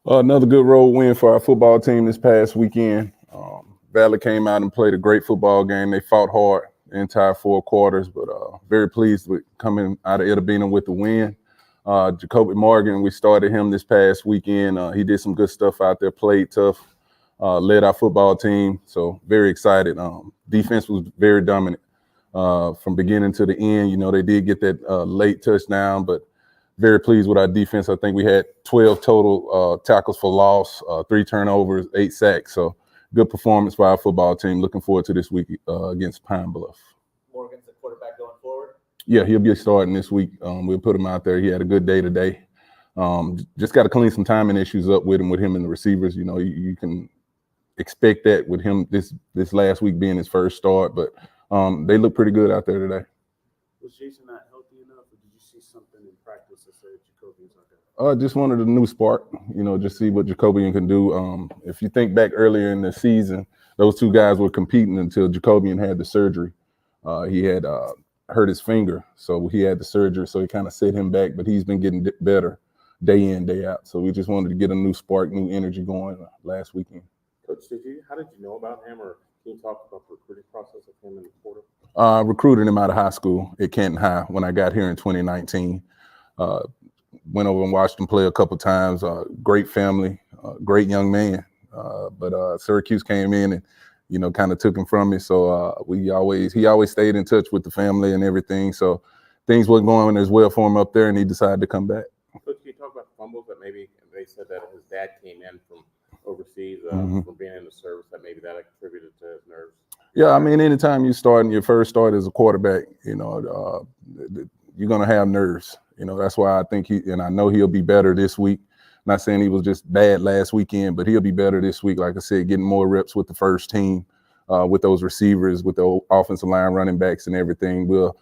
Another good road win for our football team this past weekend. Valley came out and played a great football game. They fought hard the entire 4 quarters, but very pleased with coming out of Itabena with the win. Jacoby Morgan, we started him this past weekend. He did some good stuff out there, played tough, led our football team. So very excited. Defense was very dominant from beginning to the end. You know, they did get that late touchdown, but very pleased with our defense. I think we had 12 total tackles for loss, 3 turnovers, 8 sacks. So good performance by our football team. Looking forward to this week against Pine-Bluff. Morgan's the quarterback going forward? Yeah, he'll be starting this week. We'll put him out there. He had a good day today. Just got to clean some timing issues up with him and the receivers. You know, you can expect that with him this last week being his first start, but they look pretty good out there today. Was Jason not healthy enough, or did you see something in practice that said Jacobian's not good? Just wanted a new spark, you know, just see what Jacobian can do. If you think back earlier in the season, those 2 guys were competing until Jacobian had the surgery. He had hurt his finger, so he had the surgery, so it kind of set him back, but he's been getting better day in, day out. So we just wanted to get a new spark, new energy going last weekend. Coach, how did you know about him, or can you talk about the recruiting process of him in the portal? Recruited him out of high school at Canton High when I got here in 2019. Went over and watched him play a couple times. Great family, great young man. But Syracuse came in and, you know, kind of took him from me. So he always stayed in touch with the family and everything. So things wasn't going as well for him up there, and he decided to come back. Coach, can you talk about fumbles that maybe they said that his dad came in from overseas from being in the service, that maybe that contributed to his nerves? Yeah, I mean, anytime you start and your first start as a quarterback, you know, you're going to have nerves. You know, that's why I think I know he'll be better this week. Not saying he was just bad last weekend, but he'll be better this week. Like I said, getting more reps with the first team, with those receivers, with the offensive line, running backs and everything. We'll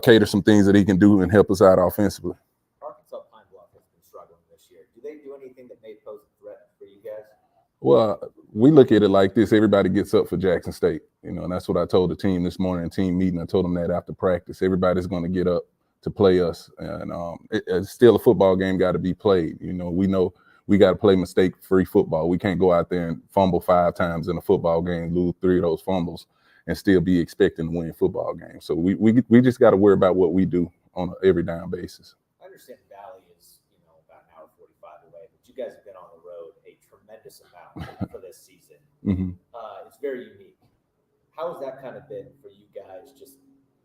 cater some things that he can do and help us out offensively. Arkansas Pine-Bluff has been struggling this year. Do they do anything that may pose a threat for you guys? Well, we look at it like this. Everybody gets up for Jackson State, you know, and that's what I told the team this morning in team meeting. I told them that after practice, everybody's going to get up to play us. And it's still a football game got to be played. You know we got to play mistake-free football. We can't go out there and fumble 5 times in a football game, lose 3 of those fumbles, and still be expecting to win football games. So we just got to worry about what we do on an every down basis. I understand Valley is, you know, about an hour 45 away, but you guys have been on the road a tremendous amount for this season. It's very unique. How has that kind of been for you guys, just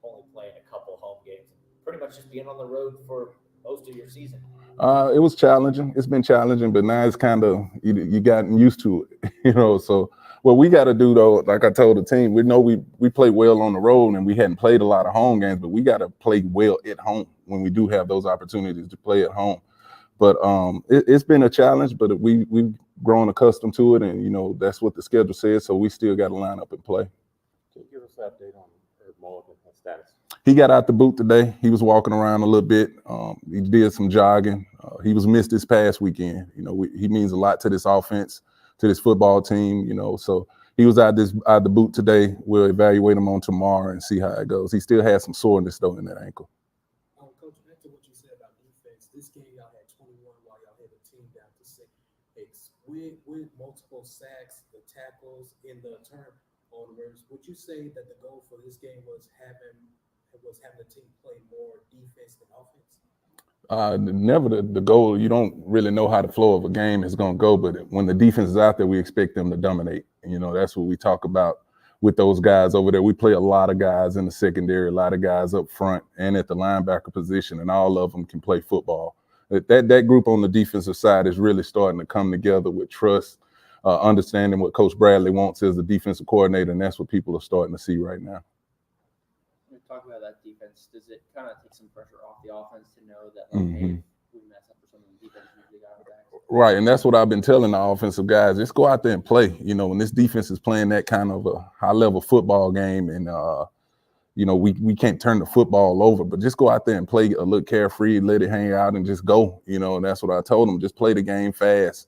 only playing a couple home games, pretty much just being on the road for most of your season? It was challenging. It's been challenging, but now it's kind of you gotten used to it, you know. So what we got to do, though, like I told the team, we know we play well on the road, and we hadn't played a lot of home games, but we got to play well at home when we do have those opportunities to play at home. But it's been a challenge, but we've grown accustomed to it, and you know that's what the schedule says. So we still got to line up and play. Can you give us an update on Mulligan's status? He got out the boot today. He was walking around a little bit. He did some jogging. He was missed this past weekend. You know, he means a lot to this offense, to this football team. You know, so he was out the boot today. We'll evaluate him on tomorrow and see how it goes. He still has some soreness though in that ankle. Coach, back to what you said about defense. This game y'all had 21 while y'all had the team down to 6. With multiple sacks, the tackles in the turnovers, would you say that the goal for this game was having the team play more defense than offense? Never the goal. You don't really know how the flow of a game is going to go, but when the defense is out there, we expect them to dominate. You know, that's what we talk about with those guys over there. We play a lot of guys in the secondary, a lot of guys up front and at the linebacker position, and all of them can play football. That group on the defensive side is really starting to come together with trust, understanding what Coach Bradley wants as the defensive coordinator, and that's what people are starting to see right now. When we talk about that defense, does it kind of take some pressure off the offense to know that, like, hey, we mess up or something, the defense usually got our back? Right, and that's what I've been telling the offensive guys. Just go out there and play. You know, when this defense is playing that kind of a high-level football game, and you know, we can't turn the football over, but just go out there and play a little carefree, let it hang out, and just go. You know, and that's what I told them. Just play the game fast.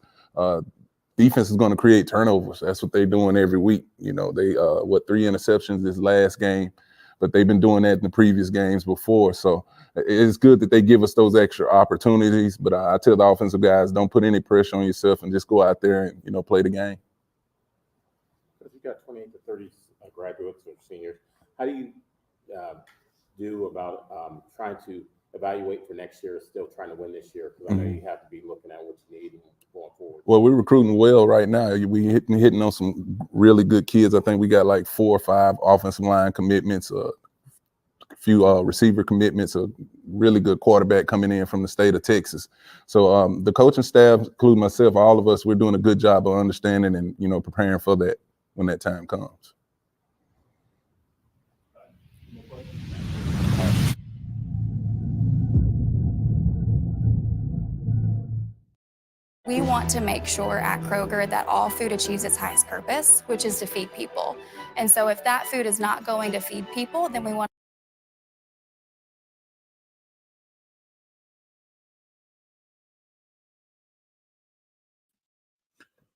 Defense is going to create turnovers. That's what they're doing every week. You know, they 3 interceptions this last game, but they've been doing that in the previous games before. So it's good that they give us those extra opportunities. But I tell the offensive guys, don't put any pressure on yourself and just go out there and, you know, play the game. If you got 28 to 30 graduates or seniors, how do you do about trying to evaluate for next year, still trying to win this year? Because I know you have to be looking at what you need and going forward. Well, we're recruiting well right now. We hitting on some really good kids. I think we got like 4 or 5 offensive line commitments, a few receiver commitments, a really good quarterback coming in from the state of Texas. So the coaching staff, including myself, all of us, we're doing a good job of understanding and, you know, preparing for that when that time comes. We want to make sure at Kroger that all food achieves its highest purpose, which is to feed people. And so if that food is not going to feed people, then we want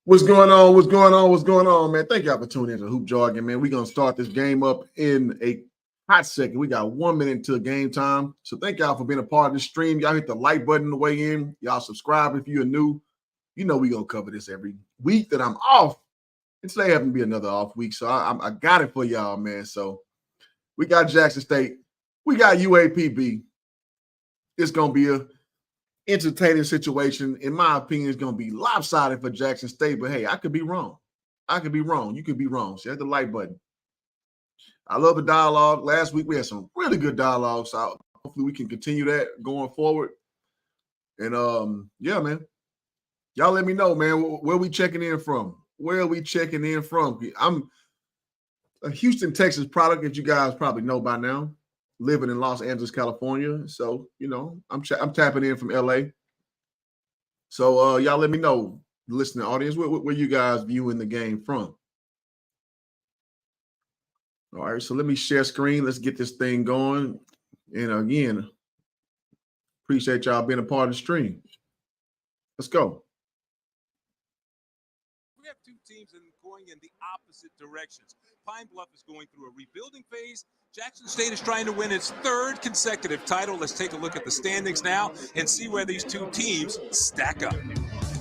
What's going on? What's going on? What's going on, man? Thank y'all for tuning in to Hoop Jargon, man. We're going to start this game up in a hot second. We got 1 minute until game time. So thank y'all for being a part of this stream. Y'all hit the like button on the way in. Y'all subscribe if you're new. You know we're going to cover this every week that I'm off. And today happens to be another off week. So I got it for y'all, man. So we got Jackson State. We got UAPB. It's going to be a entertaining situation. In my opinion, it's going to be lopsided for Jackson State. But, hey, I could be wrong. I could be wrong. You could be wrong. So hit the like button. I love the dialogue. Last week we had some really good dialogue. So hopefully we can continue that going forward. And, yeah, man. Y'all let me know, man, where we checking in from. Where are we checking in from? I'm a Houston, Texas product, as you guys probably know by now, living in Los Angeles, California. So, you know, I'm tapping in from LA. So y'all let me know, listening audience, where you guys viewing the game from. All right, so let me share screen. Let's get this thing going. And again, appreciate y'all being a part of the stream. Let's go. We have 2 teams going in the opposite directions. Pine-Bluff is going through a rebuilding phase. Jackson State is trying to win its 3rd consecutive title. Let's take a look at the standings now and see where these 2 teams stack up.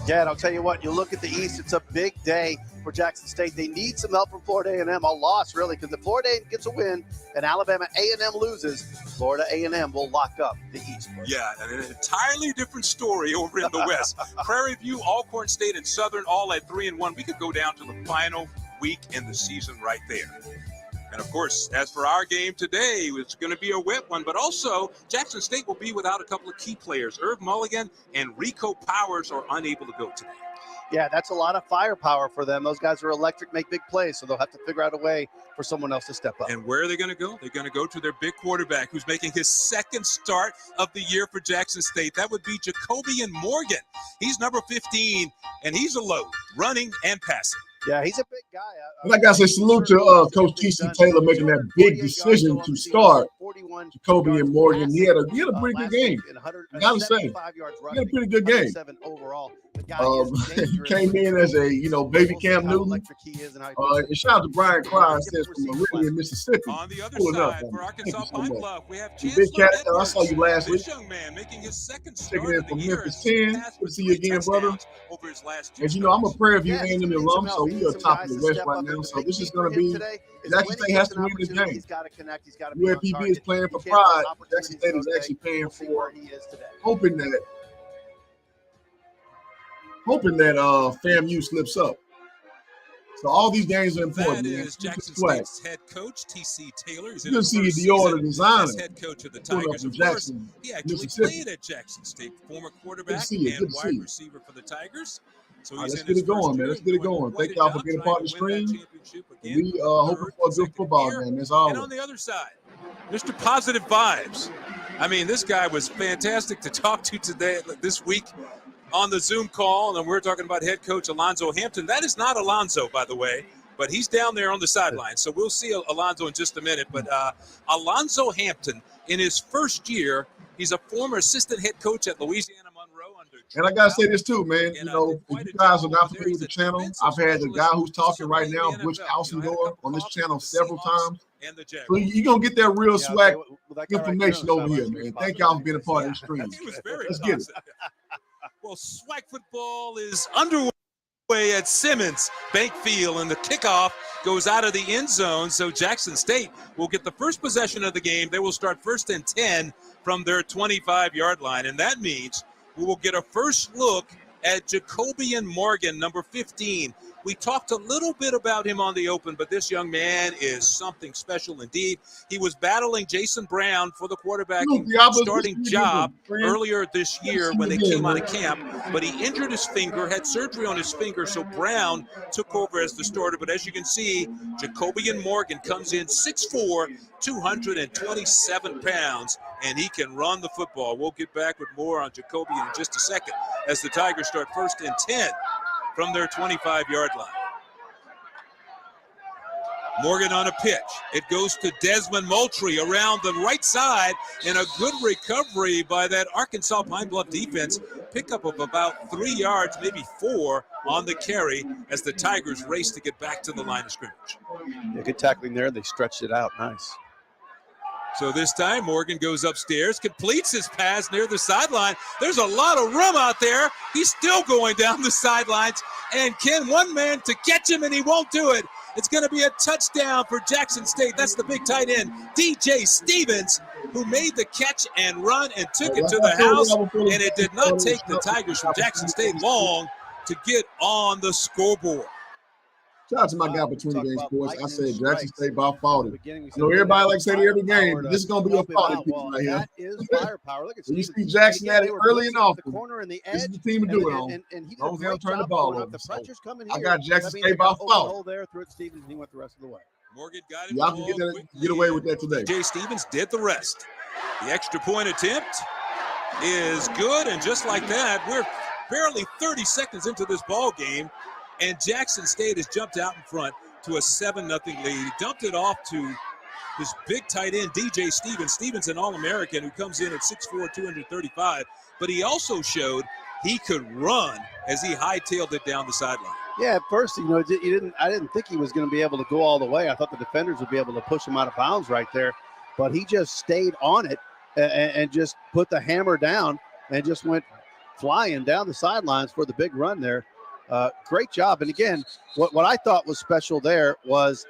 Yeah, and I'll tell you what, you look at the East, it's a big day for Jackson State. They need some help from Florida A&M, a loss really, because if Florida A&M gets a win and Alabama A&M loses, Florida A&M will lock up the East. Yeah, and an entirely different story over in the West. Prairie View, Alcorn State, and Southern all at 3-1. We could go down to the final week in the season right there. And, of course, as for our game today, it's going to be a wet one. But also, Jackson State will be without a couple of key players. Irv Mulligan and Rico Powers are unable to go today. Yeah, that's a lot of firepower for them. Those guys are electric, make big plays, so they'll have to figure out a way for someone else to step up. And where are they going to go? They're going to go to their big quarterback who's making his 2nd start of the year for Jackson State. That would be Jacobian Morgan. He's number 15, and he's a load, running and passing. Yeah, he's a big guy. Like I said, salute to Coach T.C. Taylor making that big decision to start Jacoby and Morgan. He had a pretty good game. I gotta say, he had a pretty good game. He came in as a baby Cam Newton. And shout out to Brian Clyde, says from Meridian, Mississippi. On the other side, for Arkansas Pine-Bluff, we have Big Cat. I saw you last week. This young man making his 2nd start Checking in of the from year. Memphis 10. Good to see you again, brother. Over his last 2 As you know, I'm a Prairie View A&M alum, so we are top of the West right now. So this is going to be Jackson State has to win this game. UAPB is playing for pride. Jackson State is actually playing for hoping that FAMU slips up. So all these games are important. That man. is Jackson State's head coach, T.C. Taylor. He's in You can his see first Dior, the season designer, as head coach of the pulling up Tigers. from Of course, Jackson, he actually Mississippi. played at Jackson State, former quarterback see you. and Good to see wide you. receiver for the Tigers. So All right, he's let's in get his it going, first man. year Let's get it doing going. quite Thank a y'all for job being a trying part of the to win that stream. championship again We for the hoping 3rd for a good consecutive football year. game. That's And all. on the other side, Mr. Positive Vibes. I mean, this guy was fantastic to talk to today, this week on the Zoom call, and we're talking about head coach Alonzo Hampton. That is not Alonzo, by the way, but he's down there on the sideline. So we'll see Alonzo in just a minute. But Alonzo Hampton, in his first year, he's a former assistant head coach at Louisiana Monroe. And I gotta say this too, man. If you guys are not familiar with the channel, I've had the guy who's talking right now, Butch Alcindor, on this channel several times. and the Jaguars. So you're going to get that real Yeah, SWAC well, that guy right there information on the over here, sidelines, man. very Thank y'all for positive. being a part of the Yeah, stream. He was very Let's get it. positive. Well, SWAC football is underway at Simmons Bank Field, and the kickoff goes out of the end zone. So Jackson State will get the first possession of the game. They will start 1st and 10 from their 25-yard line, and that means we will get a first look at Jacobian Morgan, number 15. We talked a little bit about him on the open, but this young man is something special indeed. He was battling Jason Brown for the quarterbacking starting job earlier this year when they came out of camp, but he injured his finger, had surgery on his finger, so Brown took over as the starter. But as you can see, Jacobian Morgan comes in 6'4", 227 pounds, and he can run the football. We'll get back with more on Jacobian in just a second as the Tigers start 1st and 10 from their 25-yard line. Morgan on a pitch. It goes to Desmond Moultrie around the right side, and a good recovery by that Arkansas Pine-Bluff defense. Pickup of about 3 yards, maybe 4 on the carry as the Tigers race to get back to the line of scrimmage. Yeah, good tackling there. They stretched it out. Nice. So this time, Morgan goes upstairs, completes his pass near the sideline. There's a lot of room out there. He's still going down the sidelines, and can one man to catch him, and he won't do it. It's going to be a touchdown for Jackson State. That's the big tight end, DJ Stevens, who made the catch and run and took it to the house, and it did not take the Tigers from Jackson State long to get on the scoreboard. Shout out to my guy between the game sports. I said Jackson State by 40. You know, everybody like to say to every game, this is going to be a 40 pick right here. That is firepower. Look at When you Stevens. see Jackson at it They were early and blitzing often, the corner and the this edge, is the team to do it on. and he did As long a as they don't great turn the job ball going up. over. The So pressure's coming I here. got Jackson That means State they by got open 40. hole there, threw it to Stevens, and he went the rest of the way. Morgan got him. Y'all can get away with that today. DJ Stevens did the rest. The extra point attempt is good, and just like that, we're barely 30 seconds into this ball game, and Jackson State has jumped out in front to a 7-0 lead. He dumped it off to his big tight end, DJ Stevens. Stevens, an All-American who comes in at 6'4", 235, but he also showed he could run as he hightailed it down the sideline. Yeah, at first, I didn't think he was going to be able to go all the way. I thought the defenders would be able to push him out of bounds right there, but he just stayed on it and just put the hammer down and just went flying down the sidelines for the big run there. Great job. And again, what I thought was special there was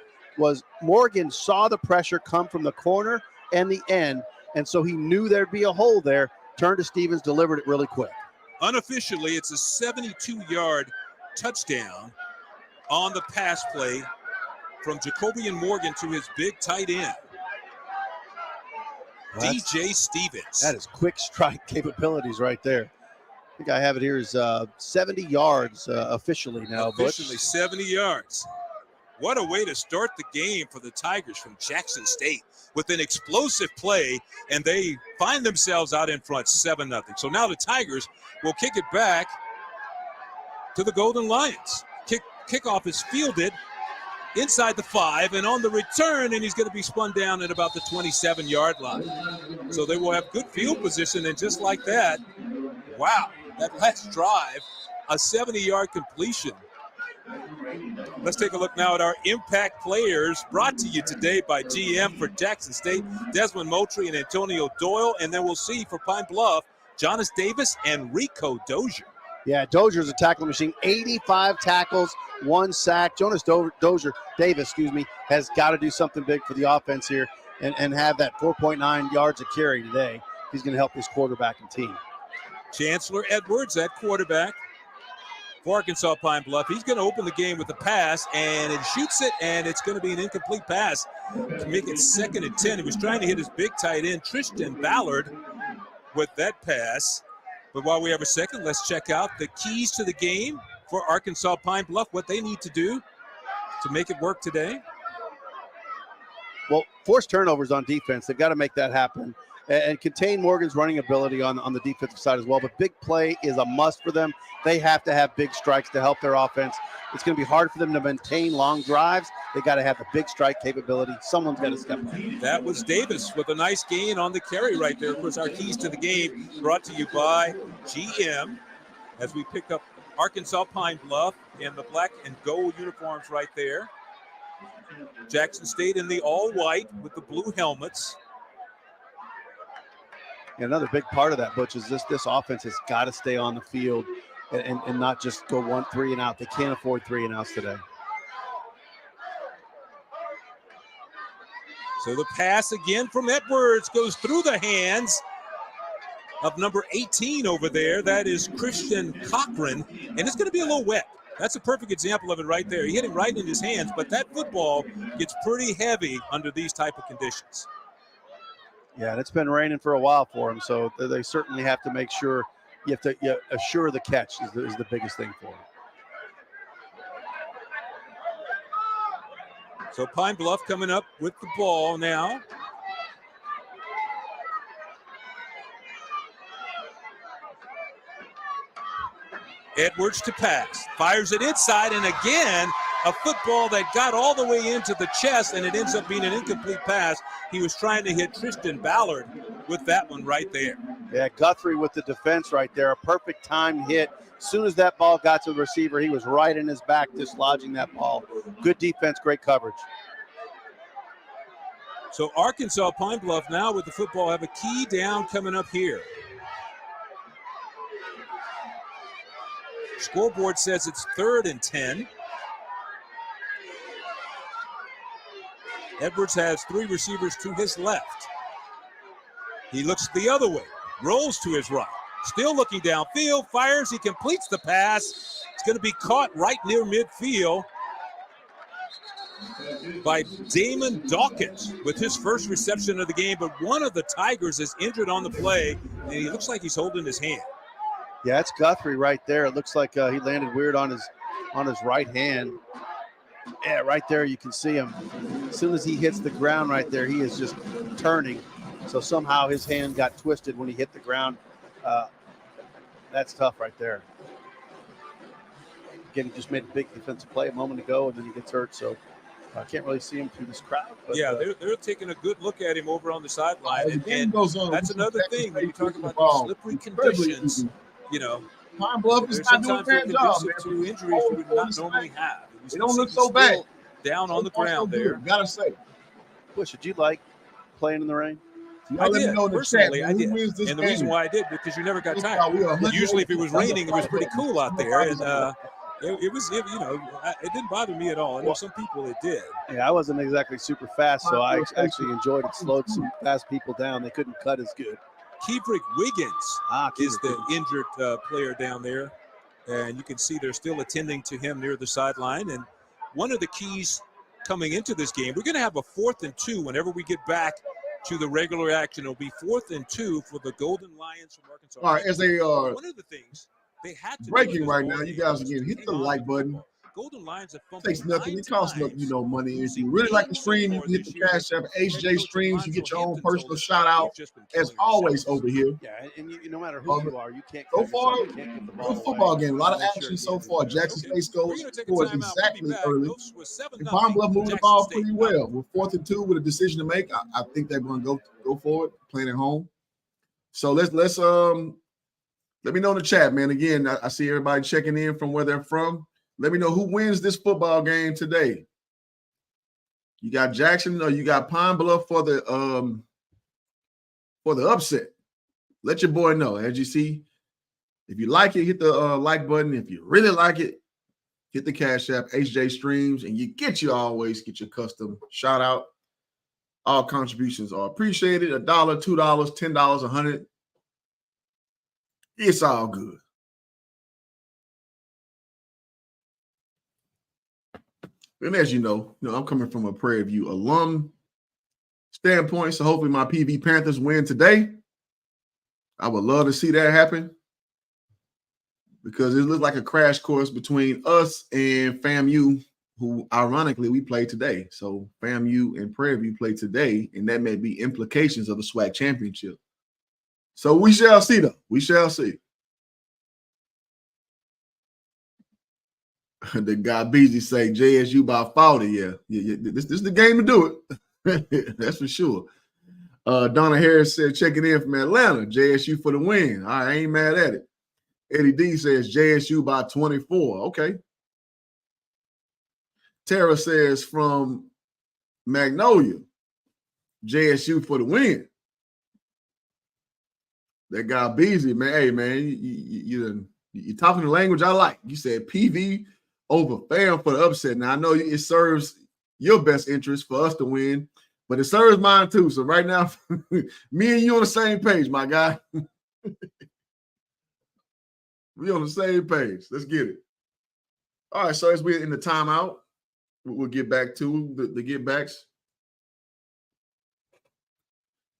Morgan saw the pressure come from the corner and the end, and so he knew there'd be a hole there, turned to Stevens, delivered it really quick. Unofficially, it's a 72-yard touchdown on the pass play from Jacobian Morgan to his big tight end, DJ Stevens. That is quick strike capabilities right there. I think I have it here as 70 yards officially now. Officially 70 yards. What a way to start the game for the Tigers from Jackson State with an explosive play, and they find themselves out in front 7-0. So now the Tigers will kick it back to the Golden Lions. Kickoff is fielded inside the 5, and on the return, and he's going to be spun down at about the 27-yard line. So they will have good field position, and just like that, wow, that last drive, a 70-yard completion. Let's take a look now at our impact players, brought to you today by GM for Jackson State, Desmond Moultrie and Antonio Doyle, and then we'll see for Pine Bluff, Jonas Davis and Rico Dozier. Yeah, Dozier's a tackle machine, 85 tackles, 1 sack. Jonas Davis, has got to do something big for the offense here and have that 4.9 yards a carry today. He's going to help his quarterback and team. Chancellor Edwards at quarterback for Arkansas Pine Bluff. He's going to open the game with a pass, and it shoots it, and it's going to be an incomplete pass to make it 2nd and 10. He was trying to hit his big tight end, Tristan Ballard, with that pass. But while we have a second, let's check out the keys to the game for Arkansas Pine Bluff, what they need to do to make it work today. Well, forced turnovers on defense. They've got to make that happen and contain Morgan's running ability on the defensive side as well. But big play is a must for them. They have to have big strikes to help their offense. It's going to be hard for them to maintain long drives. They got to have the big strike capability. Someone's got to step up. That was Davis with a nice gain on the carry right there. Of course, our keys to the game brought to you by GM as we pick up Arkansas Pine Bluff in the black and gold uniforms right there. Jackson State in the all-white with the blue helmets. And another big part of that, Butch, is this offense has got to stay on the field and not just go 1-3 and out. They can't afford 3 and outs today. So the pass again from Edwards goes through the hands of number 18 over there. That is Christian Cochran, and it's going to be a little wet. That's a perfect example of it right there. He hit him right in his hands, but that football gets pretty heavy under these type of conditions. Yeah, and it's been raining for a while for him, so they certainly have to make sure you assure the catch is the biggest thing for him. So Pine-Bluff coming up with the ball now. Edwards to pass, fires it inside, and again, a football that got all the way into the chest, and it ends up being an incomplete pass. He was trying to hit Tristan Ballard with that one right there. Yeah, Guthrie with the defense right there, a perfect timed hit. As soon as that ball got to the receiver, he was right in his back dislodging that ball. Good defense, great coverage. So Arkansas Pine-Bluff now with the football have a key down coming up here. Scoreboard says it's 3rd and 10. Edwards has 3 receivers to his left. He looks the other way, rolls to his right. Still looking downfield, fires, he completes the pass. It's going to be caught right near midfield by Damon Dawkins with his first reception of the game, but one of the Tigers is injured on the play, and he looks like he's holding his hand. Yeah, it's Guthrie right there. It looks like he landed weird on his right hand. Yeah, right there you can see him. As soon as he hits the ground right there, he is just turning. So somehow his hand got twisted when he hit the ground. That's tough right there. Again, he just made a big defensive play a moment ago, and then he gets hurt. So I can't really see him through this crowd. But, yeah, they're taking a good look at him over on the sideline. And that's another thing when you talk about the slippery conditions. You know, Pine-Bluff is not doing their job, man. To injuries you would not normally have. They don't look so bad. Down on the ground there. Gotta say. Bush, did you like playing in the rain? I did. Personally, I did. And the reason why I did, because you never got tired. Usually if it was raining, it was pretty cool out there. And it didn't bother me at all. I know some people it did. Yeah, I wasn't exactly super fast, so I actually enjoyed it. Slowed some fast people down. They couldn't cut as good. Kievrick Wiggins is the injured player down there. And you can see they're still attending to him near the sideline. And one of the keys coming into this game, we're going to have a 4th and 2 whenever we get back to the regular action. It'll be 4th and 2 for the Golden Lions from Arkansas. All right, as they one of the things they had to breaking right now, you guys again hit the like button. Golden Lions have takes nothing. It costs nothing, money. If you really like the stream, you can hit the Cash App, HJ Streams. You get your own personal shout out, as always, over here. Yeah, and no matter who you are, you can't. So far, good football game. A lot of action so far. Jackson State scores exactly early. And Pine-Bluff moving the ball pretty well. We're 4th and 2 with a decision to make. I think they're going to go for it, playing at home. So let's let me know in the chat, man. Again, I see everybody checking in from where they're from. Let me know who wins this football game today. You got Jackson or you got Pine-Bluff for the upset. Let your boy know. As you see, if you like it, hit the like button. If you really like it, hit the Cash App, HJ Streams, and you always get your custom shout out. All contributions are appreciated. $1, $2, $10, $100. It's all good. And as you know, I'm coming from a Prairie View alum standpoint, so hopefully my PV Panthers win today. I would love to see that happen because it looks like a crash course between us and FAMU, who ironically we play today. So FAMU and Prairie View play today, and that may be implications of the SWAC championship. So we shall see, though. We shall see. The guy Beasley say JSU by 40. Yeah. This is the game to do it. That's for sure. Donna Harris said checking in from Atlanta. JSU for the win. I ain't mad at it. Eddie D says JSU by 24. Okay. Tara says from Magnolia, JSU for the win. That guy Beasley, man. Hey, man, you're talking the language I like. You said PV over Fam for the upset. Now, I know it serves your best interest for us to win, but it serves mine too. So right now, me and you on the same page, my guy. We on the same page. Let's get it. All right, so as we're in the timeout, we'll get back to the get backs.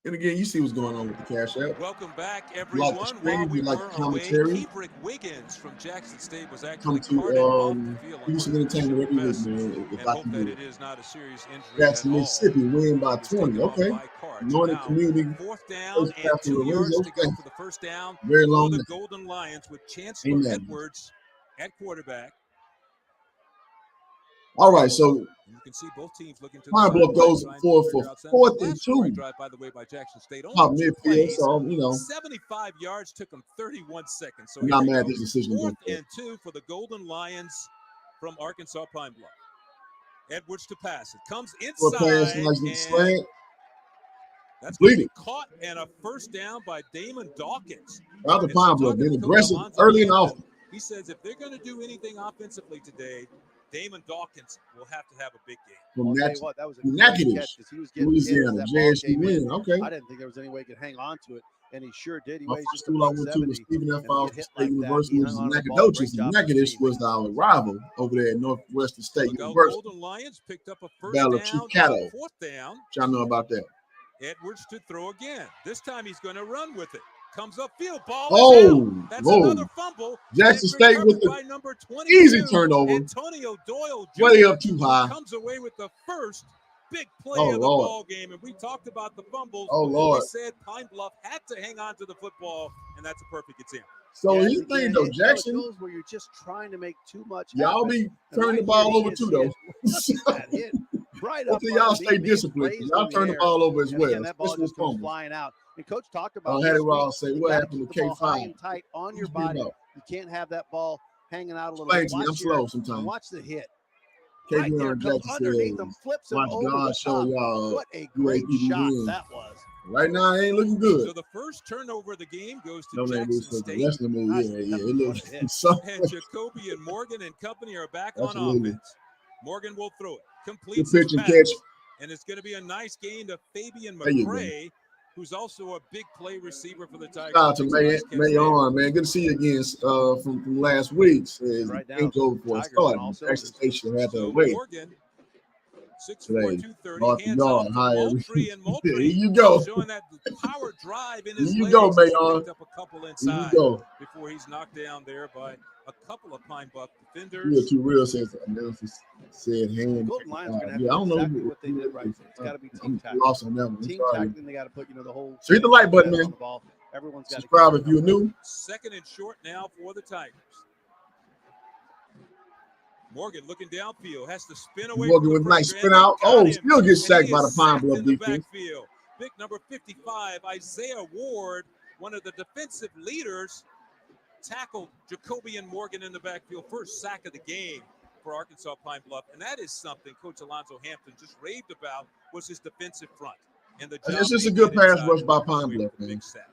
And again, you see what's going on with the Cash App. Welcome back, You everyone. like the While stream, we you like were the away, commentary. Kebrick Wiggins from Jackson State was Come actually carted off the field. to do some entertainment every week, man. If And I hope can that do it it. is not a serious injury Jackson, at all. Mississippi, win by He's 20. taken off Okay. by Cards. Northern Now, Community. fourth down First and pass 2 on the yards Razors. to go Okay. for the first down Very for long the night. Golden Lions with Chancellor Amen. Edwards at quarterback. All right, so And you can see both teams looking to the Pine-Bluff sideline, goes trying to for figure out something. fourth and Last scoring 2. drive, by the way, by Jackson State. Top Only 2 midfield, plays, so 75 yards, took them 31 seconds. So I'm here not we mad go. at this decision. Fourth and 2 for the Golden Lions from Arkansas Pine-Bluff. Edwards to pass. It comes For a pass, inside, nice little and slant. that's going to be Bleeding. caught and a first down by Damon Dawkins. Out the And so Pine-Bluff, talking being to Coach aggressive Alonzo early and Hampton, often. he says if they're going to do anything offensively today, Damon Dawkins will have to have a big game. From I'll tell that, you what, that was a from great Natchitoches, catch because he was getting hit as Louisiana, that ball JSU came in. win. Okay. I didn't think there was any way he could hang on to it, and he sure did. He My weighs first just a school I buck went to was 70, Stephen F. and to Foster get hit State like that, University, he which is hung on to the ball. Great Nacogdoches. job Natchitoches for was our rival over there at Northwestern State Look out, University. Golden Lions picked up a first Battle of down Chicago. on fourth down. Which I know about that. Edwards to throw again. This time he's going to run with it. Comes upfield, ball is Oh, out. That's whoa. another fumble. Jackson and State with recovered by the number easy 22, turnover. Antonio Doyle Jr. Way up too who high. comes away with the first big play Oh, of the Lord. ball game. And we talked about the fumbles Oh, before. Lord. We said Pine-Bluff had to hang on to the football, and that's a perfect example. So Yeah, you again, think though, it Jackson, goes where you're just trying to make too much y'all happen. be And turning right the ball here, over he too, is- though. he is- Look at that hit. Right up Hopefully y'all stay underneath me. It's disciplined. raised Y'all in turn the air. ball over as And well. again, that ball especially just with goes fumbles. flying out. And Coach talked about Had this it all week, say you what gotta happened keep to the ball high K5. and tight on your What's going body. on? You can't have that ball hanging out a little Explain bit. to me. I'm Watch slow here sometimes. and watch the hit. KJ Right there, and comes Jackson underneath him, says, flips him watch over God the show top. y'all What a great UAPB shot win. that was. Right now, it ain't looking good. So the first turnover of the game goes to No name Jackson is for the State. rest of me. Nice. Yeah. That It was looks what a hit. so. And Jacoby and Morgan and company are back on Absolutely. offense. Morgan will throw it. Good Completes pitch his and pass. catch. And it's going to be a nice gain to Fabian There you go. McCray, who's also a big play receiver for the Tigers. Shout out to Makes a nice catch there. Mayon, man. Good to see you again from last week. Says Right now, change over for a Tigers start. on all Jackson cylinders. State should have to So wait. Morgan, 6'4", Today, 230, north of hands off yard, to higher. Moultrie, and Here Moultrie you go. showing that power drive in Here his you legs. go, He's Mayon. picked up a couple Here you inside go. before he's knocked down there by a couple of Pine-Bluff Real defenders. too real says announcer said hand. Golden Lions are going to have Yeah, I to don't do know. exactly what they did right there. It's got to be team I'm tackling. lost on that one. I'm Team sorry. tackling, they got to put the whole. So hit the like button, on man. the ball. Everyone's got Subscribe to if you're new. Second and short now for the Tigers. Morgan looking downfield, has to spin away Morgan from the with nice pressure, spin and they out. got Oh, him, still gets and sacked he by is the Pine sacked Bluff in the defense. backfield. Big number 55, Isaiah Ward, one of the defensive leaders, tackled Jacoby and Morgan in the backfield. First sack of the game for Arkansas Pine-Bluff, and that is something Coach Alonzo Hampton just raved about, was his defensive front. And the And job it's just a they good did pass inside rush by to come away Pine Bluff, with a man. big sack.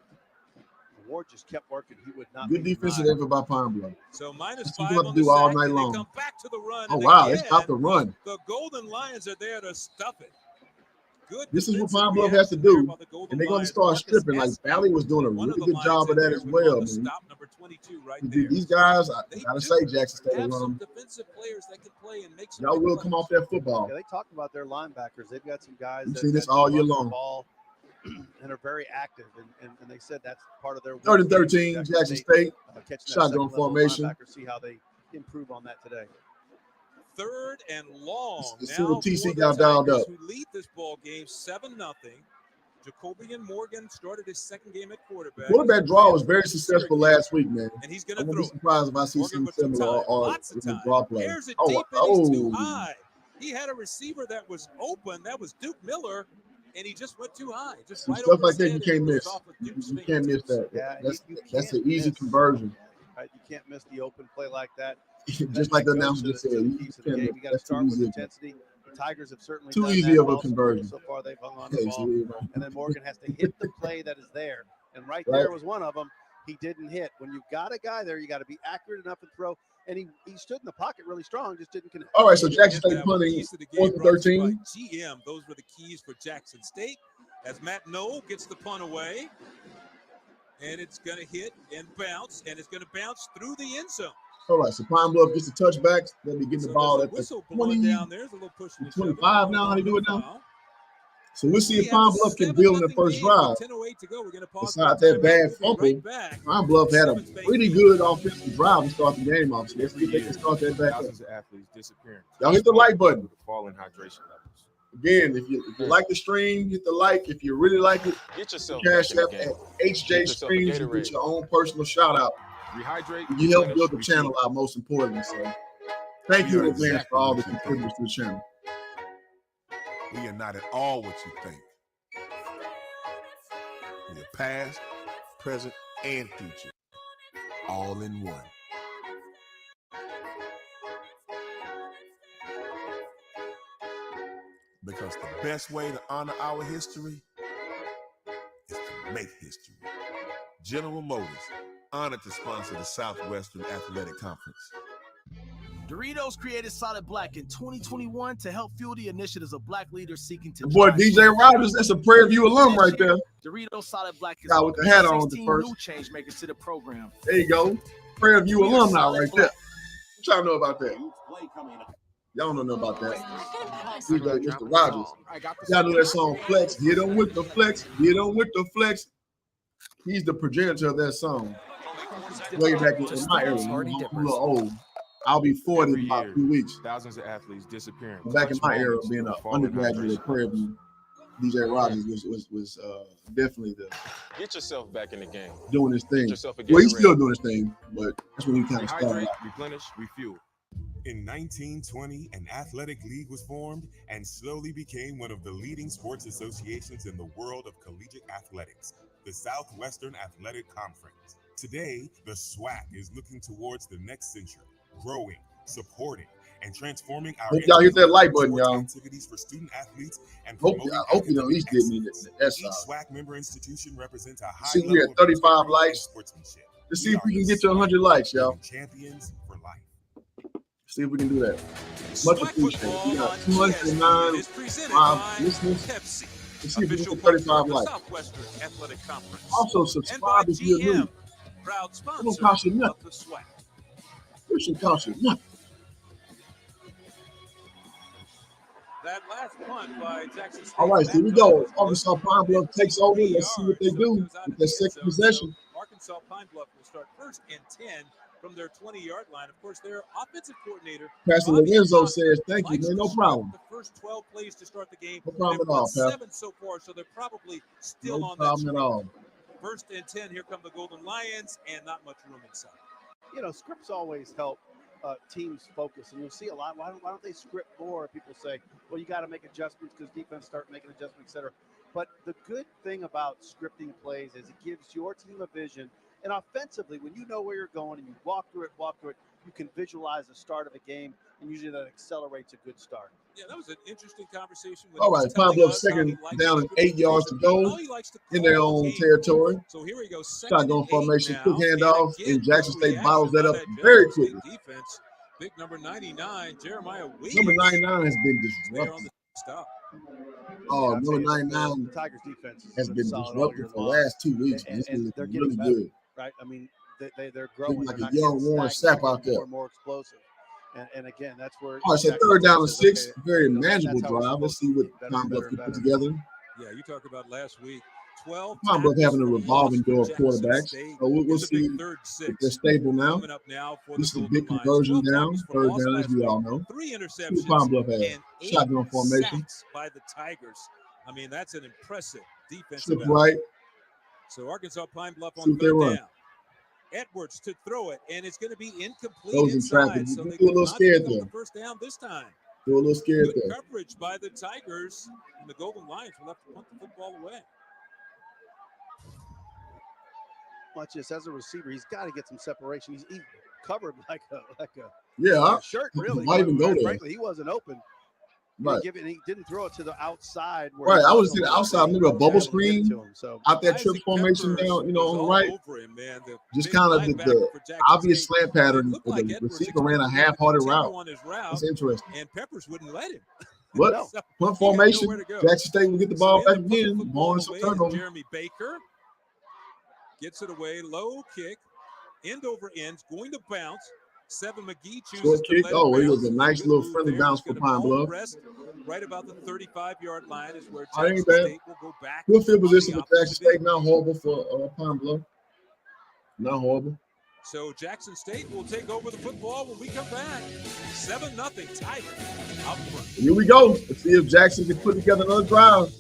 Ward just kept working. He would not Good be defensive denied. effort by Pine Bluff. So minus That's what 5 you have on to the do all sack, night and long. they come back to the run. Oh, and wow. They again, stopped the run. the Golden Lions are there to stuff it. Good. This is what defensive Pine Bluff has to reaction there do, by the Golden and they're going to Lions. start Marcus stripping. Like Espy, Valley was doing a one of really the good job Lions of in that there as with well, on the man. stop, number 22 right there. These guys, I They gotta do say, Jackson State have will some run. defensive players that can play and make some Y'all big will plays. come off that football. Yeah, they talked about their linebackers. They've got some guys We've that, seen this that all year run the long. ball and are very active, and they said that's part of their 3rd and 13, Jackson State. catching that Shotgun second level formation. linebacker. See how they improve on that today. 3rd and long Let's see now what TC for the got dialed Tigers, up. who lead this ball game 7-0. Jacoby and Morgan started his second game at quarterback. Quarterback draw was very successful last week, man. And he's I going to wouldn't be throw it. surprised if I see Morgan some with some similar time, or lots of in the time. draw play. Airs it Oh, deep and he's too oh. high. He had a receiver that was open. That was Duke Miller, and he just went too high. Just Some right stuff over like his that head, you and can't it goes miss. off of Duke's You can't miss fingertips. that. Yeah, That's you an can't easy miss. conversion. right? You can't miss the open play like that. Just like the announcer just said, you got to start with intensity. The Tigers have certainly too done easy that of a well. conversion. So far, they've hung on to the ball, and then Morgan has to hit the play that is there. And right there was one of them. He didn't hit. When you've got a guy there, you got to be accurate enough to throw. And he stood in the pocket really strong, just didn't connect. All right, so Jackson State punting 4th and 13. GM, those were the keys for Jackson State. As Matt Noel gets the punt away, and it's going to hit and bounce, and it's going to bounce through the end zone. All right, so Pine-Bluff gets the touchback. They'll be getting the ball at the 20, down there. There's a little push 25 now. How do you do it now? So we'll see if Pine-Bluff can build in the first drive. Besides that bad fumble, Pine-Bluff had a pretty good offensive drive to start the game off. So let's see if they can start that back up. Y'all hit the like button. Falling hydration levels. Again, if you like the stream, hit the like. If you really like it, Get yourself cash back app in the game. at HJ Streams. You get your own personal shout out. Rehydrate. You help build the channel out, most importantly. So thank you in advance for all the contributors to the channel. We are not at all what you think. We are past, present, and future, all in one. Because the best way to honor our history is to make history. General Motors, honored to sponsor the Southwestern Athletic Conference. Doritos created Solid Black in 2021 to help fuel the initiatives of Black leaders seeking to. Boy, DJ Rogers, that's a Prairie View alum right there. Doritos Solid Black is with the hat on the 16 first. new change makers to the program. There you go. Prairie View alumni right there. What y'all know about that? Y'all don't know about that. DJ Mr. Rogers. Y'all know that song Flex. Hit him with the flex. Hit him with the flex. He's the progenitor of that song. Way back in my era. I'm a little old. I'll be 40 in about 2 weeks. Thousands of athletes disappearing. Back in my era, being an undergraduate at Prairie View, DJ Rogers was definitely Get yourself back in the game. doing his thing. Well, He's still doing his thing, but that's when he kind of started Rehydrate, out. replenish, refuel. In 1920, an athletic league was formed and slowly became one of the leading sports associations in the world of collegiate athletics, the Southwestern Athletic Conference. Today, the SWAC is looking towards the next century, growing, supporting, and transforming our Hope y'all hit that like button, sports y'all. activities for student athletes and Hope promoting you know he's getting it. That's Each SWAC member institution represents a high See, level we're at of 35 integrity and likes. sportsmanship. Let's see if we can get to 100 likes, y'all. Champions for life. See if we can do that. Much appreciated. We got 209 listeners. Let's see if we can get 35 likes. Also, subscribe if you're new. It don't cost you nothing. It shouldn't cost you nothing. That last punt by Jackson State. All right, so here we go. Arkansas Pine-Bluff takes over. Let's see what they do with their second possession. Arkansas Pine-Bluff will start 1st and 10 from their 20-yard line. Of course, their offensive coordinator, Pastor Lorenzo says, thank you, man. No problem. the first 12 plays to start the game. No problem They've at all, won Pastor. 7 so far, so they're probably still No on that problem at streak. all. 1st and 10, here come the Golden Lions, and not much room inside. You know, scripts always help teams focus, and you'll see a lot. Why don't they script more? People say, well, you got to make adjustments because defense start making adjustments, et cetera. But the good thing about scripting plays is it gives your team a vision. And offensively, when you know where you're going and you walk through it, you can visualize the start of a game, and usually that accelerates a good start. Yeah, that was an interesting conversation. All right, Pine-Bluff second down and 8 yards to go in their own territory. So here we go. Shotgun formation, now, quick handoff, and Jackson State reaction bottles that by up that very Jackson State quickly. Defense. Big number 99, Jeremiah Williams. Number 99 has been There on disrupted. the stop. Oh, I'd say number it's 99 the Tigers defense has been solid all disrupted year for the long. last 2 weeks. Man. It's And been they're looking getting really better, good. right? I mean, they're growing. Looking like They're a not young getting Warren stagnant. Sapp out They're there. more explosive. And again, that's where. All right, so Jackson third down and says, 6, okay, very you know, that's manageable how it's drive. Let's see supposed what to be. Pine-Bluff Better, can put better. together. Yeah, you talked about last week. 12 Pine-Bluff tackles having a for revolving loss for door of Jackson quarterbacks. State. So we'll It's a big see 3rd if 6. they're stable now. Coming up now for This is the a Golden big Lions. conversion 12 down. tackles for Third loss down, as last we week. all know. 3 See what interceptions Pine-Bluff has. and 8 Shotgun formation. sacks by the Tigers. I mean, that's an impressive defensive Slip effort. right. So Arkansas Pine-Bluff See on what they 3rd run. down. Edwards to throw it, and it's going to be incomplete Those in inside. traffic. So You they feel a could little not scared pick up there. the 1st down this time. Feel a little scared Good there. coverage by the Tigers, and the Golden Lions will have to punt the football away. watch this, as a receiver, he's got to get some separation. He's covered like Yeah, a shirt, really. Why even go there? Frankly, he wasn't open. Right. He didn't throw it to the outside. Right. I was to the outside, maybe a bubble screen out that trip Isaac formation Peppers down, you know, was on the all right. over him, man. The Just big kind of linebacker the for Jackson obvious State. slant pattern. It looked like The Edwards receiver ran a expected him to half-hearted continue route. on his route, That's interesting. and Peppers wouldn't let him. But So punt he had formation, nowhere to go. Jackson State will get the So ball they back end up putting the again. football Ball and some away, and turnover. Jeremy Baker gets it away. Low kick, end over ends, going to bounce. Seven McGee chooses Short to kick. let Oh, it it bounce. was a nice Good little move friendly there. bounce He's for gonna ball Pine-Bluff. rest right about the 35-yard line is where I ain't Jackson bad. State will go back. Good field on position the for Jackson opposite end. State. Not horrible for Pine-Bluff. Not horrible. So Jackson State will take over the football when we come back. 7-0 Tiger out front. Here we go. Let's see if Jackson can put together another drive.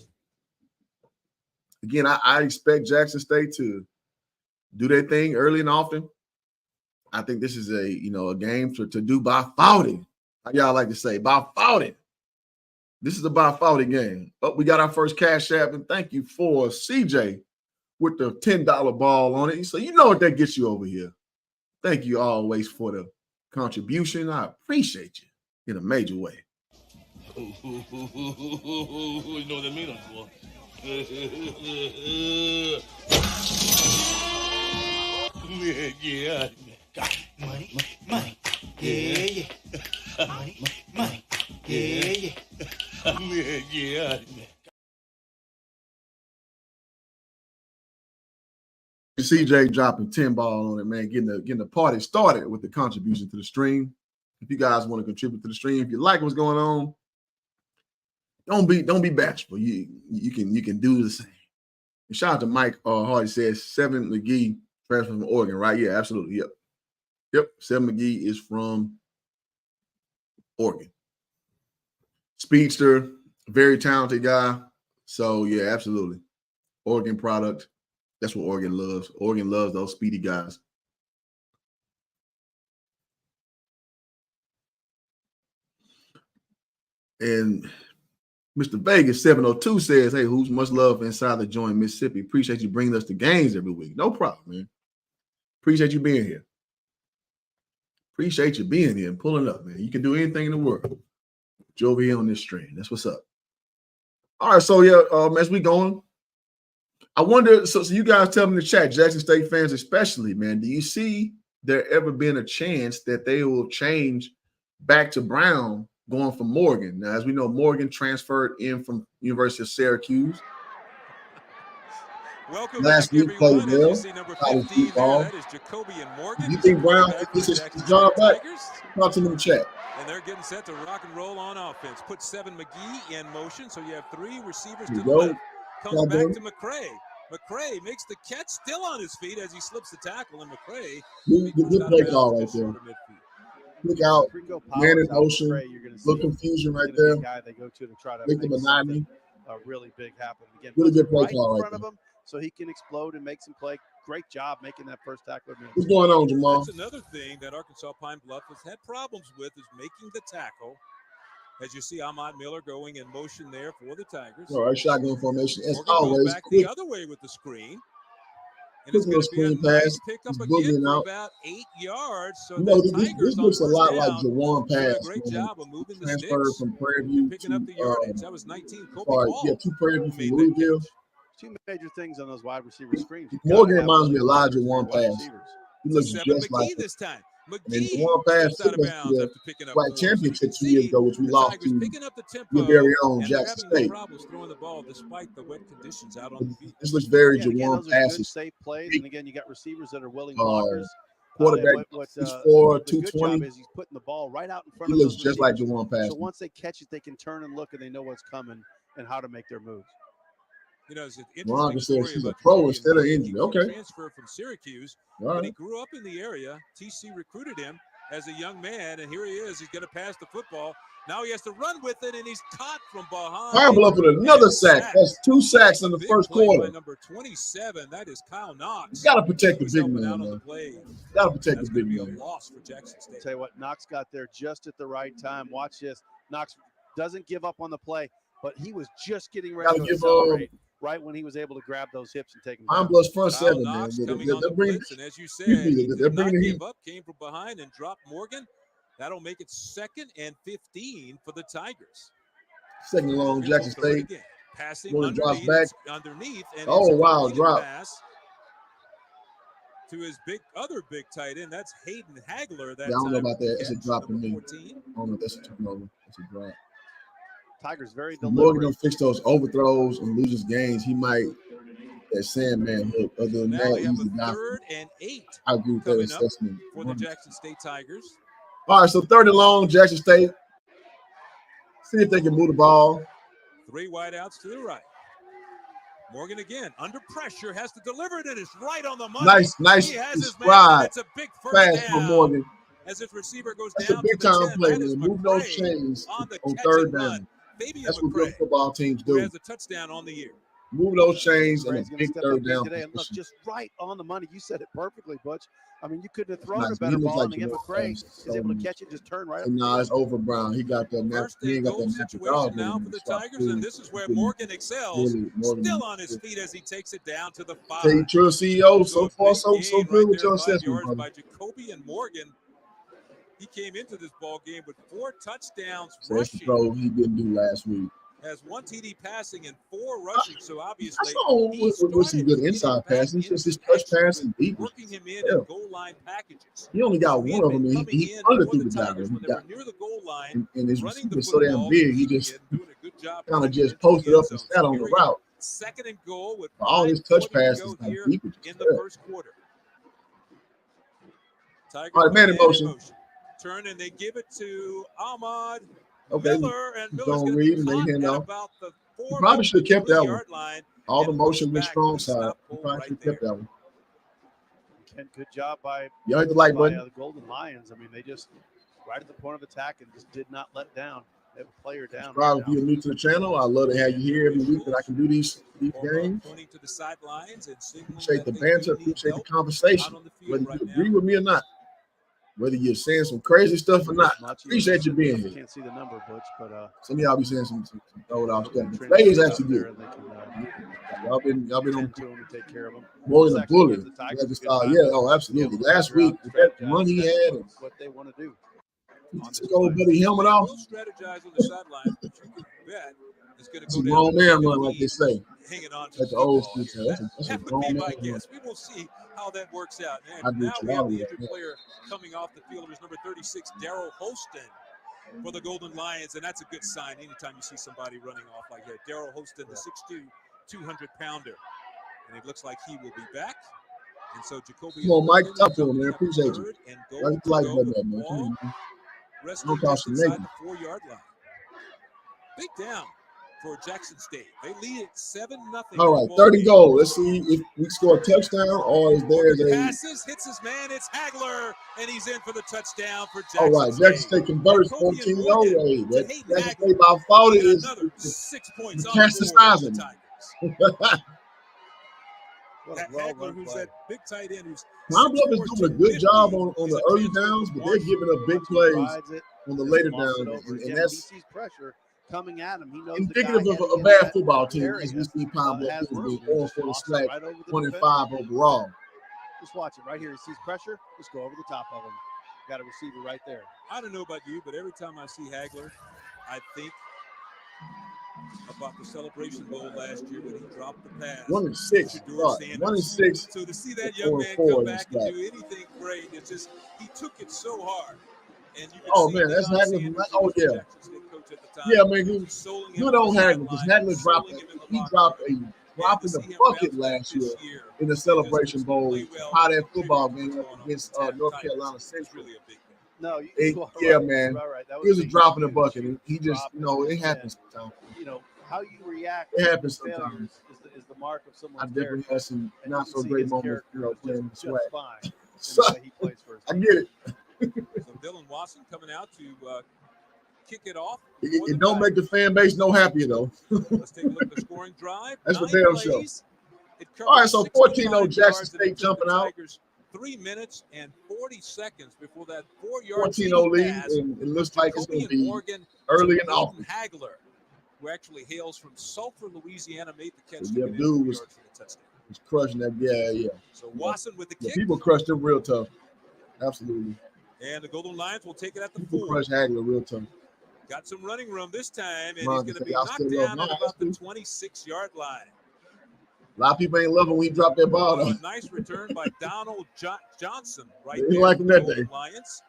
Again, I expect Jackson State to do their thing early and often. I think this is a game to do by 40. How y'all like to say by 40? This is a by 40 game. Oh, we got our first cash app, and thank you for CJ with the $10 ball on it. So you know what that gets you over here. Thank you always for the contribution. I appreciate you in a major way. You know what I mean, boy? Yeah. Money. Yeah. Money. Yeah. Yeah. CJ dropping 10 ball on it, man, getting the party started with the contribution to the stream. If you guys want to contribute to the stream, if you like what's going on, don't be bashful. You can do the same. And shout out to Mike Hardy says 7 McGee transfer from Oregon, right? Yeah, absolutely. Yep. 7 McGee is from Oregon. Speedster, very talented guy. So yeah, absolutely. Oregon product. That's what Oregon loves. Oregon loves those speedy guys. And Mr. Vegas 702 says, hey, who's much love inside the joint Mississippi? Appreciate you bringing us the games every week. No problem, man. Appreciate you being here. Appreciate you being here and pulling up, man. You can do anything in the world. You're over here on this stream. That's what's up. All right, so yeah, as we going, I wonder, so you guys tell me in the chat, Jackson State fans especially, man, do you see there ever been a chance that they will change back to Brown going from Morgan? Now, as we know, Morgan transferred in from University of Syracuse. Welcome last back, week played everyone. well. As you see number 15 there, that is Jacoby and Morgan. Do you think Brown gets his job back? Talk to me in the chat. And they're getting set to rock and roll on offense. Put 7 McGee in motion, so you have 3 receivers to the left. Comes back to McCray. McCray makes the catch, still on his feet as he slips the tackle, and McCray. Good play call right there. Look out, man in motion, little confusion right there. Guy they go to try to make them a 90. Really big happen. Again, really good play right call in right front there. of him so he can explode and make some play. Great job making that first tackle. What's going on, Jamal? That's another thing that Arkansas Pine-Bluff has had problems with is making the tackle. As you see, Ahmad Miller going in motion there for the Tigers. All right, shotgun formation. As Morgan always, goes back quick, the other way with the screen. And quick it's going little to be a screen nice pass. pickup He's again boogieing for out. about 8 yards. So You know, the this Tigers looks a on lot first like down Jawan doing a Pass. great job of moving the Transferred sticks from Prairie View picking up the yardage. That was 19. Kobe Hall. Yeah, 2 Prairie View from made that Louisville. catch. Two major things on those wide receiver screens. Morgan reminds me a lot of Jawan Pass. He looks 7 just McGee like this time. And McGee Jawan Pass steps out took of us to bounds the after picking up SWAC 4. So you championship can 2 years see ago, which we the lost Tigers to picking up the tempo, your very own and they're Jackson having no State. problems throwing the ball despite the wet conditions out on the field. This looks very Again, Jawan those are good, Pass. safe plays. And again, you got receivers that are willing blockers. Quarterback What 6'4", the good job 220. is he's putting the ball right out in front He of looks those just like receivers. Jawan Pass. So once they catch it, they can turn and look, and they know what's coming and how to make their moves. You know, it's an Veronica interesting says story he's a about pro Jacoby instead of Morgan. injured. He was a Okay. transfer from Syracuse, All but right. he grew up in the area. TC recruited him as a young man, and here he is. He's going to pass the football. Now he has to run with it, and he's caught from behind. Pine-Bluff with another sack. That's 2 sacks in the first quarter. Number 27, that is Kyle Knox. You got to protect the He's big helping man, out on man. the play. Got to protect That's the going big to be man. a loss for Jackson State. Tell you what, Knox got there just at the right time. Watch this. Knox doesn't give up on the play, but he was just getting ready to Got to give accelerate. right when he was able to grab those hips and take them I'm down. plus front Kyle seven, Knox man. coming on the blitz, and as you said, excuse me, he they're did not bringing the heat. give up, came from behind and dropped Morgan. That'll make it 2nd and 15 for the Tigers. Second and long, Morgan will Jackson throw it State. again. Passing Morgan drops underneath, back. and Oh, it's a wow, completed drop. pass to his other big tight end. That's Hayden Hagler. That Yeah, I don't know time about that. It's a catch, drop to number me. 14. I don't know if that's a turnover. It's a drop. Tigers very If Morgan deliberate. don't fix those overthrows and loses games, he might that Sandman hook. Other than Now that, they have he's a the guy. 3rd and 8 I agree with that coming up assessment. for the Jackson State Tigers. All right, so 3rd and long, Jackson State. See if they can move the ball. 3 wideouts to the right. Morgan again under pressure, has to deliver it, and it's right on the money. Nice He has his man, stride and it's a big first pass for down. Morgan. As his receiver goes That's a down to big the time 10. play, That is man. Move those McCray chains on the on catch 3rd and run. down. Fabian That's what McCray, good football teams who do. has a touchdown on the year. Move those chains and a McCray's gonna big step 3rd up big down today and look position. just right on the money. You said it perfectly, Butch. I mean, you couldn't have thrown Nice. a He better looks ball, like and again, Jamal McCray Adams, is able to so catch it, just turn right up. And the now field. it's over Brown. He got that First he ain't and got goal that natural situation dog in now him. for the So Tigers, and this is where really- Morgan excels. Morgan- Still on his feet as he takes it down to the 5. Tell you true, CEO. So a far, big so gain good right with there, your 5 assessment, yards brother. by Jacoby and Morgan. He came into this ball game with 4 touchdowns So that's the rushing. throw he didn't do last week. Has 1 TD passing and 4 rushing. So I obviously, saw him he with some started good to get inside him back passing. It's just his into touch action pass with and deep. working him in Yeah. goal line packages. He only got So he one had of them, been and coming he in under for threw the the guy. Tigers He when they got, were near the goal line, and his running the was so damn football, big, he keeping just it, doing a good job. kind of getting it just into the posted end up and zone. sat So on here the we are, route. 2nd and goal with All his 5:40 touch to passes go got here deep. in the Yeah. first quarter. Tigers All right, man in man motion. Turn, and they give it to Ahmad Okay, Miller, and he's Miller's gonna going read to and be they caught hand at off. about the He 4, probably maybe should have the kept that 3-yard one. line. All the and motion pushed went back strong with a side. stop He hold probably right should have kept there. that one. Ken, good job by Y'all hit the like button. the Golden Lions. I mean, they just right at the point of attack and just did not let down. They have a player down. Subscribe Right if you're new to the channel. I love to have you here every week that I can do these games. Pointing to the sidelines and signaling Appreciate the that they banter. do need Appreciate the help conversation. out on the Whether field you right agree now. with me or not, whether you're saying some crazy stuff or not, I appreciate you being here. Can't see the number, Butch, but Some of y'all be saying some throwed off stuff. But today is actually good. Y'all been on to him to take care of them. more than a bully. Yeah, oh, absolutely. Last week, with that run he had, and what they want to do. he took old buddy helmet off. We'll strategize on the sidelines, but you can bet it's going to It's go a down. grown man run, like they say. Hanging on to Like the the old football school here. say. That's a That would grown be man my run. guess. We will see how that works out. I And do now too. we I have do the that, injured yeah. player coming off the field. It was number 36, Daryl Holston for the Golden Lions, and that's a good sign anytime you see somebody running off like that. Daryl Holston, the 6'2", 200-pounder. And it looks like he will be back. And so Jacoby. Come on, Mike. Talk to him, man. Appreciate you. 3rd and goal Like to button go up, with man. ball Come on. resting Don't cost just you inside nothing. the 4-yard line. Big down for Jackson State. They lead it 7-0. All right, 3rd and goal. Let's see if we score a touchdown or is there a. Passes, hits his man. It's Hagler, and he's in for the touchdown for Jackson All right, Jackson State converts 14-0. Hey, that Jackson State by 40 is another 6 points on cast the the board size for of the him. Tigers. What a well Hagler, who's that big tight end who's Pine-Bluff is doing a good job on the early downs, but they're giving up big plays on the later downs, and that's he sees pressure coming at him. He knows indicative of a bad football team as we see Pine-Bluff being going for the SWAC 1-5 overall. Just watch it right here. He sees pressure. Just go over the top of him. Got a receiver right there. I don't know about you, but every time I see Hagler, I think about the Celebration Bowl last year when he dropped the pass. 1-6. to Doris Sanders. 1-6. So to see that young man come back and do anything great, it's just he took it so hard. And you can see Man, that's Deion Hagler. Sanders, Oh, who was the yeah. Jackson State coach at the time, Yeah, man, he soling him good on on the Hagler because sideline, Hagler dropped soling him in the he locker dropped room. a drop in the bucket last year in the Celebration Bowl. How that football game against North Carolina Central. No, Yeah, man. Right. It was a drop in the bucket, and he just, it happens sometimes. How you react. It happens to sometimes. Is the mark of someone's I definitely had some not so great moments, playing the SWAC. Fine. So, he plays for his I get it. So Dylan Watson coming out to kick it off. It don't make the fan base no happier though. Let's take a look at the scoring drive. That's for 9 damn sure. plays. All right, so 14-0 Jackson State jumping out. Tigers 3 minutes and 40 seconds before that 4-yard 14-0 lead, pass. and it looks like it's going to Jacoby be Morgan early to and often. Hagler. who actually hails from Sulphur, Louisiana, made the catch. So, to yeah, get in dude 3 was- yards for the touchdown. He's crushing that. Yeah. So Wasson with the Yeah, kick. people crushed him real tough. Absolutely. And the Golden Lions will take it at the People 4. crush Hagler real tough. Got some running room this time, and Ron he's going just to said, be "Y'all knocked still love down mine." at about the 26-yard line. A lot of people ain't loving when he dropped that ball. Oh, Though. a nice return by Donald Johnson right They there like for him the that Golden day. Lions.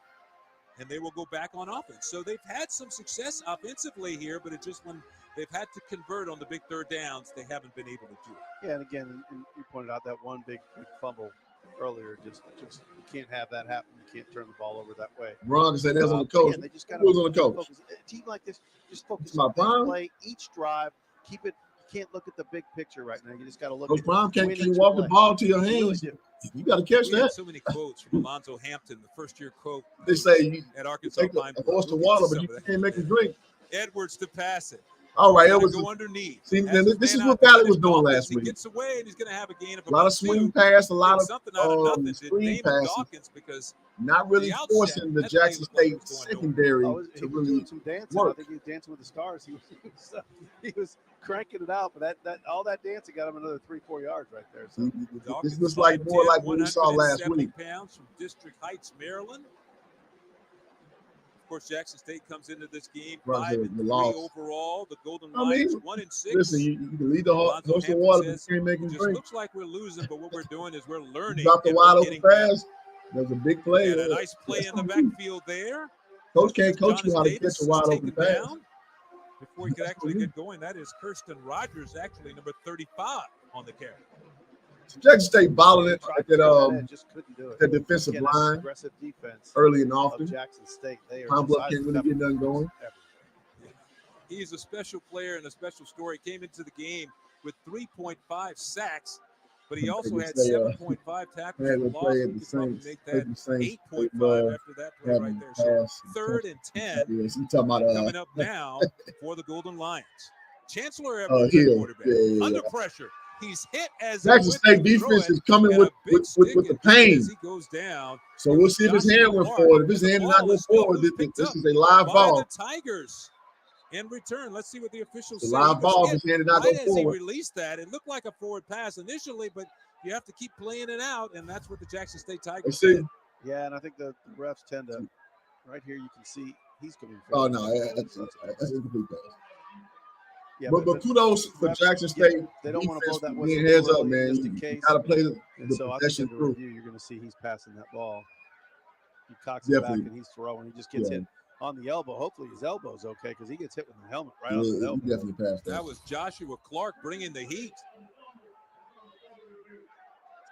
And they will go back on offense. So they've had some success offensively here, but it's just when they've had to convert on the big third downs, they haven't been able to do it. Yeah, and again, you pointed out that one big fumble earlier. Just you can't have that happen. You can't turn the ball over that way. Ron said that was on the coach. Again, they just got Who was on the coach? focus. A team like this, just focus It's my on each Prime? play, each drive. Keep it. You can't look at the big picture right now. You just got to look Coach at Prime can't win keep each walk the play. ball to your You really hands. do. You got to catch We had that. so many quotes from Alonzo Hampton, the first-year coach They say you at Arkansas take a Pine-Bluff. horse to We'll get water, but some you of that can't make in a him minute. drink. Edwards to pass it. All right, Gonna it was go underneath. See, Has now his this is man what out there. Valley That was is doing Dawkins. last He week. gets away, and he's going to have a gain of A lot about of swing 2. pass, a lot Did of something out of nothing. Did screen Damon passes. Dawkins because Not really the outset, forcing the that play Jackson looked like it State was going secondary He to was really doing some dancing. I work. think he was dancing with the stars. He was cranking it out, but that all that dancing got him another 3-4 yards right there. So This looks like more like what we saw last week. 170 pounds from District Heights, Maryland. Of course, Jackson State comes into this game Right, 5-3 the loss. overall. The Golden I Lions mean, 1-6. Listen, you can lead the horse Alonzo to Hampton water, but says, you can't make it him just drink. looks like we're losing, but what we're doing is we're learning. Drop the and wide we're open getting better. pass. There's a big play. And a nice play in the backfield there. Coach can't coach you Jonas how to Davis catch a wide is open taken pass. down before he could actually get going. That is Kirsten Rogers, actually number 35 on the carry. So Jackson State balling it at that just couldn't do it. that defensive Again, that's line aggressive defense early and of often. Jackson State. They are Pine-Bluff just can't really get nothing going. He's a special player and a special story. Came into the game with 3.5 sacks, but he also had 7.5 tackles had for to loss. play We at the could probably Saints. make Play that the Saints. 8.5 after that play right there. So Pass. 3rd and 10 Yes, you talking about coming up now for the Golden Lions. Chancellor Edwards, Hill. quarterback, Yeah. under pressure. He's hit as Jackson State defense is coming with the pain. As he goes down. So we'll see if his hand went forward. If his hand did not go forward, this is a live by ball. the Tigers. In return, let's see what the officials It's say. a live ball. If his hand did not Right go as he forward. released that, it looked like a forward pass initially, but you have to keep playing it out, and that's what the Jackson State Tigers Let's see. did. Yeah, and I think the refs tend to. Right here, you can see he's coming. Oh no, that's a complete pass. Yeah, but kudos for refs, Jackson State. They don't want to blow that being whistle heads up, early man. just You in case. got to play the So I think possession in the through. review, you're going to see he's passing that ball. He cocks it back Definitely. and he's throwing. He just gets Yeah. hit on the elbow. Hopefully his elbow's okay because he gets hit with the helmet right Yeah, on the he elbow. definitely passed that. That was Joshua Clark bringing the heat.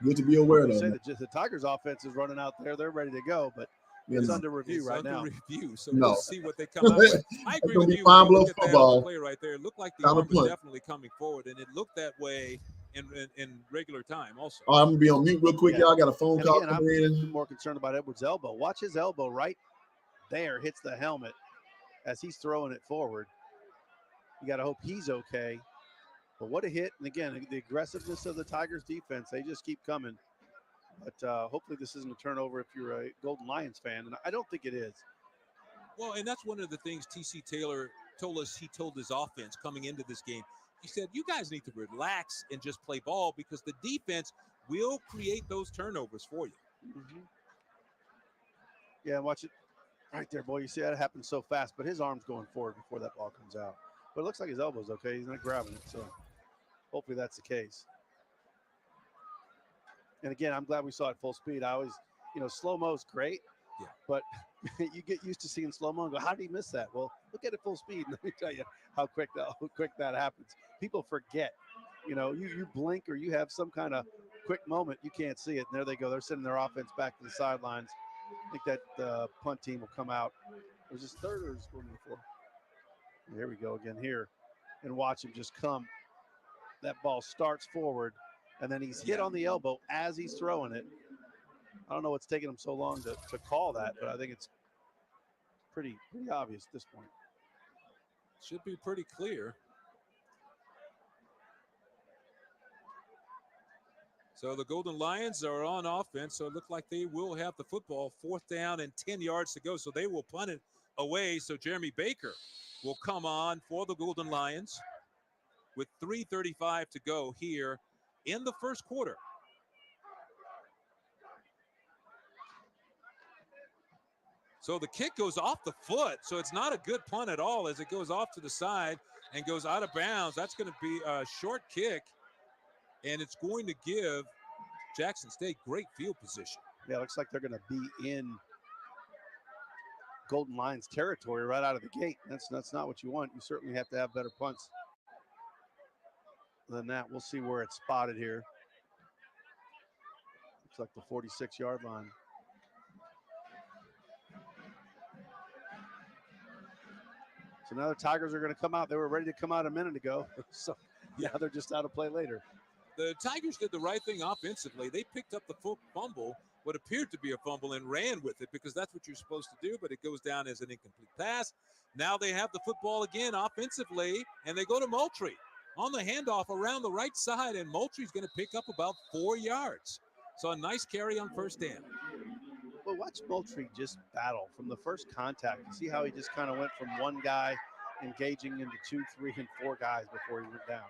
Good to be aware They of. say man. that the Tigers' offense is running out there. They're ready to go, but Yeah, it's no. under review It's right under now. review, so No. we'll see what they come out with. I It's agree gonna with be you. When you Pine-Bluff look at that on football. the play right there, it looked like the Time to arm was punt. definitely coming forward, and it looked that way in regular time also. All right, I'm gonna be on mute real quick, Yeah. y'all. I got a phone And call again, coming in. I'm more concerned about Edwards' elbow. Watch his elbow right there hits the helmet as he's throwing it forward. You got to hope he's okay. But what a hit. And again, the aggressiveness of the Tigers defense, they just keep coming. But hopefully this isn't a turnover if you're a Golden Lions fan. And I don't think it is. Well, and that's one of the things T.C. Taylor told us. He told his offense coming into this game. He said, you guys need to relax and just play ball because the defense will create those turnovers for you. Mm-hmm. Yeah, watch it right there, boy. You see that happen so fast, but his arm's going forward before that ball comes out. But it looks like his elbow's okay. He's not grabbing it, so hopefully that's the case. And again, I'm glad we saw it full speed. I always, slow-mo's great, yeah, but you get used to seeing slow-mo and go, how did he miss that? Well, look at it full speed. Let me tell you how quick that happens. People forget. You blink or you have some kind of quick moment, you can't see it. And there they go. They're sending their offense back to the sidelines. I think that punt team will come out. Was this third or is it fourth? There we go again here. And watch him just come. That ball starts forward, and then he's hit on the elbow as he's throwing it. I don't know what's taking him so long to call that, but I think it's pretty obvious at this point. Should be pretty clear. So the Golden Lions are on offense, so it looks like they will have the football. 4th down and 10 yards to go, so they will punt it away. So Jeremy Baker will come on for the Golden Lions with 3:35 to go here in the first quarter. So the kick goes off the foot, so it's not a good punt at all as it goes off to the side and goes out of bounds. That's going to be a short kick, and it's going to give Jackson State great field position. Yeah, looks like they're going to be in Golden Lions territory right out of the gate. That's not what you want. You certainly have to have better punts than that. We'll see where it's spotted here. Looks like the 46-yard line. So now the Tigers are going to come out. They were ready to come out a minute ago. So now they're just out of play later. The Tigers did the right thing offensively. They picked up the fumble, what appeared to be a fumble, and ran with it because that's what you're supposed to do, but it goes down as an incomplete pass. Now they have the football again offensively, and they go to Moultrie on the handoff around the right side, and Moultrie's going to pick up about 4 yards. So a nice carry on first down. Well, watch Moultrie just battle from the first contact. You see how he just kind of went from one guy engaging into 2, 3, and 4 guys before he went down.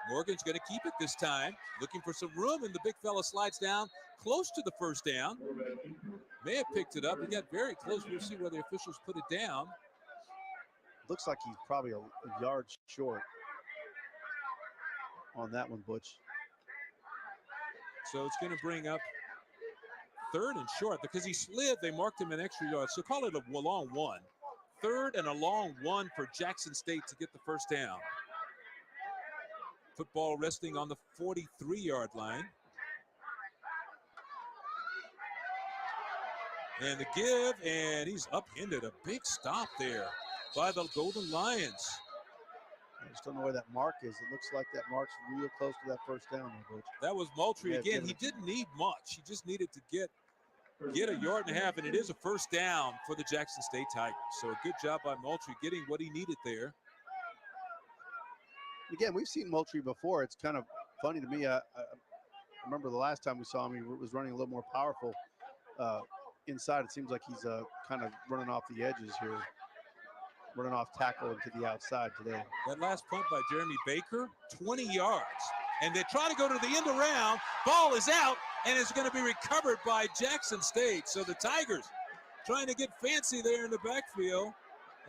Morgan's going to keep it this time, looking for some room, and the big fella slides down close to the first down. May have picked it up. He got very close. We'll see where the officials put it down. Looks like he's probably a yard short on that one, Butch. So it's going to bring up 3rd and short because he slid. They marked him an extra yard. So call it a long one. 3rd and a long one for Jackson State to get the first down. Football resting on the 43-yard line. And the give, and he's upended. A big stop there by the Golden Lions. I just don't know where that mark is. It looks like that mark's real close to that first down, Coach. That was Moultrie again. He didn't need much. He just needed to get a yard and a half, and it is a first down for the Jackson State Tigers. So a good job by Moultrie getting what he needed there. Again, we've seen Moultrie before. It's kind of funny to me. I remember the last time we saw him, he was running a little more powerful inside. It seems like he's kind of running off the edges here, running off tackle into the outside today. That last punt by Jeremy Baker, 20 yards. And they try to go to the end around. Ball is out, and it's going to be recovered by Jackson State. So the Tigers trying to get fancy there in the backfield.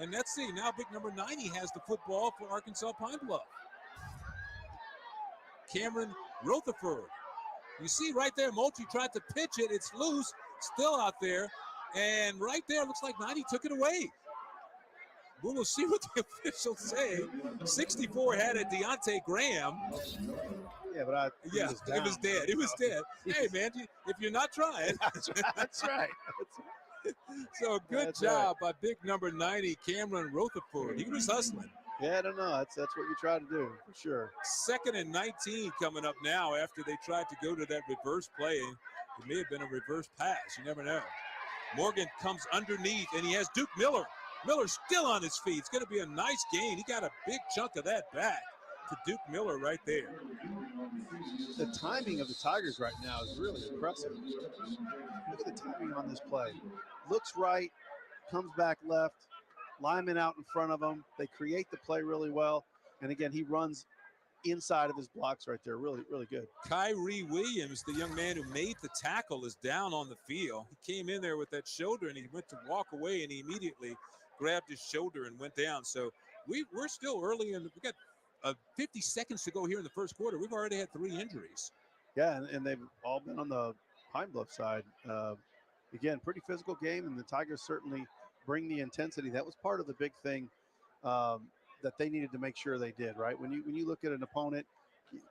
And let's see, now big number 90 has the football for Arkansas Pine-Bluff. Cameron Rutherford. You see right there, Moultrie tried to pitch it. It's loose, still out there. And right there, looks like 90 took it away. We will see what the officials say. 64 had it, Deontay Graham. Yeah, but it was dead. It was dead. Hey, man, if you're not trying. That's right. So good job by big number 90, Cameron Rutherford. He was hustling. Yeah, I don't know. That's what you try to do, for sure. 2nd and 19 coming up now after they tried to go to that reverse play. It may have been a reverse pass. You never know. Morgan comes underneath, and he has Duke Miller. Miller's still on his feet. It's going to be a nice gain. He got a big chunk of that back to Duke Miller right there. The timing of the Tigers right now is really impressive. Look at the timing on this play. Looks right, comes back left, lineman out in front of him. They create the play really well. And again, he runs inside of his blocks right there. Really, really good. Kyrie Williams, the young man who made the tackle, is down on the field. He came in there with that shoulder, and he went to walk away, and he immediately grabbed his shoulder and went down. So we're still early, and we got 50 seconds to go here in the first quarter. We've already had 3 injuries. Yeah, and they've all been on the Pine-Bluff side. Again, pretty physical game, and the Tigers certainly bring the intensity. That was part of the big thing that they needed to make sure they did, right? When you look at an opponent,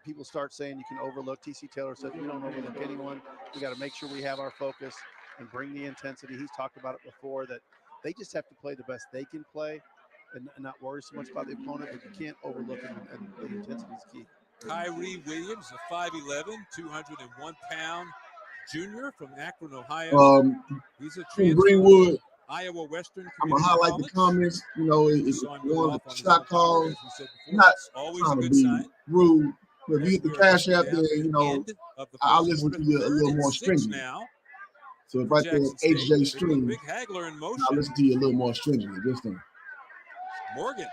people start saying you can overlook. T.C. Taylor said we don't overlook anyone. We got to make sure we have our focus and bring the intensity. He's talked about it before, that they just have to play the best they can play and not worry so much about the opponent, but you can't overlook them, and the intensity is key. Kyrie Williams, a 5'11", 201-pound junior from Akron, Ohio. He's a transfer Greenwood, Iowa Western. I'm gonna highlight the comments. You know, it's one of the shot calls. Not always trying a to good be sign. rude, but if you hit the cash out there, you know, I'll listen to you a little more stringent. Now So if I think HJ stream, Big Hagler in motion. I'll listen to you a little more stringently this time. Morgan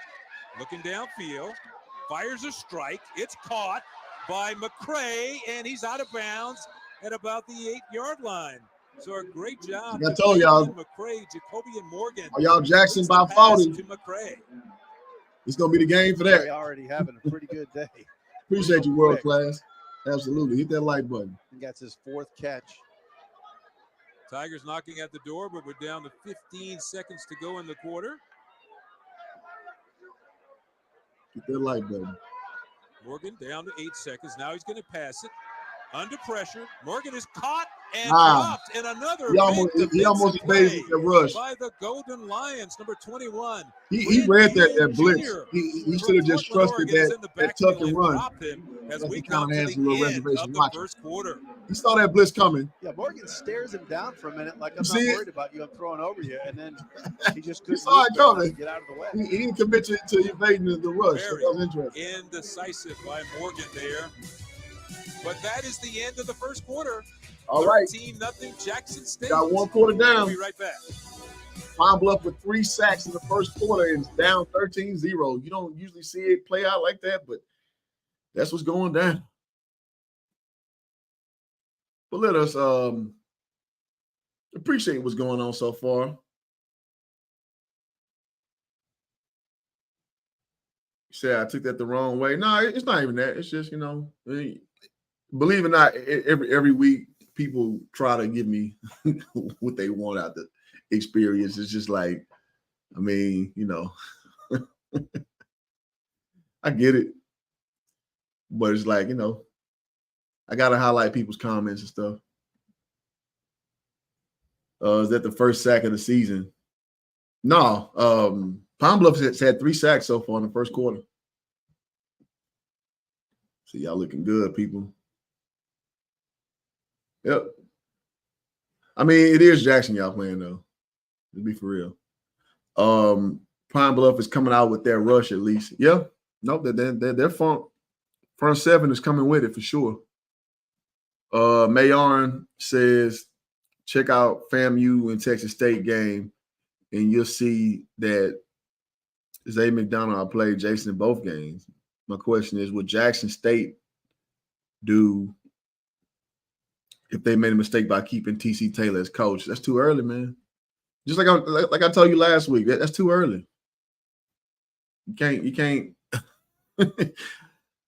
looking downfield, fires a strike. It's caught by McCray, and he's out of bounds at about the 8-yard line. So a great job. Like I told y'all, McCray, Jacoby, and Morgan. Are y'all Jackson by 40? To McCray. It's gonna be the game for that. They're already having a pretty good day. Appreciate you, world class. Absolutely, hit that like button. He got his 4th catch. Tigers knocking at the door, but we're down to 15 seconds to go in the quarter. Hit that like button. Morgan down to 8 seconds. Now he's going to pass it. Under pressure. Morgan is caught and dropped. And another he almost evaded the rush by the Golden Lions, number 21. He read that blitz. He should have just trusted that tuck and run. As we kind of has a little reservation. First quarter. He saw that blitz coming. Yeah, Morgan stares him down for a minute, like I'm not worried about you. I'm throwing over you, and then he just couldn't saw it coming. Get out of the way. He didn't commit to evading the rush. So that was interesting. Indecisive by Morgan there. But that is the end of the first quarter. All right. 13-0 Jackson State. Got 1 quarter down. We'll be right back. Pine-Bluff with 3 sacks in the first quarter and it's down 13-0. You don't usually see it play out like that, but that's what's going down. But let us appreciate what's going on so far. You say I took that the wrong way. No, it's not even that. It's just, believe it or not, every week people try to give me what they want out the experience. It's just like, I get it. But it's like, I got to highlight people's comments and stuff. Is that the first sack of the season? No. Pine-Bluff has had 3 sacks so far in the first quarter. So y'all looking good, people. Yep. It is Jackson y'all playing, though. To be for real. Pine-Bluff is coming out with their rush at least. Yeah. Nope, their front 7 is coming with it for sure. Mayorn says, check out FAMU and Texas State game, and you'll see that Zay McDonald played Jason in both games. My question is, would Jackson State do if they made a mistake by keeping TC Taylor as coach? That's too early, man. Just like I told you last week, that's too early. You can't.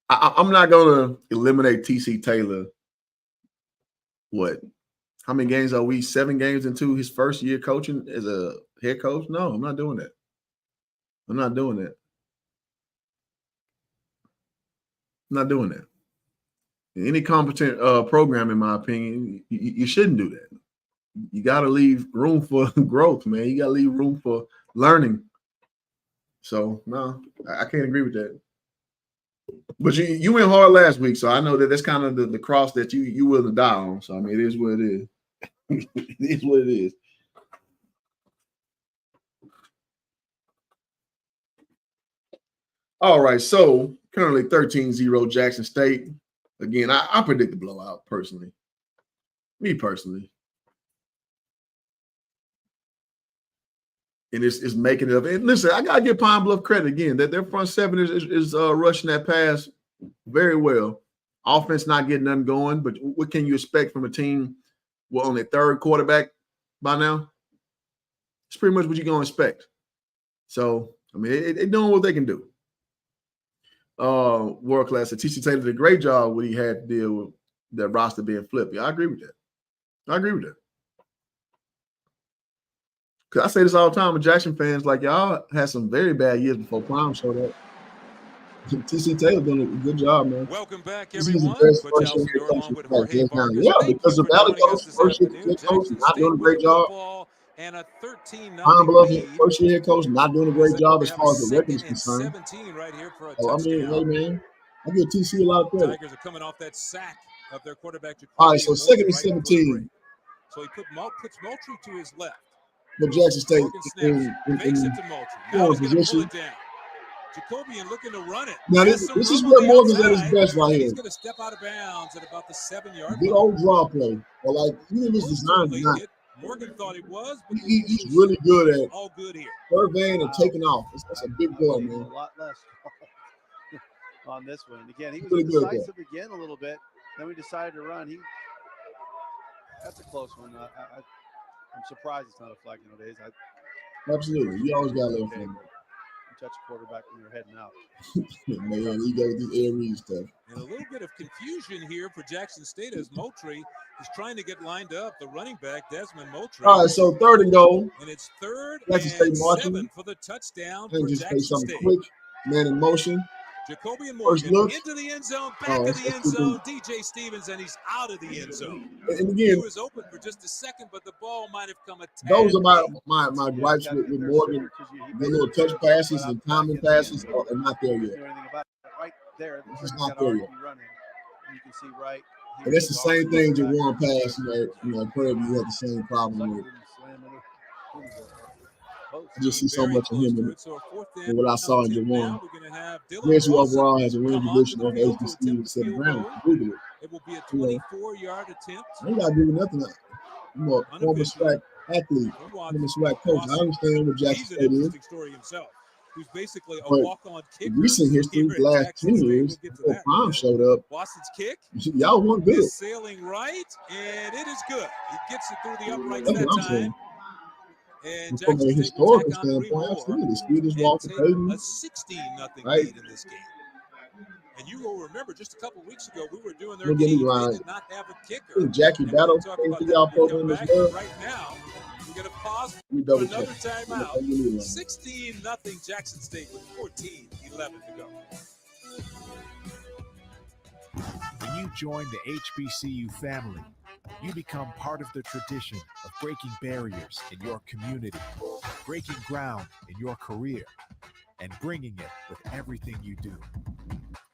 I'm not gonna eliminate TC Taylor. What? How many games are we? 7 games into his first year coaching as a head coach? No, I'm not doing that. I'm not doing that. Any competent program, in my opinion, you shouldn't do that. You got to leave room for growth, man. You got to leave room for learning. So, no, I can't agree with that. But you went hard last week, so I know that's kind of the cross that you willing to die on. So, it is what it is. It is what it is. All right, so currently 13-0 Jackson State. Again, I predict the blowout personally. Me personally. And it's making it up. And listen, I gotta give Pine-Bluff credit again that their front 7 is rushing that pass very well. Offense not getting nothing going, but what can you expect from a team on their 3rd quarterback by now? It's pretty much what you're gonna expect. So, they're doing what they can do. World class. TC Taylor did a great job when he had to deal with that roster being flipped. Yeah, I agree with that. Because I say this all the time with Jackson fans, like, y'all had some very bad years before Prime showed up. TC Taylor doing a good job, man. Welcome back, everyone. Yeah, because the Valley Coach, first year head coach, not doing a great job. And a 13-0 Pine-Bluff, first year head coach, not doing a great job as far as the record is concerned. Right here for a hey, man, I give TC a lot of credit. Tigers are coming off that sack of their quarterback. All right, so 2nd and 17. So he puts Moultrie to his left. But Jackson State in position. Jacobian looking to run it. Now this is where Morgan's at his best right here. He's going to step out of bounds at about the 7-yard line. Good old draw play. But like, even if his design is not Morgan thought it was, but He's really good at all good here. surveying and taking off. That's a big boy, man. A lot less on this one. And again, he was Really good at indecisive again a little bit. Then we decided to run. That's a close one. I'm surprised it's not a flag nowadays. Absolutely. You always got to learn from him. Touch a quarterback when you're heading out. Man, he got this air read stuff. And a little bit of confusion here for Jackson State as Moultrie is trying to get lined up. The running back, Desmond Moultrie. All right, so 3rd and goal. And it's 3rd Jackson and State marching. 7 for the touchdown And for just say Jackson something State. quick. Man in motion. Jacoby and First Morgan look. into the end zone, back of the end zone. DJ Stevens, and he's out of the end zone. And He again, was open for just a second, but the ball might have come a tad those are late. my gripes with Morgan. The little touch passes and timing passes are not there yet. Right there. It's not there yet. Running. You can see right. And that's the same thing Jawan passed. Prairie View had the same problem with. I just see so much of him in what I saw in Jawan. Nancy overall has a winning position on the HBCU to set around. Google it. It will be a 24-yard attempt. I ain't got to do nothing. I'm a former SWAC athlete, former SWAC coach. I understand what Jackson State is. Story himself, who's basically a But walk-on kicker. in recent history, the last 10 years, before Prime showed up, Boston's kick y'all weren't good. is sailing right, and it is good. He gets it through the uprights That's that what I'm saying. time. And From a Jackson State will historical tack on 3 standpoint, more absolutely. Speed is and Walter take Payton. a 16-0 Right. lead in this game. And you will remember just a couple weeks ago, we were doing their We'll get game. it They right. did not have a I kicker. think Jackie And Battle we'll talk came about to that y'all when we come program as back. well. Right now, we're going to pause We for double another check. timeout. 16-0 Jackson State with 14-11 to go. When you join the HBCU family, you become part of the tradition of breaking barriers in your community, breaking ground in your career, and bringing it with everything you do.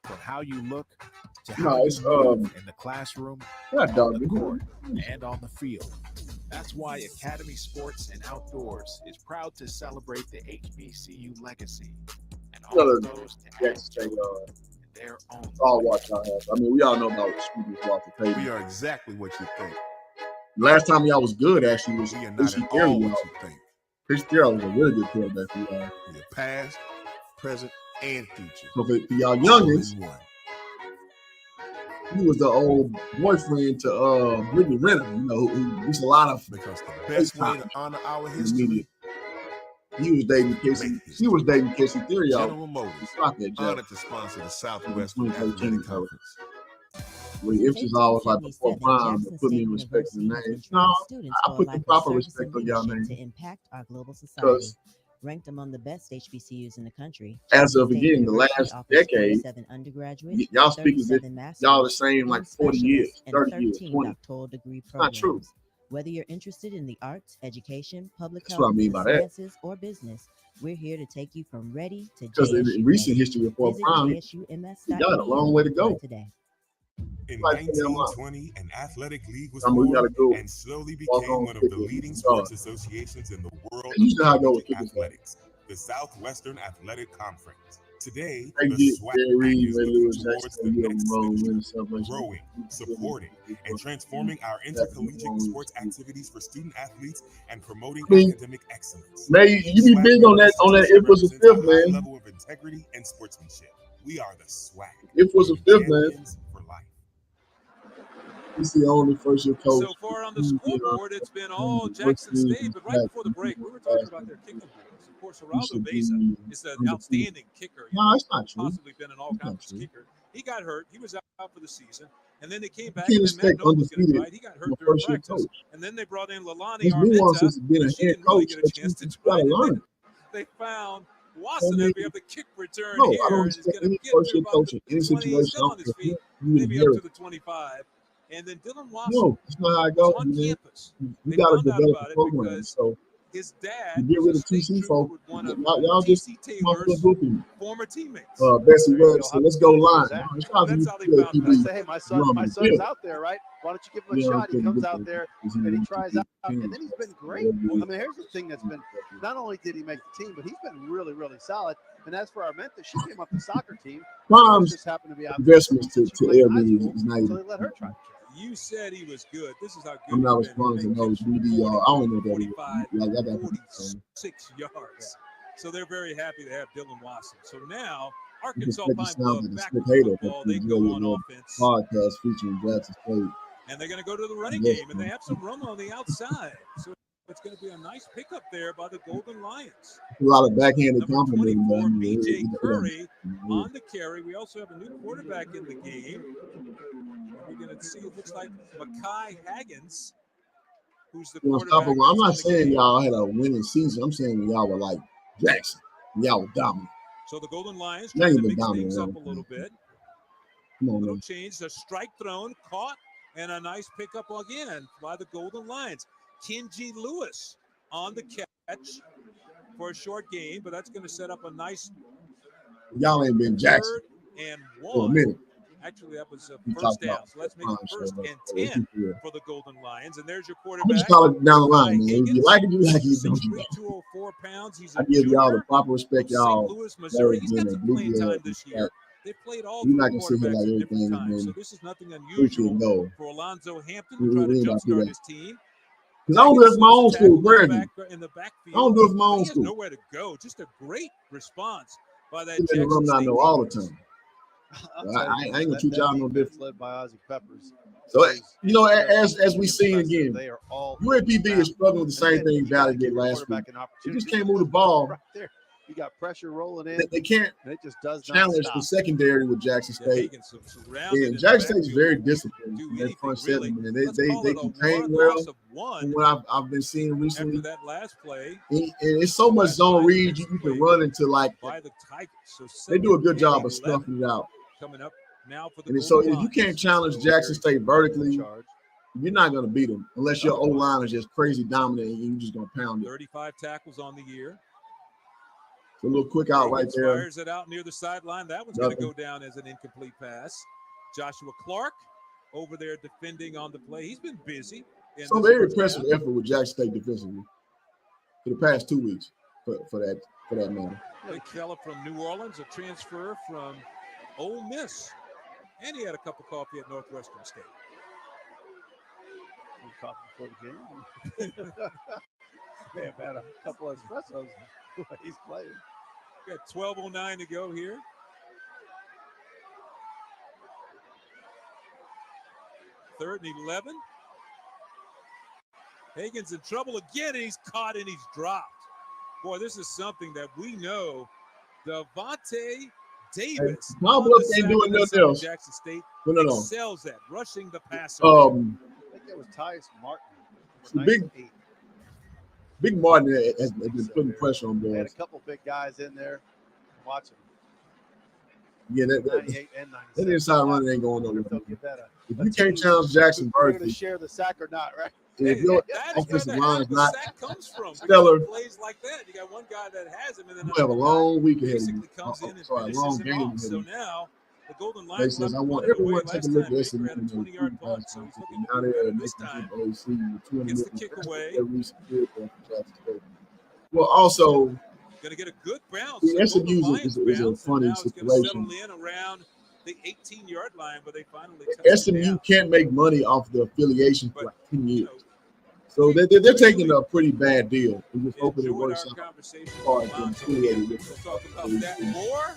From how you look to how No, it's, you move in the classroom, not on dog. the court, and on the field. That's why Academy Sports and Outdoors is proud to celebrate the HBCU legacy and all of those to Jackson State, their own. all watch I have. I mean, we all know about Speed is Walter Payton. We are exactly what you think. Last time y'all was good, actually, was We are not Christian at Theory. all what you think. Christian Theory was a really good quarterback for y'all. We are past, present, and future. So for y'all All youngins, in one. he was the old boyfriend to Brittany Renner, who used a lot of Because the best way to honor our in the media. history, He was dating Casey. He was dating Casey Theory. General Motors, Stop that, Jeff. honored to sponsor the Southwestern Athletic Conference. Where emphasis always like before Prime to put me in respect to the name. No, I put the proper respect on y'all name. To impact our global society. Because Ranked among the best HBCUs in the country. as of State again the University last offers decade, 47 undergraduate, y'all speak as if 37 master's, y'all the same like 40 years, and 30 years, 13 20. doctoral degree It's not true. programs. Whether you're interested in the arts, education, public That's what I health, mean by the that. sciences, or business, we're here to take you from ready to Because in JSU recent ready. history before Visit Prime, JSUMS.edu you got a long way to go. today. In Like, you know, 1920, an athletic league was I mean, we gotta formed go and slowly walk became on one of the kickers leading and sports stars. associations in the world And usually how I of go with collegiate kickers. athletics, the Southwestern Athletic Conference. Today, They the get SWAC Jerry Reed, is Ray looking Lewis, towards Jackson, the Yale, next Monroe, century, Winter, Celebration. growing, supporting, and transforming our intercollegiate sports activities for student athletes and promoting I mean, academic excellence. Man, you be SWAC big on that if was a represents a fifth, high man. level of integrity and sportsmanship. We are the SWAC. If was a fifth, man. Champions for life. He's the only first year coach. So far on the scoreboard, it's been all Jackson State, but right before the break, we were talking about their kicking boards. Of course, Geraldo Beza is an outstanding kicker. No, that's not true. Possibly been an all-conference kicker. He got hurt. He was out for the season. And then they came back can't and then Matt expect Noble was going to undefeated try. He got from hurt a during first-year practice. coach. And then they brought in Lalani There's nuances Armenta. of being a but she head didn't really coach get a that chance to you try. gotta And then learn. they found I Wasson mean, every other kick return No, I here don't and is expect going any to get to first-year about coach in the any 20, situation. still on his feet, You maybe up to inherit. the 25. And then Dylan Wasson No, that's not how it was goes, on man. campus. You They got to found out develop about a it program. because So his you dad get was rid a of state TC trooper folk. with one of Y'all just TC come up with a Taylor's grouping. former teammates. Bessie There you Webb go. said, let's go line. It's not That's me how they to found I out. say, hey, my son's out there, right? Why don't you give him a Yeah, shot? He couldn't comes get out there. there and he tries out, and then he's been great. I mean, here's the thing that's been, not only did he make the team, but he's been really, really solid. And as for Armenta, she came up the soccer team. Prime's Just happened to be out investments to there. Air is not So even. they let her try. You said he was good. This is how good I'm not he's been. responding to They no pitched BDR. I don't know that. 45, Like, 46 yards. So they're very happy to have Dylan Watson. So now you just Arkansas make it sound Pine-Bluff like a back sick with hater, but football. you They enjoy go your on little offense. podcast featuring Jackson State. And they're going to go to the running Yes, game, and they have some room on the outside. So it's going to be a nice pickup there by the Golden Lions. A lot of backhanded Number complimenting, but 24, I mean, B.J. Curry on the carry. We also have a new quarterback in the game. We're going to see, it looks like Mekhi Haggins, who's the quarterback. Unstoppable. I'm not that's in the saying game. y'all had a winning season. I'm saying y'all were like Jackson. Y'all were dominant. So the Golden Lions Now trying you've to been mix dominant things all up the a little bit. Come on, Little man. change, a strike thrown, caught, and a nice pickup again by the Golden Lions. Kenji Lewis on the catch for a short game, but that's going to set up a nice Y'all ain't been Jackson third and for a one. minute. Actually, that was You first talk down. about So let's make prime it first show, and 10 yeah. for the Golden Lions. And there's your I'm quarterback. just call it down the line, man. If you Higgins, like it, you like it. You don't. 6'3", 204 pounds. He's a I give y'all the junior proper respect, from y'all. St. Louis, Missouri. He's got Being a some blue playing blood time and this year. stuff. They played all You're three not gonna sit here quarterbacks like at everything different has times. So been this is nothing Gucci and unusual gold. for Alonzo Hampton We to try to ain't about to do jumpstart that. his team. Because I don't do it for my own school, In Prairie the, View. in the I backfield, don't do it for my but own he has school. nowhere to go. Just a great response by that Let the Jackson alumni State know all the defense. time. I'll I tell you, ain't man, gonna treat y'all no defense different. led by Ozzie Peppers. So is you know, just as we seen impressive. again, They are all UAPB is struggling with the And same again, thing you Valley gotta give did your last week. quarterback an They opportunity. just can't move the ball. Right there. You got pressure rolling in. They can't and it just does not challenge stop. the secondary with Jackson Yeah, State. Higgins surrounded And in Jackson the State's backfield. very Won't disciplined. do In that anything front really. seven, man. Let's call They it a contain loss well of one from what I've been seeing recently. after that last play. And it's so much zone read you can run into, like, By the Tigers. So they do a good second job and of 11 snuffing it out. coming up now for the And so Golden if you Lions. can't challenge So Jackson Gary State vertically, charge. you're not going to beat them unless your O-line is just crazy dominant and you're just going to pound it. 35 tackles on the year. It's a little quick out right Higgins there. fires it out near the sideline. That one's going to Nothing. go down as an incomplete pass. Joshua Clark over there defending on the play. He's been busy. In So this very first impressive half. effort with Jackson State defensively for the past 2 weeks, for that matter. Big fella from New Orleans, a transfer from Ole Miss. And he had a cup of coffee at Northwestern State. Coffee before the game. May have had a couple of espressos the way he's playing. Got 12:09 to go here. Third and 11. Higgins in trouble again, and he's caught and he's dropped. Boy, this is something that we know. Devontae Davis. Pine-Bluff ain't doing nothing else. Jackson State No. excels at rushing the passer. I think it was Tyus Martin. Big Martin has been putting pressure on They had a boys. couple big guys in there watching. Yeah, 98 and 97. that inside running ain't going nowhere. They'll give that If you can't challenge Jackson We're going to vertically, share the sack or not, right? and if your That is where offensive the line half is the not sack comes from. stellar, Because plays like that. You got one guy that has him, and then you have a long week ahead of you. basically comes in and Sorry, a finishes long him game off. ahead So of you. now the Golden They Lions says, I left want one away everyone to take last a look time. at this Baker had a 20-yard punt, so he's looking to do better this time. Gets the kick away. Well, also, Going to get a good bounce. the So Golden SMU Lions is a bounce, and funny now it's going to situation. settle in around the 18-yard line, but they finally touch it SMU down. can't make money off the affiliation for like 10 years. So they're taking a pretty bad deal. We just hope it Enjoyed works our out. conversation with Hard to Alonzo affiliate Hampton. with We'll talk about that more.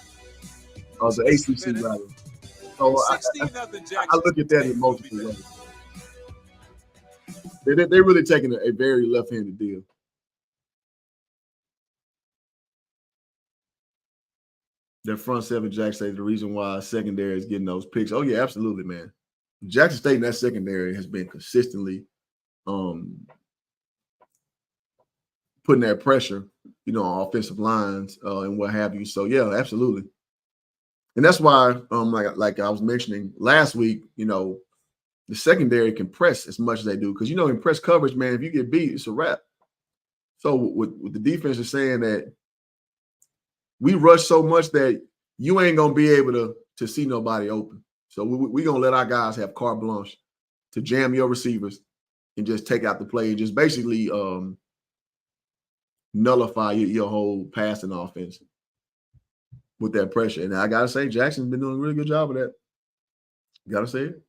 the ACC rather. So 16-0 Jackson. I look at that in multiple ways. They're really taking a very left-handed deal. Their front seven, Jackson State, the reason why secondary is getting those picks. Oh, yeah, absolutely, man. Jackson State in that secondary has been consistently putting that pressure, on offensive lines and what have you. So, yeah, absolutely. And that's why, like I was mentioning last week, the secondary can press as much as they do. Because, in press coverage, man, if you get beat, it's a wrap. So with the defense is saying that we rush so much that you ain't going to be able to see nobody open. So we're going to let our guys have carte blanche to jam your receivers and just take out the play and just basically nullify your whole passing offense with that pressure. And I got to say, Jackson's been doing a really good job of that. Got to say it.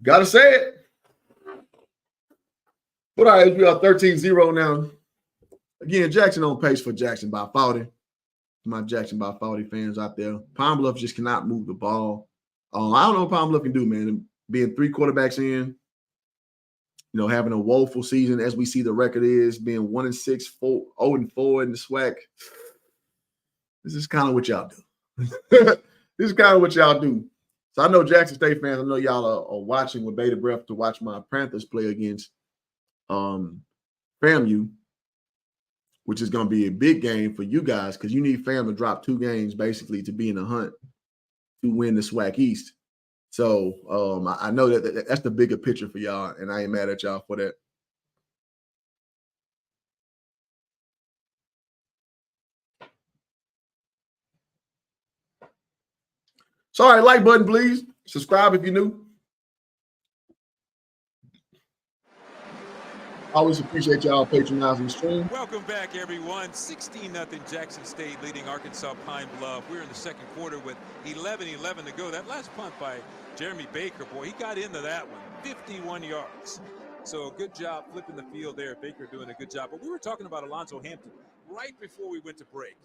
Gotta say it. But all right, we are 13-0 now. Again, Jackson on pace for Jackson by 40. My Jackson by 40 fans out there. Pine-Bluff just cannot move the ball. I don't know what Pine-Bluff can do, man. Being 3 quarterbacks in, having a woeful season as we see the record is, being 1-6, 0-4 in the SWAC. This is kind of what y'all do. This is kind of what y'all do. So I know Jackson State fans, I know y'all are watching with bated breath to watch my Panthers play against FAMU, which is going to be a big game for you guys because you need FAM to drop 2 games basically to be in the hunt to win the SWAC East. So I know that's the bigger picture for y'all, and I ain't mad at y'all for that. So, all right, like button, please. Subscribe if you're new. Always appreciate y'all patronizing the stream. Welcome back, everyone. 16-0 Jackson State leading Arkansas Pine-Bluff. We're in the second quarter with 11:11 to go. That last punt by Jeremy Baker, boy, he got into that one. 51 yards. So good job flipping the field there. Baker doing a good job. But we were talking about Alonzo Hampton right before we went to break.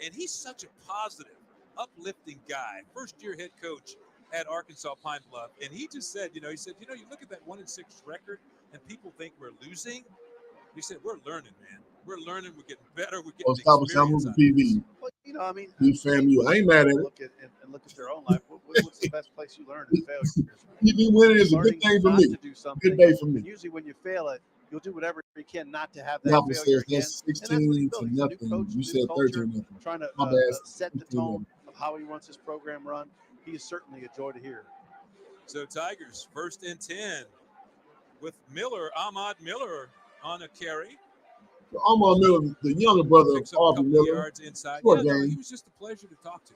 And he's such a positive, uplifting guy. First-year head coach at Arkansas Pine-Bluff. And he just said, you look at that 1-6 record, and people think we're losing. He said, we're learning, man. We're learning. We're getting better. We're getting experience. PV. Well, I mean, FAMU. I ain't mad at it. Look at their own life. What's the best place you learn is failure? PV winning is a good thing for me. Good day for me. Usually when you fail it, you'll do whatever you can not to have that failure again. That's 16-0. You said 13-0. Trying to set the tone of how he wants his program run. He is certainly a joy to hear. So Tigers, 1st and 10 with Ahmad Miller on a carry. Ahmad Miller, the younger brother of Aubrey Miller. Yards inside. He was just a pleasure to talk to.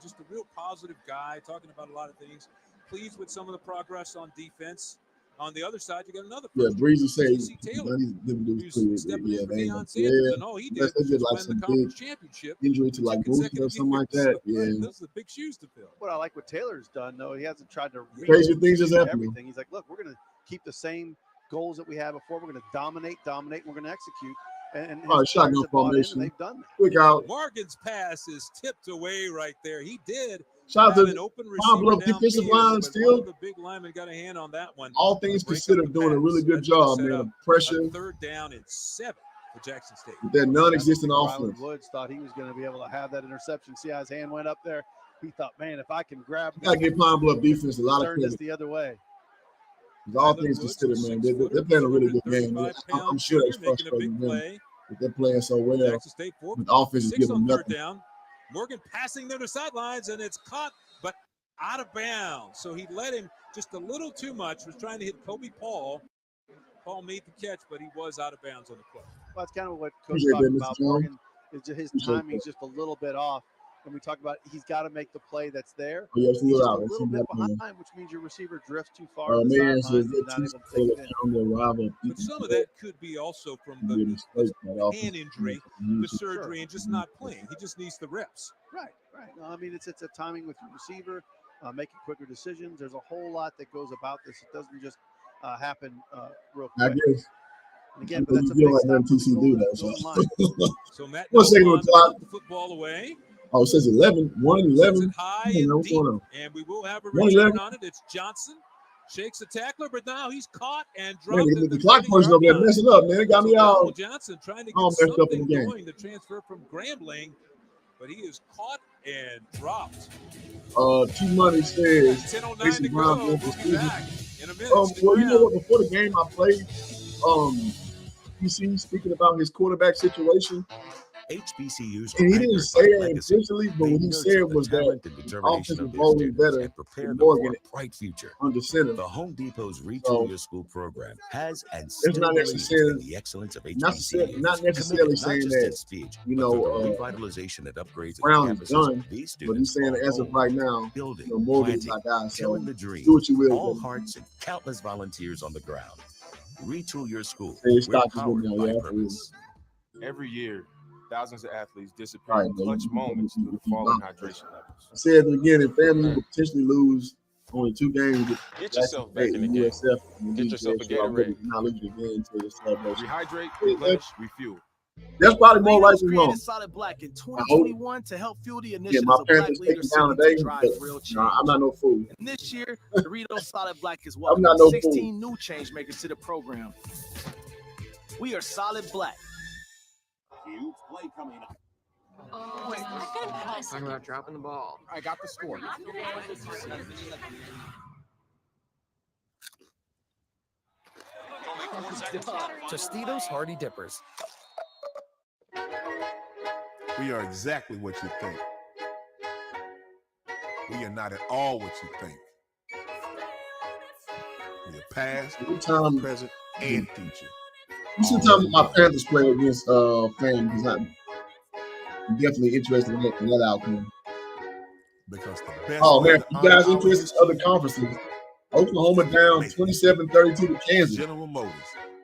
Just a real positive guy, talking about a lot of things. Pleased with some of the progress on defense. On the other side, you got another person. Yeah, Breezy says Taylor, who's stepping in for Deion Sanders, and all he did was like win the conference championship. Injury to like Bruce or something like that. Yeah, those are the big shoes to fill. What I like what Taylor's done, though, he hasn't tried to crazy things is happening. Everything. He's like, look, we're going to keep the same goals that we had before. We're going to dominate, and we're going to execute. And shotgun formation. They've done that. Quick out. Morgan's pass is tipped away right there. He did. Shout out to an open receiver defensive line still. The big lineman got a hand on that one. All things considered, doing a really good job, man. Pressure. 3rd down and 7 for Jackson State. With that non-existent offense. Woods thought he was going to be able to have that interception. See how his hand went up there? He thought, man, if I can grab. You gotta give Pine-Bluff defense a lot of credit. Turn this credit. the other way. All things considered, man. They're playing a really good game. I'm sure that's frustrating them. But they're playing so well. Jackson State with offense is giving them 3rd down. Morgan passing them to sidelines, and it's caught, but out of bounds. So he let him just a little too much. Was trying to hit Kobe Paul. Paul made the catch, but he was out of bounds on the play. Well, that's kind of what Coach talked about. Morgan is just his timing's just a little bit off. And we talk about he's got to make the play that's there. He's just a little bit behind, which means your receiver drifts too far. But some of that could be also from the hand injury, the surgery, and just not playing. He just needs the reps. Right. No, I mean, it's a timing with your receiver, making quicker decisions. There's a whole lot that goes about this. It doesn't just happen real quick. I guess. And again, but that's a big step. So Matt, 1 second on the clock. The football away. Oh, it says 11. 1-11. High and deep, and we will have a return on it. It's Johnson. Shakes the tackler, but now he's caught and dropped. Man, the clock person over there messing up, man. It got me all Johnson trying to get messed up in the game. Going to transfer from Grambling, but he is caught and dropped. T-Money says 10:09 to go. We'll be back in a minute. Well, you know what? Before the game, I played. You see, speaking about his quarterback situation. HBCUs and he didn't say it intentionally, but what he said was that offense was always better than Morgan bright future. Under center. The Home Depot's Retool Your School program has and it's still not necessarily the excellence of HBCUs. Not necessarily saying that revitalization and upgrades Brown is done, but he's saying that as of right now, building, Morgan's not guy. So killing the dream. Do what you will. All hearts and countless volunteers on the ground. Retool Your School. Hey, We're powered by purpose. Every year, thousands of athletes disappear in clutch moments due to falling hydration levels. I said at the beginning, family will potentially lose Only 2 games. Get yourself back in the game. USF. Get yourself a Gatorade. Not losing the game to the celebration. Rehydrate, replenish, refuel. That's probably more right than wrong. Created Solid Black in 2021 to help fuel the Yeah, initiatives my of Black parents take leaders me down seeking today, to drive but real change. I'm not no fool. And this year, Doritos Solid Black is welcoming not no 16 new change makers to the program. We are Solid Black. Huge play coming up. Talking about dropping the ball. I got the score. Tostitos Hardy Dippers. We are exactly what you think. We are not at all what you think. We are past, present, and future. You see, time my Panthers play against fans because I'm definitely interested in that outcome. Because the best man, you guys interested in other conferences? Oklahoma down 27-32 to Kansas. General Motors.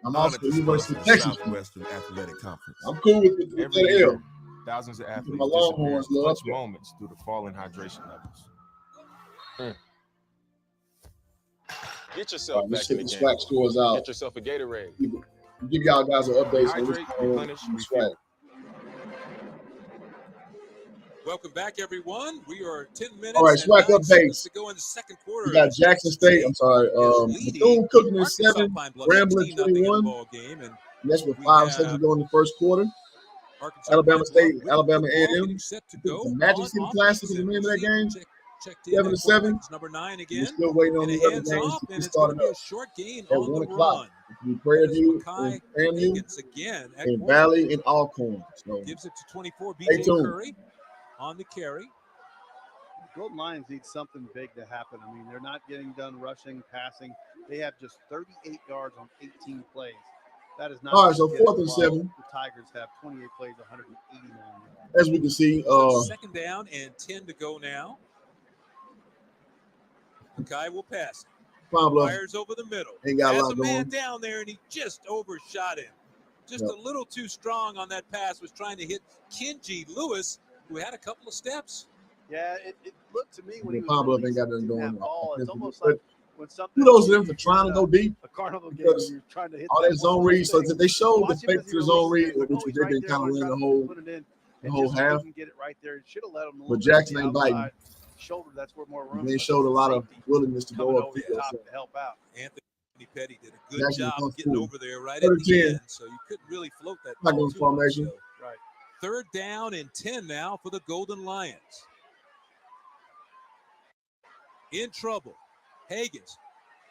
I'm also the University of Texas. Southwestern Athletic Conference. I'm cool with Every that year, L. thousands of athletes My Longhorns disappear in love clutch it. moments due to falling hydration levels. Get yourself Let's back in check the the game. SWAC scores out. Get yourself a Gatorade. Give y'all guys an update on what's Hydrate, going on replenish, in the refuel. SWAC. Welcome back, everyone. We are 10 minutes All right, and SWAC 9 seconds updates. to go in the second quarter. We got Jackson State. I'm sorry. Bethune-Cookman in 7, Pine-Bluff Grambling 16-0 in the 21. ball game, and That's with we 5 have seconds to go in the first quarter. Arkansas Alabama Pine-Bluff State, with Alabama football A&M. getting set to go The Magic on City offense, Classic is the and name of that game. checked in at 7-7. quarterback. It's number 9 We're again. still waiting on And the a other hands games off, to and get it's going to started be up a short gain at on 1 the o'clock. run. It'll be Prairie That is View Makai and FAMU Higgins again at and quarterback. Valley and Alcorn. So Gives it to 24, stay B.J. tuned. Curry on the carry. Golden Lions need something big to happen. I mean, they're not getting done rushing, passing. They have just 38 yards on 18 plays. That is not. All right, so gonna get 4th it and while 7. The Tigers have 28 plays, 189 yards. As we can see, So second down and 10 to go now. Makai will pass it. Pine-Bluff Fires over the middle. ain't got a Has lot a man going. down there, and he just overshot him. Just Yep. a little too strong on that pass. Was trying to hit Kenji Lewis, who had a couple of steps. Yeah, it looked to me when he was Pine-Bluff ain't got releasing nothing that going. ball, it's almost But like when something. kudos to them for trying to go deep. A carnival game, Because you're trying to hit all that zone read, so they showed the Watch him fake as to he the zone releases read, it. which He's they've right been there, kind of trying running to the put it in, and whole just half. couldn't get it right there. Should have let him. a But little bit Jackson to the ain't biting. outside shoulder. That's where more room. They but showed a there's lot of safety willingness to coming go over up the field. top So to help out. Anthony Petty did a good Jackson job comes of getting through. over there right Third at the 10. end, so you couldn't really float that Not ball going too formation. much. So. Right. Third down and 10 now for the Golden Lions. In trouble. Higgins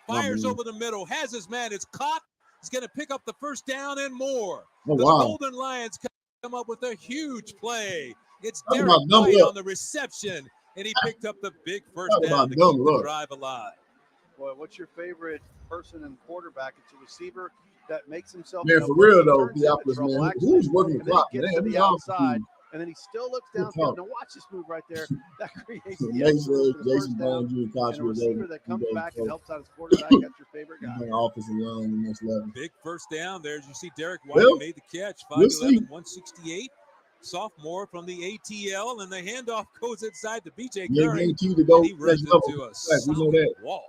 fires over the middle, has his man, it's caught. He's going to pick up the first down and more. Oh, the wow. Golden Lions come up with a huge play. It's Talk Derek about double White up. on the reception, and he picked up the big first Talk down about to double keep the up. drive alive. Boy, what's your favorite person in quarterback? It's a receiver that makes himself. Man, for real though, Theophilus, man, who's working the clock? And then he gets to the outside, and then he still looks downfield. Now watch this move right there. That creates the Mason, extra room for the Jason first Brown, down. Jr., And a Cosby, receiver that comes back and helps out his quarterback. That's your favorite guy. Offensive line, the next level. Big first down there. As you see, Derek White Well, made the catch. we'll 5'11", see. 168. Sophomore from the ATL, and the handoff goes inside to B.J. Yeah, Curry. guaranteed to go And he runs next level. into a Right, we know solid that. wall.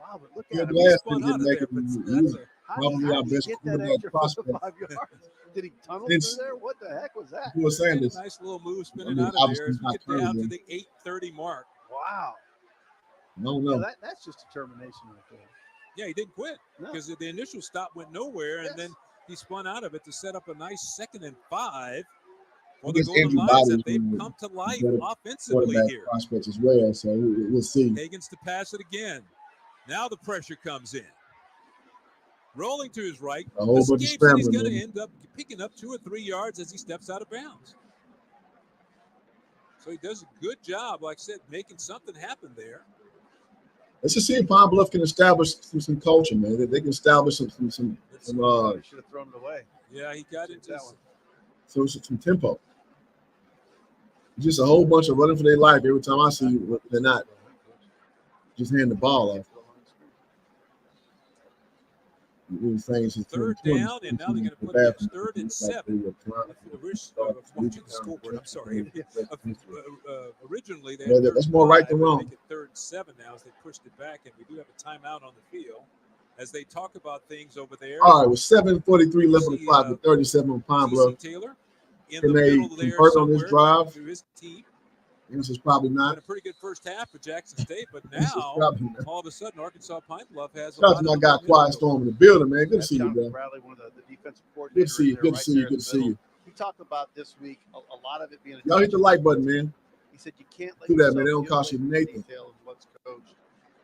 Wow, but look Yeah, at him. the He last spun thing out of didn't make there. it. But He was how probably did our he best get that quarterback extra prospect. 5 yards? Did he tunnel Since- through there? What the heck was that? Deion Sanders. Nice little move I spinning mean, out of there obviously as we not get down to Curry, the 8:30 mark. Wow. No, Yeah, no. that's just determination right there. Yeah, he didn't quit No. because the initial stop went nowhere, and then he spun out of it to set up a nice 2nd and 5 I for the guess Golden Andrew Lions Body that is they've one of come to the life better offensively quarterback here. prospects as well. So we'll see. Higgins to pass it again. Now the pressure comes in. Rolling to his right. A whole bunch of Escapes, and he's scrambling, going to man. end up picking up 2 or 3 yards as he steps out of bounds. So he does a good job, like I said, making something happen there. Let's just see if Pine-Bluff can establish some culture, man. They can establish some He should have thrown it away. Yeah, he got into that one. some tempo. Just a whole bunch of running for their life every time I see you. They're not just handing the ball off. we were saying since Third 2020, down, and now they're going to put it in third and 7. Watching the scoreboard, I'm sorry. Originally, they had that's more right than wrong. Make it third and 7 now as they pushed it back, and we do have a timeout on the field as they talk about things over there. All right, with 7:43 left on the clock, with 37 on Pine-Bluff. Taylor in Can the they middle there convert on this drive? through his team. This is probably not. Had a pretty good first half for Jackson State, but now all of a sudden Arkansas Pine-Bluff has. Shout out to my guy Quiet Storm in the building, man. Good to see you, bro. Bradley, one of the defensive coordinators. Good to see you. Good to right see you. there Good to see you. He talked about this week a lot of it being. Y'all hit the like button, man. He said you can't let do that, yourself man. They don't get cost away you from the nothing. detail of what's coached,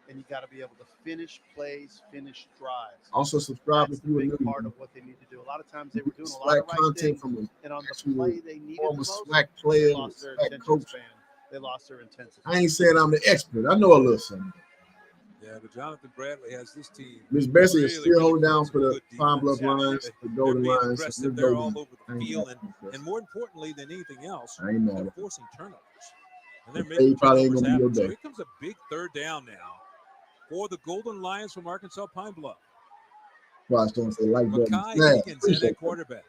and you got to be able to finish plays, finish drives. Also subscribe That's if you were a new. big part of what they need to do. A lot of times they were doing a lot SWAC of right content things, from and on the actual play they needed the former most, SWAC they player, lost their SWAC attention coach. span. They lost their intensity. I ain't saying I'm the expert. I know a little something. Yeah, but Jonathan Bradley has this team. Miss Bessie is still holding down plays for the good Pine-Bluff defense. Lions, the Golden They're being Lions. aggressive. They're all over the field, and more importantly than anything else, I ain't mad they're at it. forcing turnovers. And they're He making probably ain't turnovers gonna be your happen. So day. here comes a big third down now for the Golden Lions from Arkansas Pine-Bluff. Quiet Storm say like button. Makai Snap. Higgins at Appreciate that that. quarterback.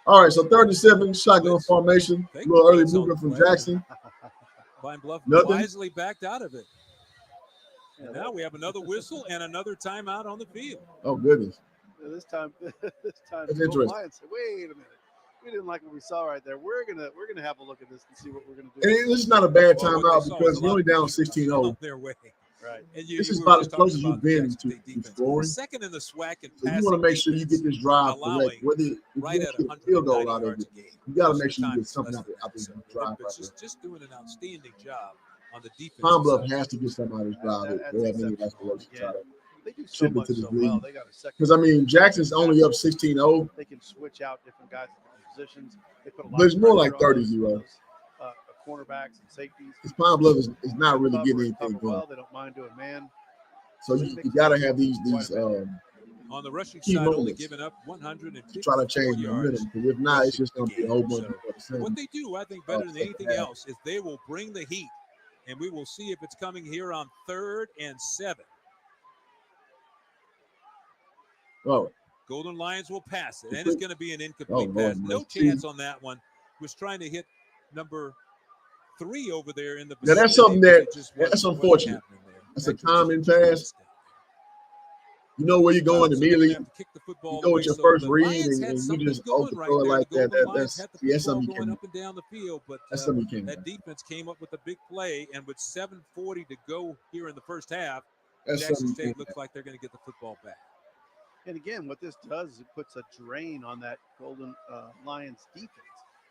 All right, so 37 shotgun formation. A little early movement from Jackson. Pine-Bluff Nothing. wisely backed out of it. And now we have another whistle and another timeout on the field. Oh goodness. Yeah, this time, That's the interesting. Lions said, "Wait a minute, we didn't like what we saw right there. We're gonna have a look at this and see what we're gonna do." And this is not a bad Well, what timeout they saw because was a you're lot only of down pressure 16-0. on their way. Right. And This is we were about just as close talking as you've about been Jackson to State defense. scoring. Second in the SWAC and So you want to make sure you get this drive correct. Whether if right you at get a field goal out of 190 it, yards a game. you got to Most make of sure the you time get it's something less out than of this that. drive But right there. just doing an outstanding job on the defense. Pine-Bluff has to get something out of this drive. They have any aspirations to try to They do so chip much into this so league. well. They got a second. Because I mean, Jackson's only up 16-0, They can switch out different guys at different positions. They put a lot but it's of more pressure like on those, 30-0. cornerbacks and safeties. Because Pine-Bluff is not really Cover getting and anything cover well. going. They don't mind doing man. So you got to have these on the rushing key side, only moments giving up to 154 try to change the yards. momentum. Because if not, it's just going to be a whole bunch of the same. What they do, I think, better than second anything half. else is they will bring the heat, and we will see if it's coming here on 3rd and 7. Oh, Golden Lions will pass it, and it's going to be an incomplete Lord, pass. No mercy. chance on that one. Was trying to hit number 3 over there in the Now that's vicinity, something but that it just that's wasn't unfortunate. happening there. That's a Actually, common just a pass. mistake. You know where you're going So they're immediately. gonna have to kick the You football go with away. your So first the read Lions and had you something just going overthrow right it there. like The that. Golden Lions That's had the see, that's football something you going can. up and down the field, but That's something you can't. that defense came up with a big play, and with 7:40 to go here in the first half, That's Jackson something you State can't. looks like they're going to get the football back. And again, what this does is it puts a drain on that Golden Lions defense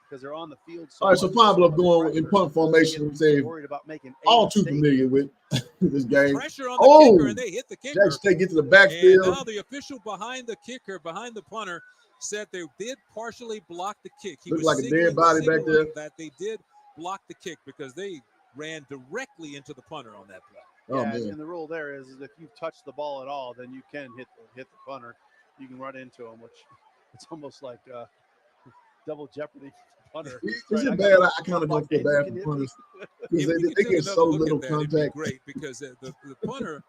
because they're on the field. So All right, so much, Pine-Bluff much going in pressure. punt formation. We say Worried about making all a too mistake. familiar with this game. Pressure on the kicker, and they hit the kicker. Jackson State get to the And backfield. now the official behind the kicker, behind the punter, said they did partially block the kick. He Looked was like a dead body back there. that they did block the kick because they ran directly into the punter on that play. Oh, Yeah, man. and the rule there is if you touch the ball at all, then you can hit the punter. You can run into him, which it's almost like double jeopardy punter. Is it bad? I kind of don't feel bad for punters because If we could they take get another so look little at that, it'd be contact. great because the punter,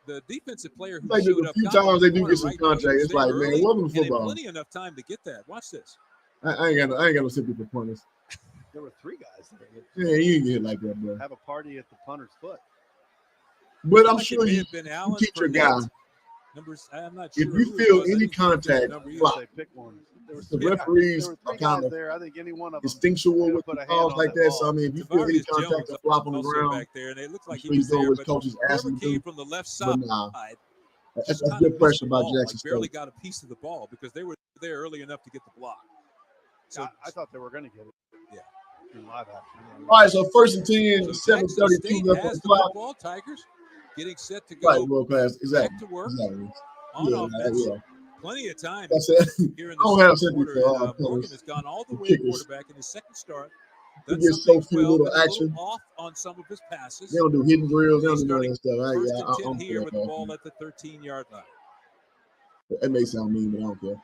the defensive player who Like showed the up, few got to times the they do corner get some right when he contact, was it's there like, early, man, welcome to and had football. plenty enough time to get that. Watch this. I ain't got no sympathy for punters. There were 3 guys there Yeah, you ain't get hit like that, bro. that have a party at the punter's foot. But I'm Like it sure may you have been Allen teach your Burnett. guy. Numbers, I'm not sure. If you who it feel was. I any didn't see the contact, number either. flop. Say pick one. There was The three- referees there were are 3 kind guys of there. I think any one of them instinctual could with put the a hand calls on like that that. So I ball. mean, if you feel any Tavarius contact Jones or flop on the also ground, back there, and it looked like I'm he sure he's was doing there, what his but coach is asking whoever him to came do. from the left But nah, side that's just that's kind of good missed pressure the by ball. Jackson Like barely State. got a piece of the ball because they were there early enough to get the block. So I thought they were going to get it. Yeah. In live action. All right, so first and 10, So Jackson 7:32 State left on has the the clock. football. Tigers getting set to Right, go world class. Exactly. back to work Exactly. on Yeah, offense. yeah. Plenty of time That's it. here in I the don't have second sympathy quarter. for And, punters. Morgan has gone all the The way at kickers. quarterback in his second start. He Done gets some so things few well, little been a action. little off on some of his passes. They don't do hidden drills. They don't He's do none of starting that stuff. first I and 10 don't here care with the about ball that. at the 13-yard line. That may sound mean, but I don't care.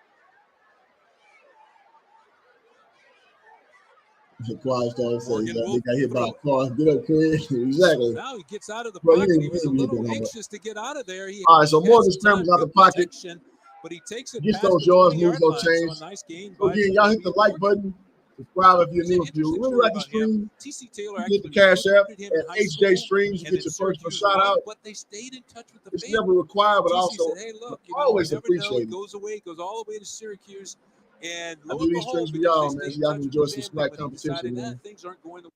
The quiet started saying, Morgan they will got hit by a throw car. Get up, Craig. Exactly. Now he gets out of the Bro, pocket. he He was a didn't hit little that number. anxious to get out of there. He All right, so has Morgan time, scrambles out the good pocket, protection, but he takes it gets past those the yards, moves 20-yard no line. So change. a nice gain So by again, y'all hit the JD like Morgan. button. Subscribe if you're See, new. If you interesting really story like the about him. stream, TC Taylor you get the actually Cash App recruited him in at high HJ school, Streams. You and get then your personal Syracuse shout won, out. but they stayed in touch with the It's family. never required, but TC also said, "Hey, look, you know, always you never know. It appreciated. goes away, it goes all the way to Syracuse." And I lo do and these behold, streams for because y'all, they man, stayed so in y'all touch can with enjoy the some family, SWAC when he competition, decided man. things aren't going the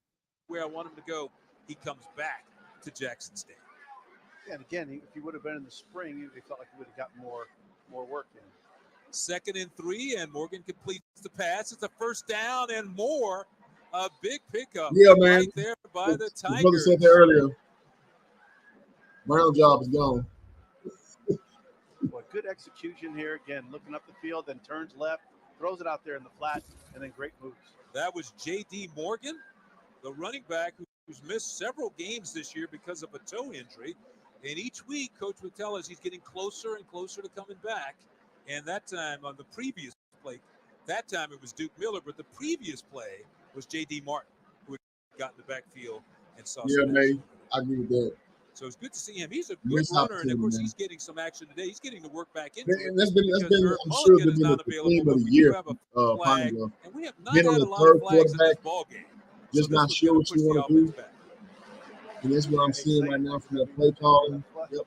way I want them to go, he comes back to Jackson State. Yeah, and again, if he would have been in the spring, they felt like he would have gotten more work in. 2nd and 3, and Morgan completes the pass. It's a first down and more. A big pickup Yeah, man. right there by the The brother said Tigers. that earlier. Brown job is gone. Well, good execution here. Again, looking up the field, then turns left, throws it out there in the flat, and then great moves. That was J.D. Morgan, the running back who's missed several games this year because of a toe injury. And each week, Coach would tell us he's getting closer and closer to coming back. And that time on the previous play, that time it was Duke Miller, but the previous play was J.D. Martin, who had got in the backfield and saw Yeah, some man. action. I agree with that. So it's good to see him. He's a good Missed runner, and of course opportunity, man. he's getting some action today. He's getting to work back into And it. that's been, because Herb I'm sure Mulligan it's is been not the available, theme but of the we do year have a for flag, Pine-Bluff. and we have not Being on had a the lot third of flags in this quarterback, ball game. just not sure what you want to do. And that's what I'm seeing right now from that play calling. Yep.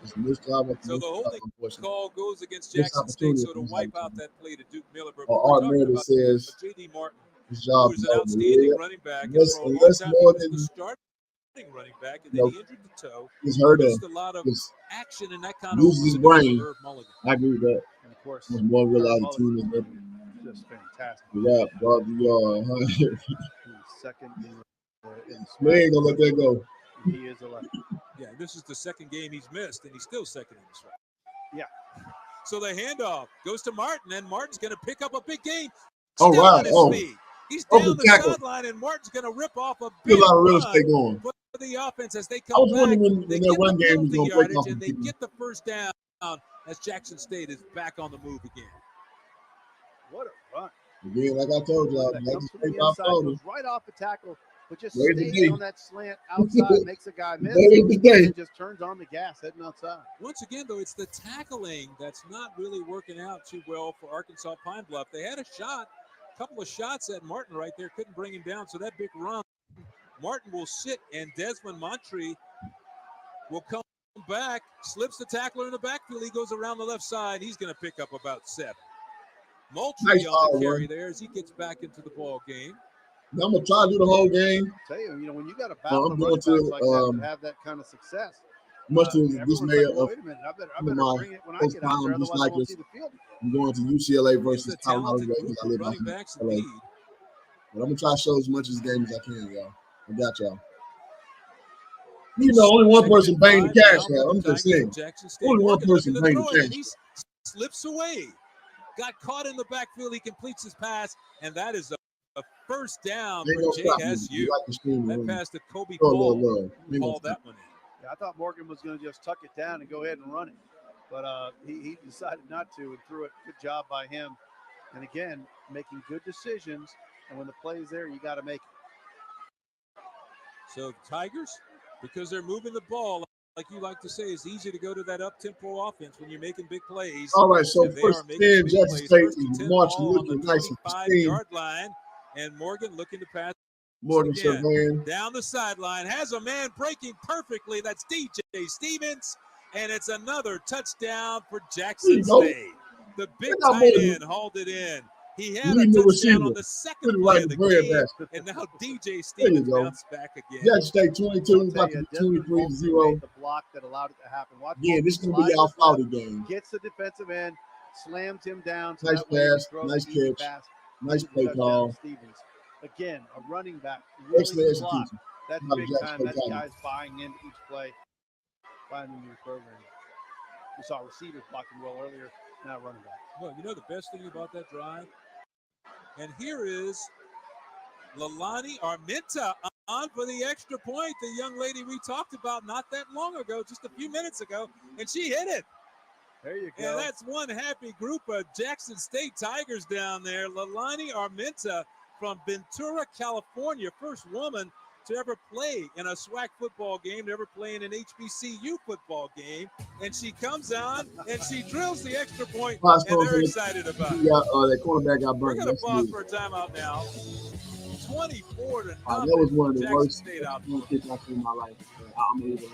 Just a missed job after So missed the job, holding unfortunately. call goes against Missed Jackson State, so to opportunity. wipe out that play to Duke Miller. But Or we're Art talking Meredith about says J.D. Martin, his who job is is an over. outstanding Yeah. running back, and Unless, for a long unless time he was the Morgan starting running back, and you then know, he injured the toe. is hurt Missed of a lot of just action, and that kind of loses opened his the door brain. for Herb Mulligan. I agree with that. And of course, Much more realize the team is better. just fantastic. Yeah, dog, you He's second in we ain't gonna let that go. He is 11. Yeah, this is the second game he's missed, and he's still second in this round. Yeah. So the handoff goes to Martin, and Martin's going to pick up a big gain. Oh, Still wow. on his Oh. feet. He's Oh, down the tackle. sideline, and Martin's going to rip off a There's big a lot of real run estate going. for the offense as they I come was back. wondering when They that get run the game was penalty gonna break yardage, off. and they get the first down as Jackson State is back on the move again. What a run. Again, like I told y'all, That like comes the from state the inside, found goes right off the tackle, but just Where's the stays day? on that slant outside, makes a guy miss, Where's the day? and just turns on the gas heading outside. Once again, though, it's the tackling that's not really working out too well for Arkansas Pine-Bluff. They had a couple of shots at Martin right there, couldn't bring him down. So that big run, Martin will sit, and Desmond Montree will come back, slips the tackler in the backfield. He goes around the left side. He's going to pick up about 7. Moultrie Nice on the ball, carry man. there as he gets back into the ball game. I'm gonna try to do the whole game. Tell you, when you got a battle I'm of going running to backs like that and have that kind of success, much to the everyone's dismay like, well, of wait a minute, I better my bring it when I close get out there, time, just otherwise I like won't this. see the field. I'm going to UCLA It's versus a Colorado talented because group I of live running out backs in LA. indeed. But I'm gonna try to show as much of this game as I can, y'all. I got y'all. You know, only one person paying the cash out. I'm just saying. Jackson State. Only one Morgan person looking to paying throw the it, and cash. he slips away. Got caught in the backfield. He completes his pass, and that is a first down Ain't for gonna stop me. JSU. You like the stream, That man. pass to Kobe Throw a Paul. little love. Ain't gonna Paul stop that one in. Yeah, I thought Morgan was going to just tuck it down and go ahead and run it, but he decided not to and threw it. Good job by him. And again, making good decisions. And when the play is there, you got to make it. So the Tigers, because they're moving the ball, like you like to say, it's easy to go to that up-tempo offense when you're making big plays. All right, so And they first are making 10, big Jackson plays. State First is and 10 marching ball on the looking nice and pristine. 25-yard line, and Morgan looking to pass Morgan again. Servan. Down the sideline, has a man breaking perfectly. That's DJ Stevens, and it's another touchdown for Jackson State. The big tight end hauled it in. He had a Leading the touchdown receiver. on the second Put it play right of in the the bread game, basket. and now DJ There you Stevens go. bounced back again. Jackson State 22, about to be Desmond 23 Moultrie 0. made the block that allowed it to happen. Watch Yeah, this is going to be slide our his left, fouty game. Gets the defensive end, slams him down. So Nice that way he pass, throws nice an easy catch, pass. nice Into the play touchdown call. to Stevens. Again, a running back. Really Excellent good block. execution. That's Not big Jackson time. State That's Tigers. guys buying into each play, buying into your program. We saw receivers blocking well earlier, now running back. Well, you know the best thing about that drive? And here is Lalani Armenta on for the extra point, the young lady we talked about not that long ago, just a few minutes ago, and she hit it. There you go. And that's one happy group of Jackson State Tigers down there. Lalani Armenta from Ventura, California, first woman to ever play in a SWAC football game, to ever play in an HBCU football game. And she comes on and she drills the extra point, and they're excited about it. That quarterback got We're burnt. going to pause for a timeout now. 24 to nothing. That was one of the Jackson worst State out. kicks I've seen in my life. I'm gonna leave it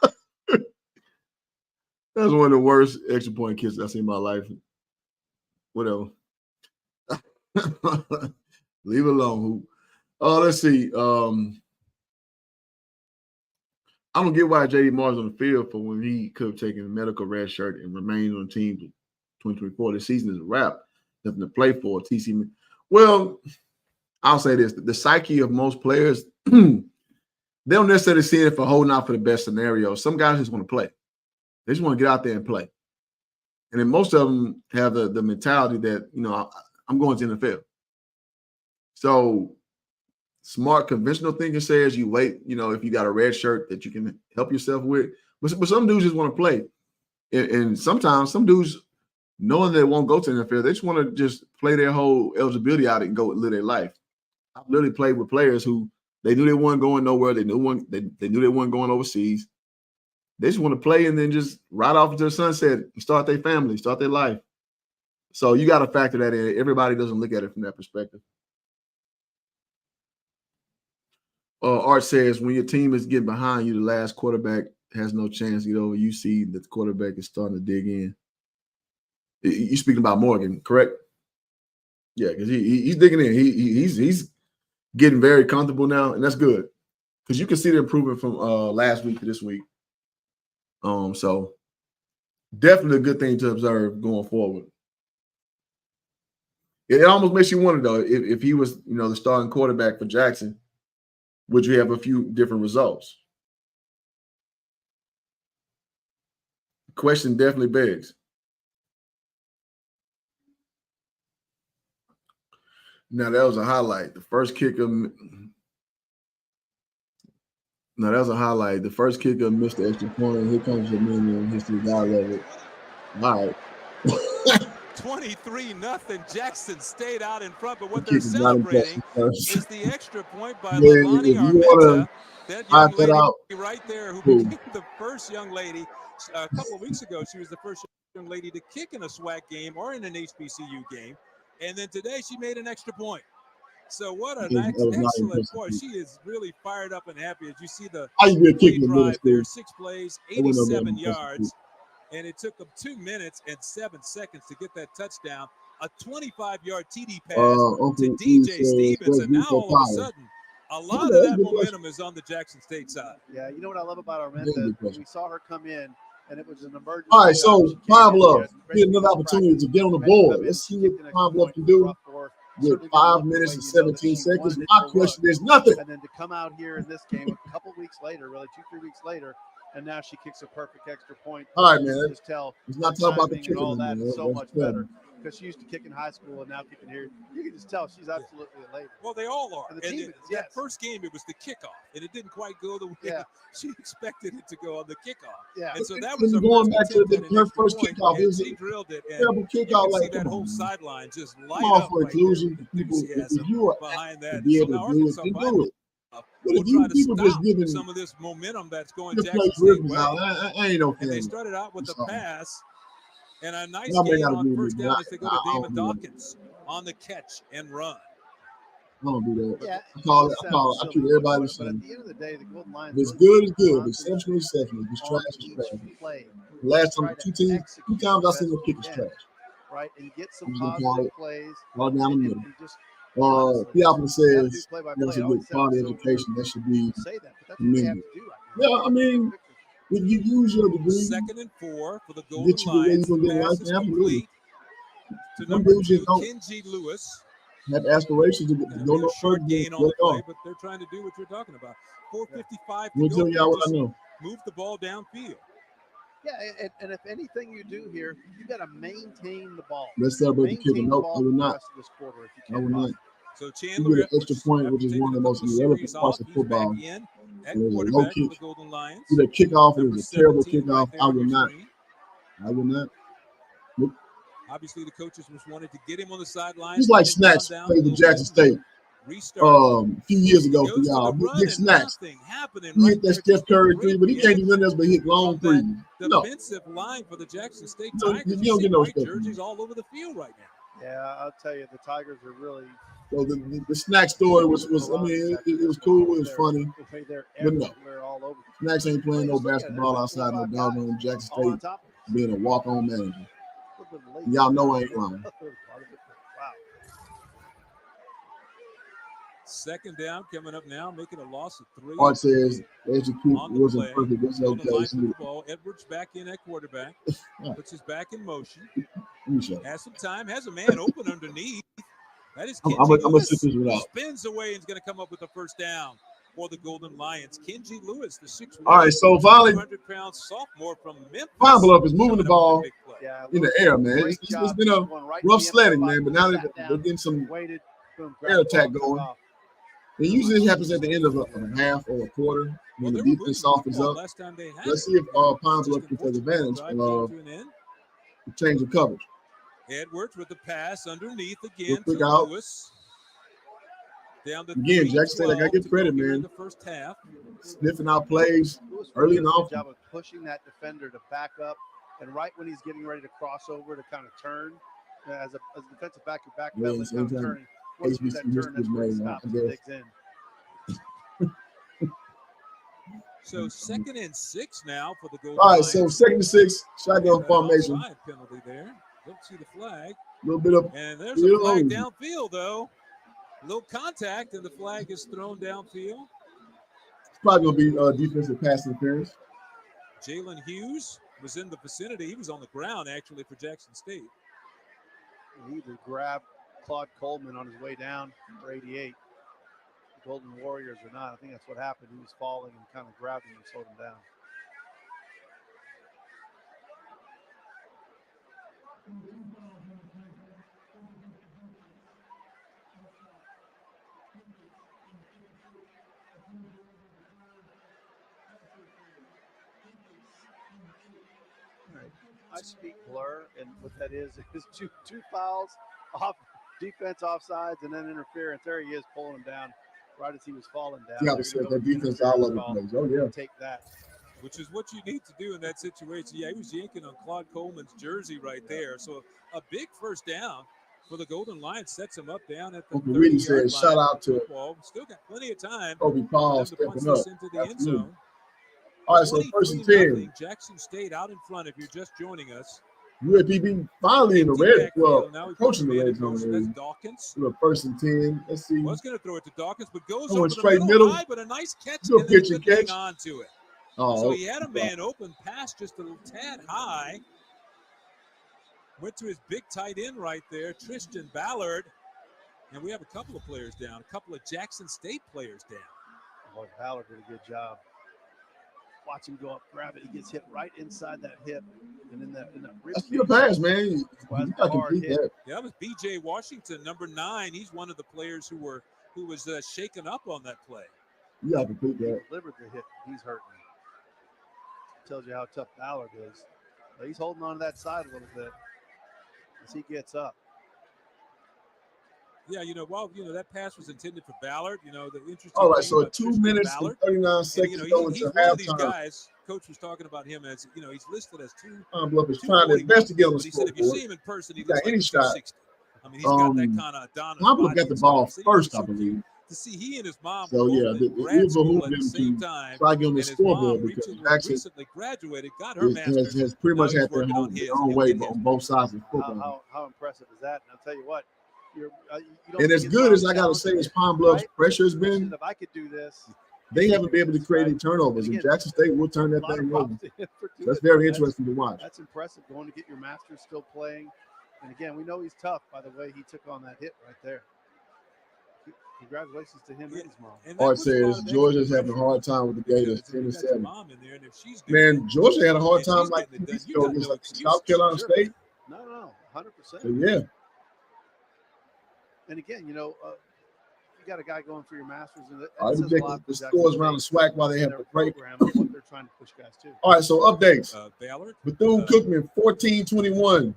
alone. That's one of the worst extra point kicks I've seen in my life. Whatever. Leave it alone, Hoop. Let's see. I don't get why J.D. Martin's on the field for when he could have taken a medical red shirt and remained on the team to 2024. This season is a wrap. Nothing to play for. TC. Well, I'll say this. The psyche of most players, they don't necessarily see it for holding out for the best scenario. Some guys just want to play. They just want to get out there and play. And then most of them have the mentality that, I'm going to the NFL. So smart conventional thinking says you wait, if you got a red shirt that you can help yourself with. But some dudes just want to play. And sometimes some dudes, knowing they won't go to the NFL, they just want to just play their whole eligibility out and go live their life. I've literally played with players who they knew they weren't going nowhere. They knew they weren't going overseas. They just want to play and then just ride off into the sunset and start their family, start their life. So you got to factor that in. Everybody doesn't look at it from that perspective. Art says, when your team is getting behind you, the last quarterback has no chance to get over. You see that the quarterback is starting to dig in. You're speaking about Morgan, correct? Yeah, because he's digging in. He's getting very comfortable now, and that's good because you can see the improvement from last week to this week. So definitely a good thing to observe going forward. It almost makes you wonder, though, if he was, the starting quarterback for Jackson, would you have a few different results? The question definitely begs. Now, that was a highlight. The first kicker. No, that was a highlight. The first kicker missed the extra point, and here comes the man and hits the guy level. All right. 23-0. Jackson State out in front, but what they're celebrating is the extra point by Yeah, Levani Armenta, that young lady right there who became the first young lady. A couple of weeks ago, she was the first young lady to kick in a SWAC game or in an HBCU game, and then today she made an extra point. So what an excellent point. She is really fired up and happy as you see the play drive there, 6 plays, 87 yards. And it took them 2 minutes and 7 seconds to get that touchdown. A 25-yard TD pass to DJ Stevens. And now all of a sudden, a lot of that momentum is on the Jackson State side. Yeah, you know what I love about Armenta? We saw her come in, and it was an emergency. All right, so Pine-Bluff, get another opportunity to get on the board. Let's see what Pine-Bluff can do with 5 minutes and 17 seconds. My question is nothing. And then to come out here in this game a couple weeks later, really 2-3 weeks later, and now she kicks a perfect extra point. All right, man. Just tell it's not talking about the kicking, all that is so much better better. because she used to kick in high school and now kicking here. You can just tell she's absolutely elated. Well, they all are. And And that first game, it was the kickoff, and it didn't quite go the way she expected it to go on the kickoff. Yeah. And so that was a going back to her first kickoff. And she drilled it. And terrible kickoff. you can see that whole sideline just light up for inclusion. People, if you are behind that. to be able to do it, then do it. But if you people just giving some of this momentum that's going just Jackson play State way. I ain't no fan. And they started out with the pass and a nice Y'all may game not on agree first with me, down but as they go to Damon Dawkins on the catch and run. I don't do that. Yeah, I treat everybody the same. But at the end of the day, the Golden Lions. If it's good, it's good. If it's exceptional, it's exceptional. If it's trash, it's trash. The last time, two times I seen them kick is trash. Right, and get some I'm gonna positive plays. All down the middle. Theophilus says there's a good quality education that should be commended. Yeah, I mean, if you use your degree, 2nd and 4 for the Golden get you where Lions. you're gonna get Pass life, is absolutely. complete to Some number dudes 2, just don't Kenji Lewis. have aspirations to go no Short further gain than on the what play, but they're trying to do what you're talking about. 4:55 Let me to tell go. y'all what I Just know. Move the ball downfield. Yeah, and if anything you do here, you got to maintain the ball. Let's celebrate the kicker. Maintain No, the I ball would for the not. rest of this quarter if you I can would not. So You Chandler get an extra point, which is one of the most irrelevant parts of football. in at And there's a low quarterback for kick. the Golden Lions. Either kickoff, it Number was a terrible 17 kickoff. right there I on would your not. screen. I would not. Nope. Obviously, the coaches just wanted to get him on the sidelines. He's like Snacks played with Jackson State a few years ago for y'all. Big Snacks. He hit that Steph Curry three, but he can't do nothing else but hit long threes. No. Defensive line for the Jackson State No, Tigers. you don't get no white stuff. jerseys all over the field right now. Yeah, I'll tell you, the Tigers are really. So the Snack story was I mean, it was cool, it was funny. But no, Snacks ain't playing no basketball outside no doggone Jackson State being a walk-on manager. Y'all know I ain't lying. Second down coming up now, making a loss of 3. Art says execute wasn't perfect. That's On the line okay. for the ball. Edwards back in at quarterback. Puts his back in motion. Has some time. Has a man open underneath. That is Kenji I'm gonna Lewis. sit this one out. Spins away and is going to come up with a first down for the Golden Lions. Kenji Lewis, the 6'1", All right, so finally, 200-pound sophomore from Memphis. Pine-Bluff is moving the ball in the air, man. It's been a rough sledding, man, but now they're getting some air attack going. It usually happens at the end of a half or a quarter when the defense softens up. Let's see if Pine-Bluff can take advantage of the change of coverage. Edwards with the pass underneath again to out. Lewis. Down to Again, Jackson State, I gotta give credit, man. The first half. Sniffing out plays early and often. Job of pushing that defender to back up, and right when he's getting ready to cross over to kind of turn, as a defensive back, your back pedal is kind of turning. Once you get that turn, that's where he stops and digs in. So 2nd and 6 now for the Golden All right, Lions. so 2nd and 6, shotgun formation. Offside penalty there. Don't see the flag. A little bit of and there's a flag downfield though. A little contact and the flag is thrown downfield. It's probably gonna be defensive pass interference. Jalen Hughes was in the vicinity. He was on the ground actually for Jackson State. He either grabbed Claude Coleman on his way down for 88. The Golden Warriors or not. I think that's what happened. He was falling and kind of grabbed him and slowed him down. I speak blur, and what that is two fouls off defense, offsides, and then interference. There he is, pulling him down right as he was falling down. Yeah, that defense all over the place. Oh yeah, take that. Which is what you need to do in that situation. Yeah, he was yanking on Claude Coleman's jersey right there. So a big first down for the Golden Lions, sets him up down at the Uncle Reedy says, shout out to Still got plenty of time. Obi Paul stepping up. Into the end zone. All right, so 1st and 10. Jackson State out in front if you're just joining us. UAPB finally in the red, well, approaching the red zone. That's Dawkins. 1st and 10. Let's see. Was going to throw it to Dawkins, but goes over straight middle high, but a nice catch. Good pitch and catch. On to it. Oh, so he had a man open, pass just a little tad high. Went to his big tight end right there, Tristan Ballard. And we have a couple of players down, a couple of Jackson State players down. Boy, Ballard did a good job. Watch him go up, grab it. He gets hit right inside that hip, and in that rib. That's a good pass, man. You got to beat that. Yeah, that was B.J. Washington, number 9. He's one of the players who was shaken up on that play. You got to beat that. He delivered the hit. He's hurting. Tells you how tough Ballard is. But he's holding on to that side a little bit as he gets up. Yeah, that pass was intended for Ballard. The interesting. All right, so 2 minutes and 39 seconds going to halftime. These guys, Coach was talking about him as he's listed as 2. Pine-Bluff is trying to investigate on the He said if you see him in person, he looks like any shot. 260. I mean, he's got that kind of dominant. Pine-Bluff got the ball first, I believe. To see he and his mom. So yeah, it behooves him to try to get on the scoreboard because Jackson recently graduated, got her master's. has pretty much had their own way on both sides of football. How impressive is that? And I'll tell you what. And as good as I got to say, as Pine-Bluff's pressure has been, if I could do this, they haven't been able to create any turnovers. And Jackson State will turn that thing over. That's very interesting to watch. That's impressive. Going to get your master's, still playing. And again, we know he's tough by the way he took on that hit right there. Congratulations to him and his mom. Art says Georgia's having a hard time with the Gators, 10-7. Man, Georgia had a hard time like 2 weeks ago against South Carolina State. No, 100%. So yeah. And again, you got a guy going for your masters, and the scores around the SWAC while they have the break. What they're trying to push guys to. All right, so updates. Ballard, Bethune-Cookman 14-21.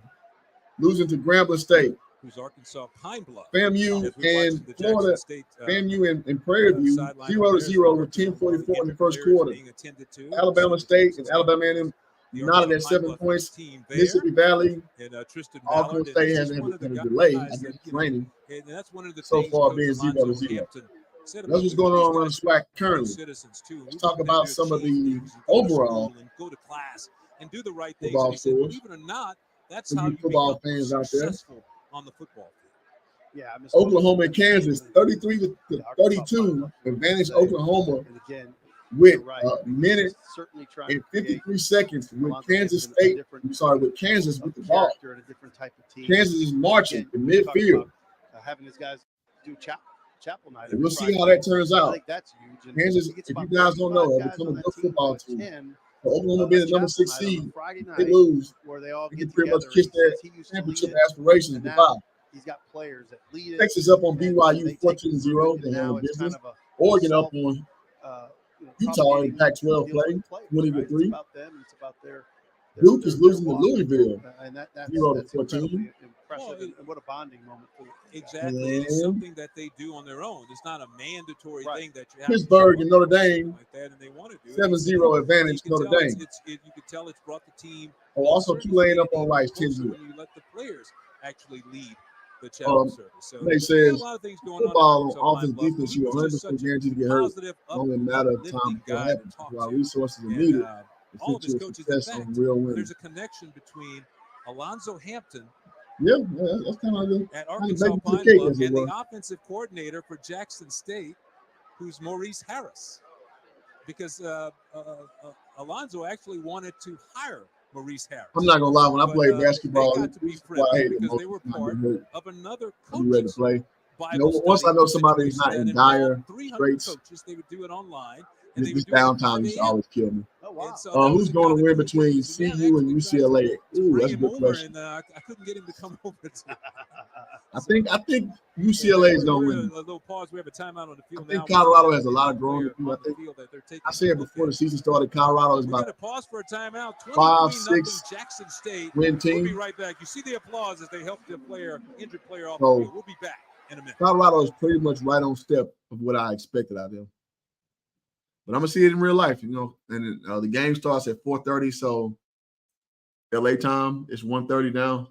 losing to Grambling State. Who's Arkansas Pine-Bluff. FAMU As we watch and the Florida, Jackson State, FAMU and Prairie View, sideline 0-0 with players, 10:44 in the first players quarter. being attended to. Alabama State and Alabama A&M The knotted Arkansas at 7 Pine-Bluff points. team there. Mississippi Valley, And Tristan Arkansas Ballard, State and has this is one of the a guys delay. I that, guess it's raining. and that's one of the So things far Coach being Alonzo 0-0. Hampton said That's about what's going these on around the guys SWAC are currently. citizens too. Let's We talk want them about to some of achieve the things and go to overall school and go to class and do the right things. football And he said, scores. believe it or not, that's For how you you football become fans out there. successful on the football field. Yeah, I miss Oklahoma and Kansas, 33-32, advantage Oklahoma with a minute certainly trying and to create 53 seconds with Alonzo Kansas Hampton a State. different I'm sorry, with Kansas with the ball. character and a different type of team. Kansas is marching in Again, you talk midfield. about, having his guys do chapel night. And we'll every see how Friday. that turns I out. think that's huge. And Kansas, he gets if you about guys don't know, 35 have guys become a on that good team football to team. attend, For Oklahoma being the number 6 chapel night on seed, Friday they night, lose. where they all They get can pretty much together, kiss and their since he used to lead championship it, aspirations and goodbye. now he's got players that lead it. Texas up on and BYU they take it 14-0. and They now handle it's business. kind of Oregon up self, on Utah propagating in Pac-12 deal with play, the players, 20-3. right? It's about them. It's about their Duke is losing to walk. Louisville, And that's 0-14. incredibly impressive, and what a bonding moment for Exactly. It is something that they do on their own. It's not a mandatory thing that you have Pittsburgh to and show Notre up or Dame, something like that, and they want to do it. 7-0 advantage You can Notre tell Dame. you can tell it's brought the team. Oh, also closer. Tulane up It's on getting Rice, closer 10-0. when you let the players actually lead the chapel service. So They we says got a lot of things going football on. on offense, Pine-Bluff, defense, he you was just 100% such a guaranteed to get hurt. positive, Only a matter of uplifting time before it guy to happens. talk While to. resources are And, needed to all of his feature coaches, in success on fact, real wins. there's a connection between Alonzo Hampton Yeah, that's kind of the at kind of Arkansas bacon to the cake, Pine-Bluff as it and were. the offensive coordinator for Jackson State, who's Maurice Harris, because Alonzo actually wanted to hire Maurice Harris. I'm not gonna lie, when I played basketball, they got to be this is why I friendly hate it because most they were of the time. part They hurt. of another I'm ready to coaches play. Bible Once I study know somebody's situation not in that dire involved 300 straits, coaches. They would do it online, and they this would do it at downtime 5 used to a.m. always kill me. Oh, wow. So that was Who's the going kind to of win communication. between So, yeah, CU and we tried UCLA? to Ooh, bring that's a him good over, question. and I couldn't get him to come over. I think UCLA is going to win. A little pause. We have a timeout on the field I think now. Colorado has a lot of growing to do. I On the think field that they're taking I said a look before at. the season started, Colorado is We're going about to pause for a timeout. 5-6 Jackson State. win We'll be team. right back. You see the applause as they help the injured player off So, the field. We'll be back in a minute. Colorado is pretty much right on step of what I expected out of them. But I'm gonna see it in real life, And the game starts at 4:30, so LA time it's 1:30 now.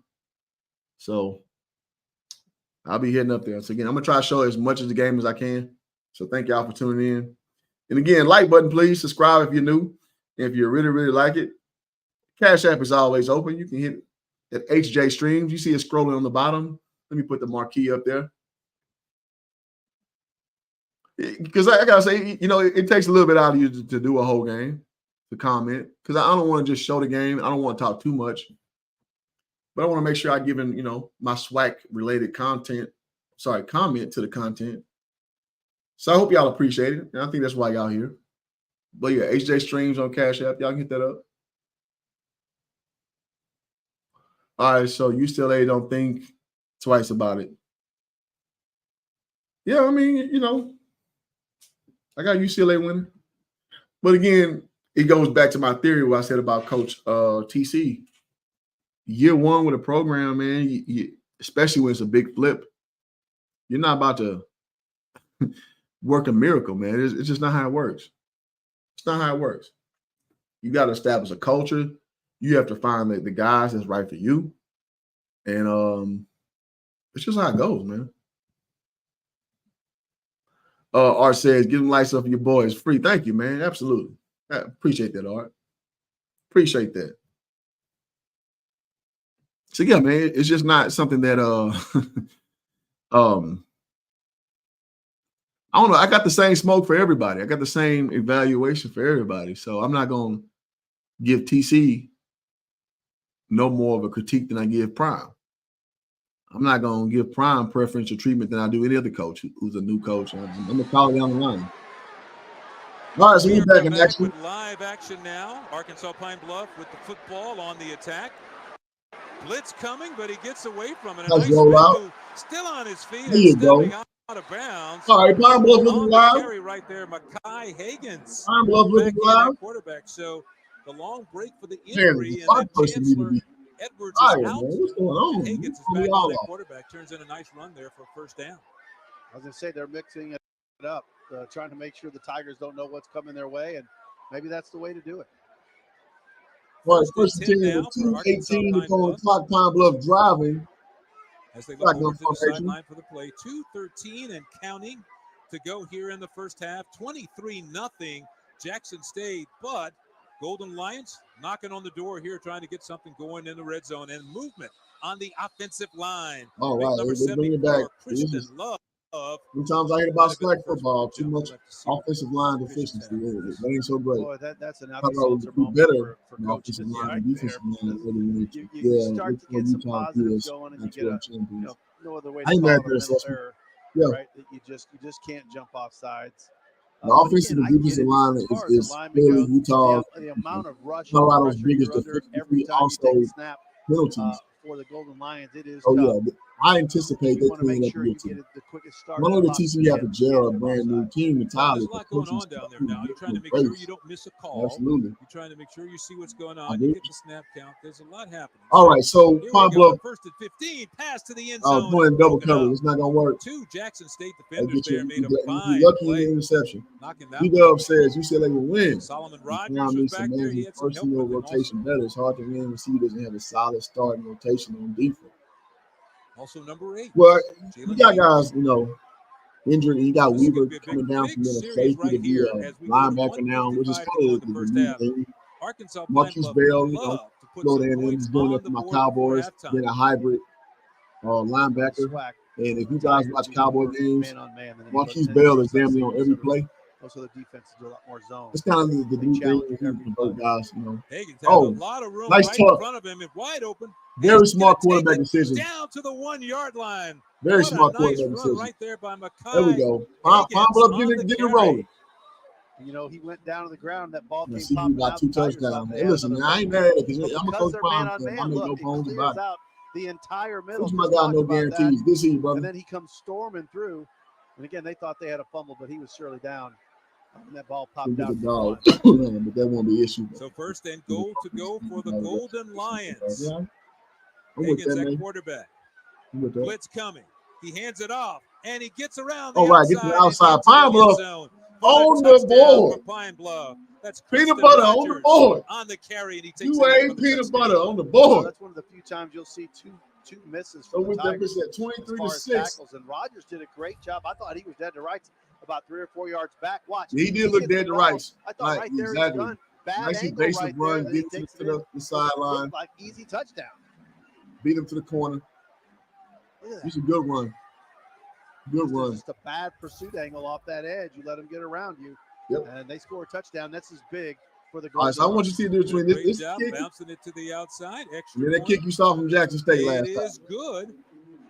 So I'll be hitting up there. So again, I'm gonna try to show as much of the game as I can. So thank y'all for tuning in. And again, like button, please. Subscribe if you're new. And if you really, really like it, Cash App is always open. You can hit at HJ Streams. You see it scrolling on the bottom. Let me put the marquee up there. Because I gotta say, it takes a little bit out of you to do a whole game, to comment. Because I don't want to just show the game. I don't want to talk too much. But I want to make sure I give in, my SWAC related comment to the content. So I hope y'all appreciate it. And I think that's why y'all here. But yeah, HJ Streams on Cash App. Y'all can hit that up. All right, so UCLA don't think twice about it. Yeah, I mean, I got UCLA winning. But again, it goes back to my theory what I said about Coach TC. Year one with a program, man, especially when it's a big flip, you're not about to work a miracle, man. It's just not how it works. It's not how it works. You got to establish a culture. You have to find the guys that's right for you. And it's just how it goes, man. Art says, give them lights up for your boys free. Thank you, man. Absolutely. I appreciate that, Art. Appreciate that. So yeah, man, it's just not something that I don't know. I got the same smoke for everybody. I got the same evaluation for everybody. So I'm not gonna give TC no more of a critique than I give Prime. I'm not gonna give Prime preferential treatment than I do any other coach who's a new coach. I'm gonna call it down the line. All right, so we're back in action. With live action now. Arkansas Pine-Bluff with the football on the attack. Blitz coming, but he gets away from it. A nice move, still on his feet there you and stepping go. out of bounds. All right, Pine-Bluff looking live. Carry right there, Makai Higgins. Pine-Bluff looking live. Quarterback. So the long break for the Man, injury, the and then person need to be Edwards All is right, man, out. what's going on? And Higgins is back on at quarterback. Turns in a nice run there for a first down. I was going to say they're mixing it up, trying to make sure the Tigers don't know what's coming their way, and maybe that's the way to do it. Well, first and 10 with 2:18 to go on the clock. Pine Bluff driving. As they look over to the sideline for the play. 2:13 and counting to go here in the first half. 23-0 Jackson State, but Golden Lions knocking on the door here, trying to get something going in the red zone and movement on the offensive line. All Big right, number they bring it back. 74, Kristen Love. Sometimes I hear about SWAC football, too much offensive line deficiency. That ain't so great. Boy, that's an I Alka-Seltzer do moment better for on coaches offensive line right and defensive there. line. You start to get some positives going, and you get no other way to call it a mental error, right? That you just can't jump off sides. The offensive and defensive line is clearly Utah's, the amount of rush Colorado's biggest under deficiency. every time Also, you take a snap penalties. For the Golden Lions, it is Oh, tough. yeah. I anticipate You they want to make clean up sure the you team. get the quickest start. Not only the TCU have to gel a brand new team entirely, There's a lot going on down there now. You're trying to make sure you don't miss a call. Absolutely. You're trying to make sure you see what's going on. You get the snap count. There's a lot happening. All right, so Pine Bluff. First and 15, pass to the end zone. Playing double coverage. It's not going to work. Two Jackson State defenders there made a lucky fine in play. the interception. Knocking that D-Dub says UCLA will win. Solomon Rogers was back there. He had some help with him rotation better. It's hard to win when C doesn't have a solid starting rotation on defense. Also number 8. Well, you got guys, injured. You got Weaver coming down from being a safety to be a linebacker now, which is kind of the new thing. Arkansas Marcus Bell, go there and he's doing it for my Cowboys, being a hybrid linebacker. And if you guys watch Cowboy games, Marquise Bell is damn near on every play. Also, the defense do a lot more zone. It's kind of the new thing you convert guys, Higgins had a lot of room nice right talk. in front of him and wide open. Very smart quarterback decision. Down to the 1 yard line. Very What smart a nice quarterback run decision. right there by Makai. There we go. Pine Bluff, get it rolling. He went down to the ground. That ball came See, you popping got out. 2 touchdowns. Hey, listen, man, I ain't mad at it because I'm a coach Pine. I make no bones about it. The entire middle. My guy, no guarantees. This is, brother. And then he comes storming through. And again, they thought they had a fumble, but he was surely down. And that ball popped out. But that won't be an issue. So first and goal to go for the Golden Lions. Yeah. Higgins at quarterback. Blitz coming. He hands it off, and he gets around the outside. Get to the outside. Pine Bluff on the board. Pine Bluff. That's peanut butter on the board. On the carry, and he takes you ain't peanut butter on the board. That's one of the few times you'll see two misses from the Tigers. 23-6. And Rogers did a great job. I thought he was dead to rights about 3 or 4 yards back. Watch. He did look dead to rights. I thought right there exactly. he's done. Bad nice angle basic right run, there. get to the sideline. Like easy touchdown. Beat him to the corner. It's a good run. Good run. Just a bad pursuit angle off that edge. You let him get around you. Yep. And they score a touchdown. This is big for the All right, so I want you to see the difference between this kick. Bouncing it to the outside. Extra that kick you saw from Jackson State last time. It is good.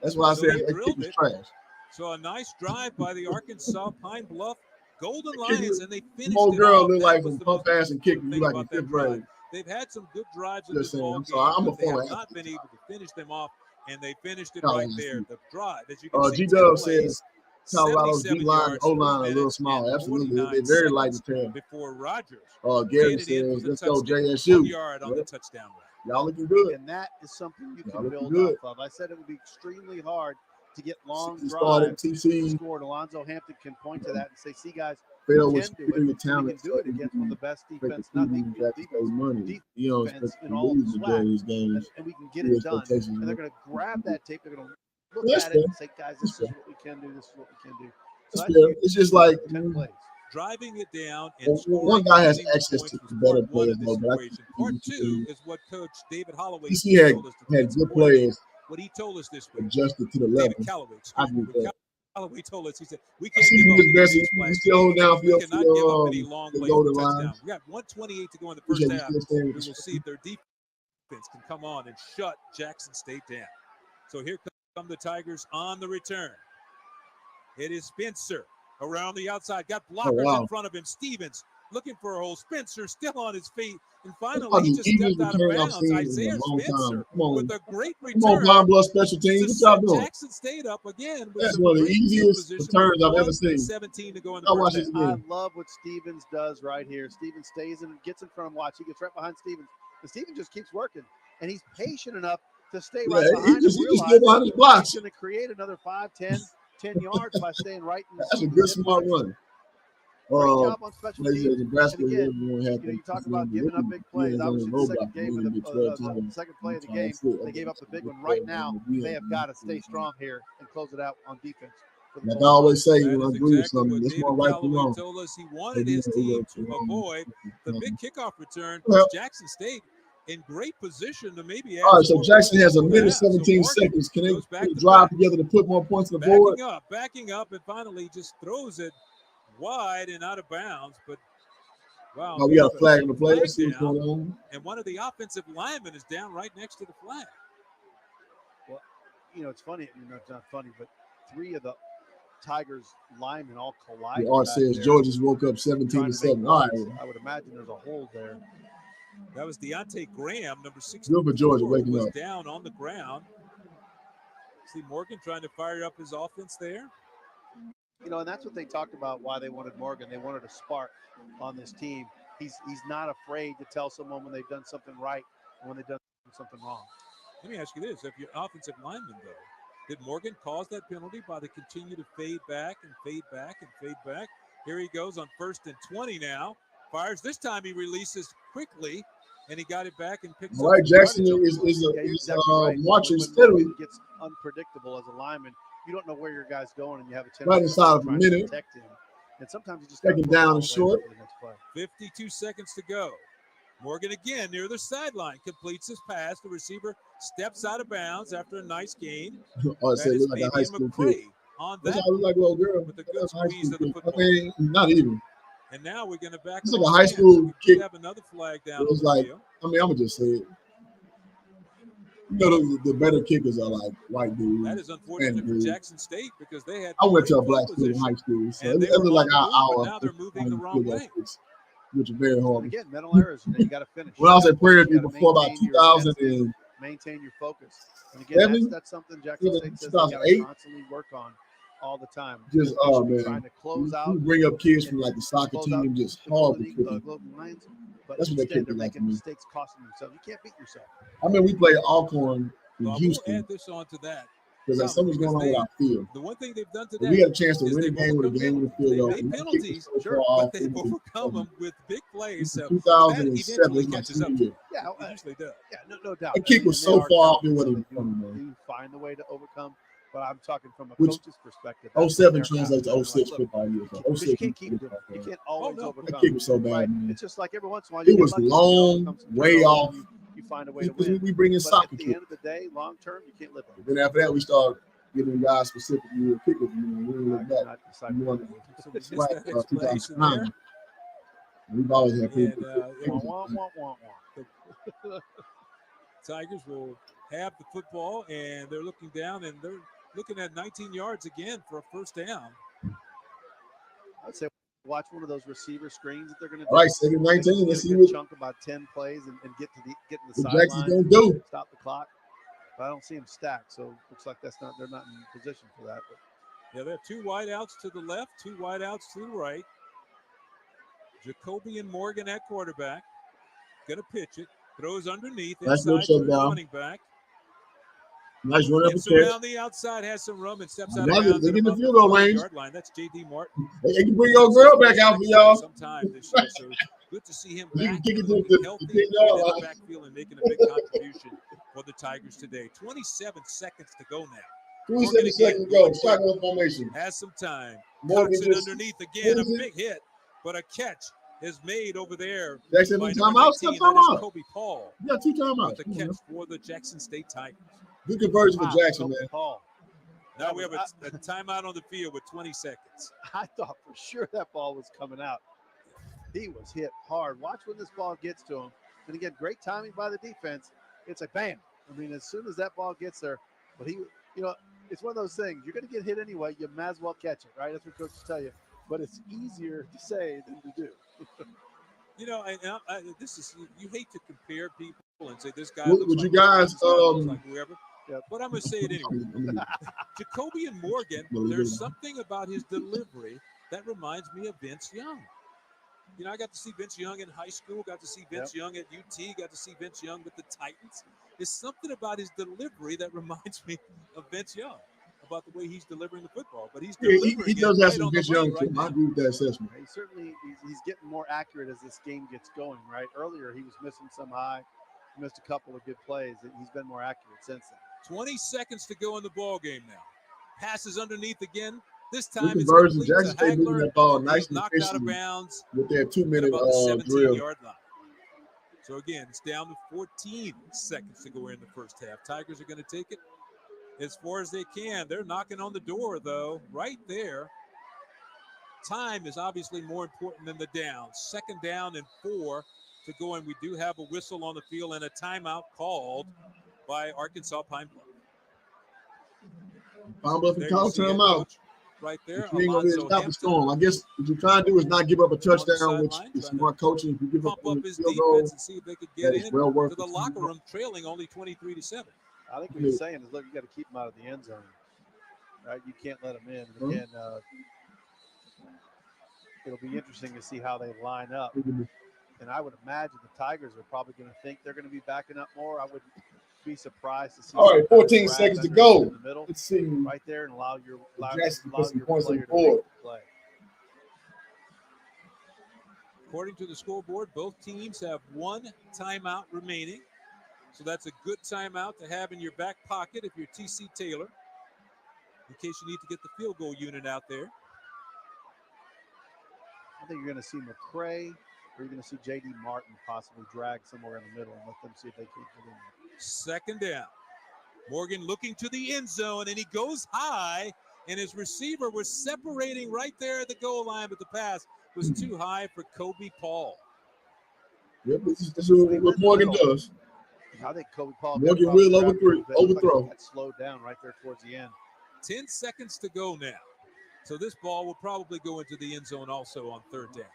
That's what I said. That kick was trash. So a nice drive by the Arkansas Pine Bluff Golden Lions, and they finished old it girl off. look like some pump ass and kick you like in 5th grade. They've had some good drives in this ball game, but they have not been able to finish them off, and they finished it right there. The drive, as you can see, G-Dub says Colorado's D-line, O-line a little small. Absolutely. They're very light to tell. Before Rogers. Gary says, let's go JSU. 1 yard on the touchdown run. Y'all looking good. And that is something you can build off of. I said it would be extremely hard to get long drives. Scored. Alonzo Hampton can point to that and say, see, guys, we can do it. We can do it against one of the best defense, defense in all of the SWAC. And we can get it done. And they're going to grab that tape. They're going to look at it and say, guys, this is what we can do. This is what we can do. So it's just like driving it down. And one guy has access to better players. Part 2 is what Coach David Holloway told us. Had good players. What he told us this week. Adjusted to the level. David Callaway. Callaway told us, he said, we can't give up any best. You still hold down we cannot give up any long plays for touchdowns. We got 1:28 to go in the first half. We will see if their defense can come on and shut Jackson State down. So here come the Tigers on the return. It is Spencer around the outside. Got blockers in front of him. Stevens looking for a hole. Spencer still on his feet. And finally, he just stepped out of bounds. Isaiah Spencer with a great return. Come on, Pine Bluff special teams. What y'all doing? Jackson State up again. That's one of the easiest returns I've ever seen. 17 to go in the first half. I love what Stevens does right here. Stevens stays and gets in front of him. Watch. He gets right behind Stevens. And Stevens just keeps working. and he's patient enough to stay Yeah, right he behind him. just Realize stood behind his blocks. he's going to create another 5, 10 yards by staying right in the That's a good smart run. Great job on special teams. Nebraska, And again, everyone had you talk about giving up big plays. Obviously, the second game of the second play of the game, they gave up the big one. Right now, they have got to stay strong here and close it out on defense. Like I always say, when I agree with Exactly something, what this David one right from Callaway wrong. told us he wanted his team to avoid the big kickoff return. Jackson State in great position to maybe add All right, so more Jackson has a points minute before the half. 17 So Morgan seconds. Can they goes back to drive back. together to put more points on the board? Backing up, and finally just throws it wide and out of bounds. But wow, Oh, we got a flag on the play. Let's see what's down, going on. and one of the offensive linemen is down right next to the flag. Well, it's funny. It's not funny, but 3 of the Tigers linemen all collided. The art says Georgia's woke up 17-7. All right. I would imagine there's a hold there. That was Deontay Graham, number 6. Good for Georgia waking was up. Down on the ground. See Morgan trying to fire up his offense there. And that's what they talked about, why they wanted Morgan. They wanted a spark on this team. He's not afraid to tell someone when they've done something right and when they've done something wrong. Let me ask you this. If you're offensive lineman, though, did Morgan cause that penalty by the continue to fade back and fade back and fade back? Here he goes on 1st and 20 now. Fires. This time he releases quickly, and he got it back and picks up. All right, Jackson is marching steadily. It gets unpredictable as a lineman. You don't know where your guy's going, and you have a tendency Right inside of a trying to minute. protect him. And sometimes you just Second down and short. 52 seconds to go. Morgan again near the sideline completes his pass. The receiver steps out of bounds after a nice gain. Oh, it look like a high school kid. On That's that how I look like a little girl. with a good squeeze of the football. I mean, not even. And now we're going to back. It's like a high school kick. kick. Have another flag down. It's like, I mean, I'm gonna just say it. The better kickers are like white dudes. That is unfortunate for Jackson State because they had. I went to a black school in high school, so it looked like our now they're moving the wrong way. Which is very hard. Again, mental errors. You got to finish. When I was at Prairie View before about 2000 and maintain your focus. And again, that's something Jackson State says they got to constantly work on all the time. Just man, trying to close out. You bring up kids from like the soccer team, just horrible kicking. That's what they kick they're like making me. mistakes, costing themselves. You can't beat yourself. I mean, we played Alcorn in We'll Houston add this on to that. because like something's going on with our field. The one thing they've done But today, we got a chance to win a game with a game with a field goal. They made penalties, but they've overcome them with big plays. So 2007 was my catches up. senior year. Yeah, It usually does. Yeah, no doubt. That kick was so far off than what it was coming, man. You find the way to overcome. But I'm talking from a Which coach's perspective. 07 translates to 06 football years. Because you can't keep doing it. You can't always overcome. That kick was so bad, Right? man. It's just like every once in a while. It was long, way off. You find a way to Because win. we bring in But soccer at the kids. end of the day, long term, you can't live on it. Then after that, we started getting guys specifically with kickers. We didn't look back. We won the SWAC 2009. We've always had pretty good kickers. Tigers will have the football, and they're looking down, and they're looking at 19 yards again for a first down. I'd say watch one of those receiver screens that they're going to do. All right, second 19. Let's see Get a what chunk about 10 plays and get to the Jackson's sideline. going to do. Stop the clock. But I don't see them stacked, so looks like they're not in position for that. But Yeah, they have two wideouts to the left, two wideouts to the right. Jacoby and Morgan at quarterback. Going to pitch it. Throws underneath. Nice Inside little to the shutdown. running back. Nice run up Gets the around the outside, has some room, and steps out Now of they bounds. get at the about field goal range. 40-yard line. That's J.D. Martin. Hey, you can bring your girl back out for y'all. Sometime this year, so good to see him You back, can kick it to looking the healthy, 10-yard in the line. backfield and making a big contribution for the Tigers today. 27 seconds to go now. 27 seconds to go. Shotgun formation. Has some time. Morgan Cuts it just- underneath again. A what is it? big hit, but a catch is made over there. Jackson, by two number timeouts? 19, Time that is out. Kobe Paul. Yeah, two timeouts. With the catch for the Jackson State Tigers. Good conversion for Jackson, man. Paul. Now we have a timeout on the field with 20 seconds. I thought for sure that ball was coming out. He was hit hard. Watch when this ball gets to him. And again, great timing by the defense. It's like bam. I mean, as soon as that ball gets there, but he, it's one of those things. You're going to get hit anyway. You might as well catch it, right? That's what coaches tell you. But it's easier to say than to do. This is you hate to compare people and say this guy. Would looks you like guys, this guy looks like whoever. But I'm going to say it anyway. Jacoby and Morgan, there's something about his delivery that reminds me of Vince Young. You know, I got to see Vince Young in high school, got to see Vince Young at UT, got to see Vince Young with the Titans. There's something about his delivery that reminds me of Vince Young, about the way he's delivering the football. But he's delivering he does it have right some on the Vince money Young right too. now. I agree with that assessment. He certainly he's getting more accurate as this game gets going, right? Earlier he was missing some high, missed a couple of good plays. He's been more accurate since then. 20 seconds to go in the ball game now. Passes underneath again. This time Good it's conversion. complete Jackson to State moving Hagler. that ball He nice is and knocked out of efficiently bounds with their at 2-minute about the drill. 17-yard line. So again, it's down to 14 seconds to go in the first half. Tigers are going to take it as far as they can. They're knocking on the door, though, right there. Time is obviously more important than the down. Second down and 4 to go, and we do have a whistle on the field and a timeout called by Arkansas Pine-Bluff. Pine-Bluff can call timeout. Right there, You ain't gonna really Alonzo stop the Hampton. storm. I guess what you're trying to do is not give up a touchdown, which sideline, is trying smart coaching. If you give up Pump a up his field goal, defense and see if they could get that is in well worth to the the locker time. room, trailing only 23-7. I think what he's saying is, look, you got to keep him out of the end zone, right? You can't let him in. And again, it'll be interesting to see how they line up. And I would imagine the Tigers are probably going to think they're going to be backing up more. I wouldn't be surprised to see. All right, some kind of 14 drag seconds to under go. in the middle, Let's see. right there, and allow your Jackson put some points on player the to make board. the play. According to the scoreboard, both teams have one timeout remaining. So that's a good timeout to have in your back pocket if you're TC Taylor, in case you need to get the field goal unit out there. I think you're going to see McCray, or you're going to see J.D. Martin possibly drag somewhere in the middle and let them see if they can get in there. Second down. Morgan looking to the end zone, and he goes high, and his receiver was separating right there at the goal line, but the pass was too high for Kobe Paul. Yep, this is what Morgan does. I think Kobe Paul Morgan will overthrow. Got slowed down right there towards the end. 10 seconds to go now. So this ball will probably go into the end zone also on third down.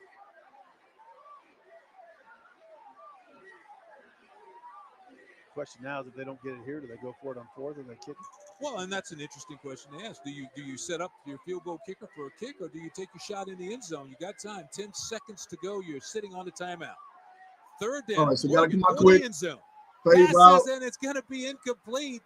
Question now is if they don't get it here, do they go for it on fourth or they kick it? Well, and that's an interesting question to ask. Do you set up your field goal kicker for a kick, or do you take your shot in the end zone? You got time. 10 seconds to go. You're sitting on the timeout. Third down. All right, so gotta Morgan come out going quick. to the end zone. Play route. Passes, and it's going to be incomplete.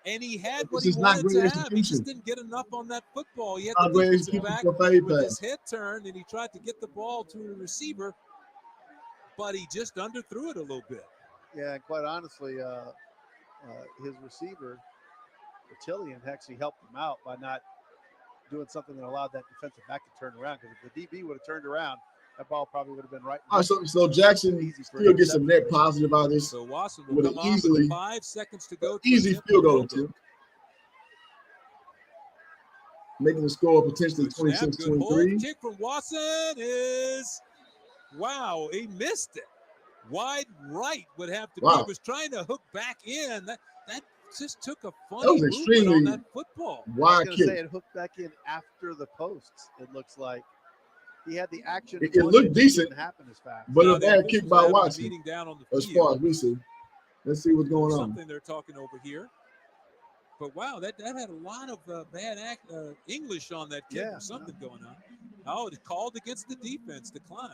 And he had what This he is not wanted great to have. He execution. just didn't get enough on that football. He had Not the great defensive execution back for a fade with pass. his head turned, and he tried to get the ball to the receiver, but he just underthrew it a little bit. Yeah, and quite honestly, his receiver, Tillian, actually helped him out by not doing something that allowed that defensive back to turn around. Because if the DB would have turned around, that ball probably would have been right. All right, so Jackson still gets some net positive out of this. So Watson will with come an on easily with 5 seconds to go. easy field goal attempt, making the score potentially Snap, good hold. 26-23. Kick from Watson is, wow, he missed it. Wide right would have to be. Wow. He was trying to hook back in. That just took a That funny was movement extremely on that football. I was wide going to say kick. it hooked back in after the posts. It looks like he had the action. It looked decent, didn't happen as fast. but Now, a the bad officials kick are by having a Watson, meeting down on the as field. far as we see. Let's see what's going on. Something they're talking over here. But wow, that had a lot of bad English on that kick. Yeah. Or something going on. Oh, it's called against the defense. Decline.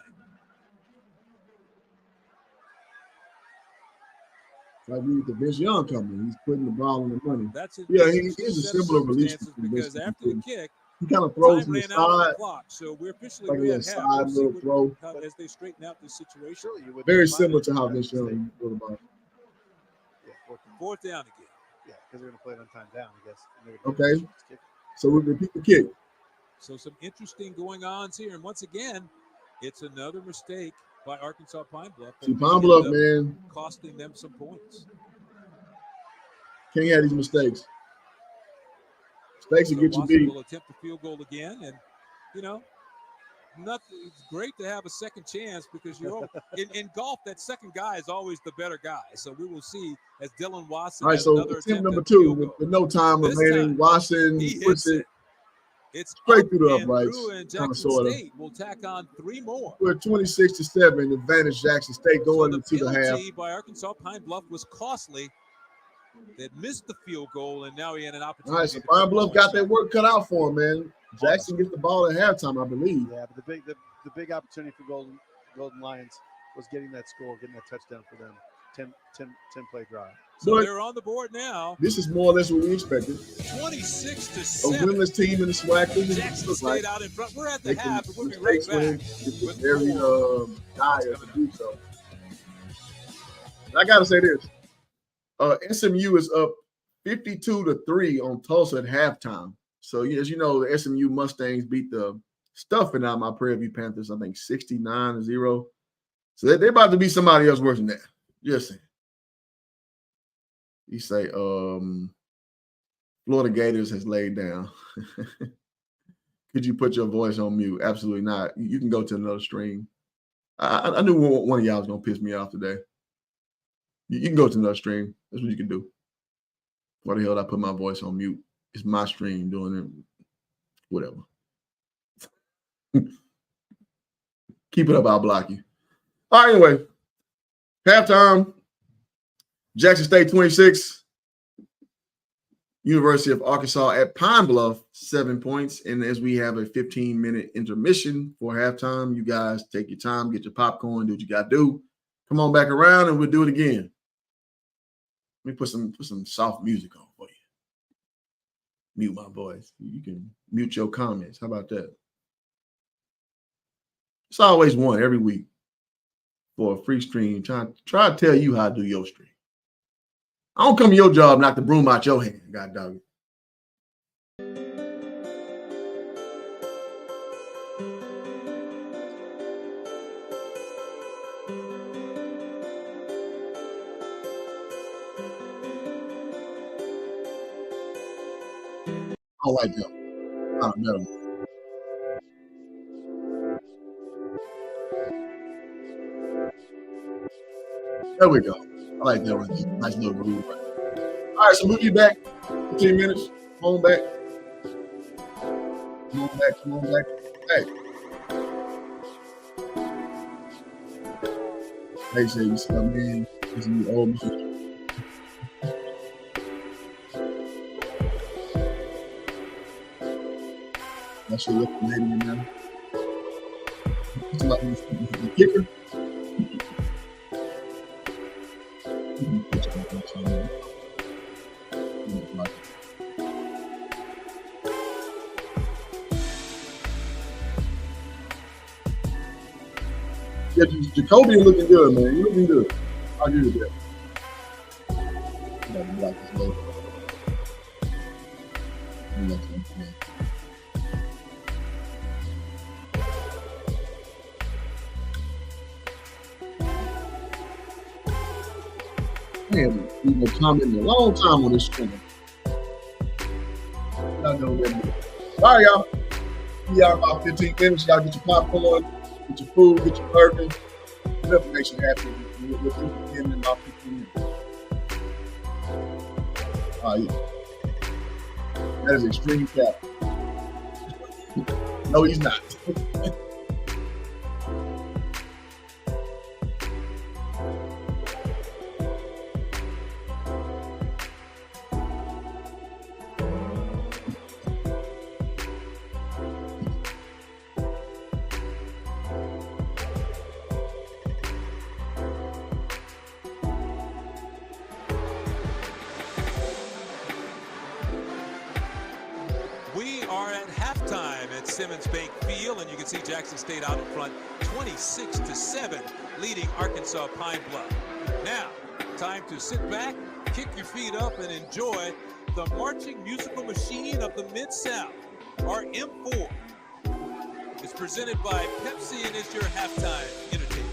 Like we with the Vince Young coming, he's putting the ball in the money. That's a Yeah, interesting he is a set of similar release circumstances to because Vince. after the kick, He kind of throws time to the ran out on the side, clock. So we're officially like a way little at half. side We'll see little throw. as they straighten out this situation. Surely you would Very be similar to fine how with Vince that Young mistake. thought about. Yeah, Fourth down again. yeah, because they're going to play it on time down, I guess. Okay, so we repeat the kick. So some interesting going ons here. And once again, it's another mistake by Arkansas Pine-Bluff. See, Pine-Bluff, man, costing them some points. can't have these mistakes. Mistakes will get you Watson beat. will attempt the field goal again. And, you know, nothing. It's great to have a second chance because you're in golf, that second guy is always the better guy. So we will see as Dylan Watson All right, has so another attempt number at the field 2 goal. with no time This remaining. time, Watson he puts hits it it. It's straight up through the and uprights, through, and kind of Jackson sort of. State will tack on 3 more. We're 26-7, advantage Jackson State going into the half. Penalty by Arkansas Pine-Bluff was costly. They missed the field goal, and now he had an opportunity. All right, so to put Pine-Bluff points got that up. work cut out for him, man. Jackson gets the ball at halftime, I believe. Yeah, but the big opportunity for Golden Golden Lions was getting that score, getting that touchdown for them. 10 play drive. So they're on the board now. This is more or less what we expected. 26-7. A winless team in the SWAC. Jackson State out in front. We're at the half, but we'll be right back. It's very dire to do so. I gotta say this. SMU is up 52-3 on Tulsa at halftime. So as you know, the SMU Mustangs beat the stuffing out of my Prairie View Panthers, I think 69-0. So they're about to be somebody else worse than that. Just saying. You say Florida Gators has laid down. Could you put your voice on mute? Absolutely not. You can go to another stream. I knew one of y'all was gonna piss me off today. You can go to another stream. That's what you can do. Why the hell did I put my voice on mute? It's my stream doing it. Whatever. Keep it up, I'll block you. All right, anyway. Halftime. Jackson State 26. University of Arkansas at Pine-Bluff, 7 points. And as we have a 15-minute intermission for halftime, you guys take your time, get your popcorn, do what you got to do. Come on back around and we'll do it again. Let me put some soft music on for you. Mute my voice. You can mute your comments. How about that? It's always one every week for a free stream. Try to tell you how to do your stream. I don't come to your job, knock the broom out your hand, God dog it. I like that. Oh, no. There we go. I like that one. Nice little groove. All right, so we'll be back. 15 minutes. Come on back. Come on back. Come on back. Hey. They say you come in. This is the old music. That's your little lady in there. It's like the kicker. Yeah, Jacoby looking good, man. You're looking good. I agree with that. I gotta block this logo. Man, we've been commenting a long time on this channel. I know that. All right, y'all. See y'all in about 15 minutes. Y'all get your popcorn, get your food, get your burger. Whatever makes you happy. We'll do it again in about 15 minutes. All right. That is extreme cap. No, he's not. Jackson State out in front, 26-7, leading Arkansas Pine-Bluff. Now, time to sit back, kick your feet up, and enjoy the marching musical machine of the Mid-South. Our M4 is presented by Pepsi and is your halftime entertainment.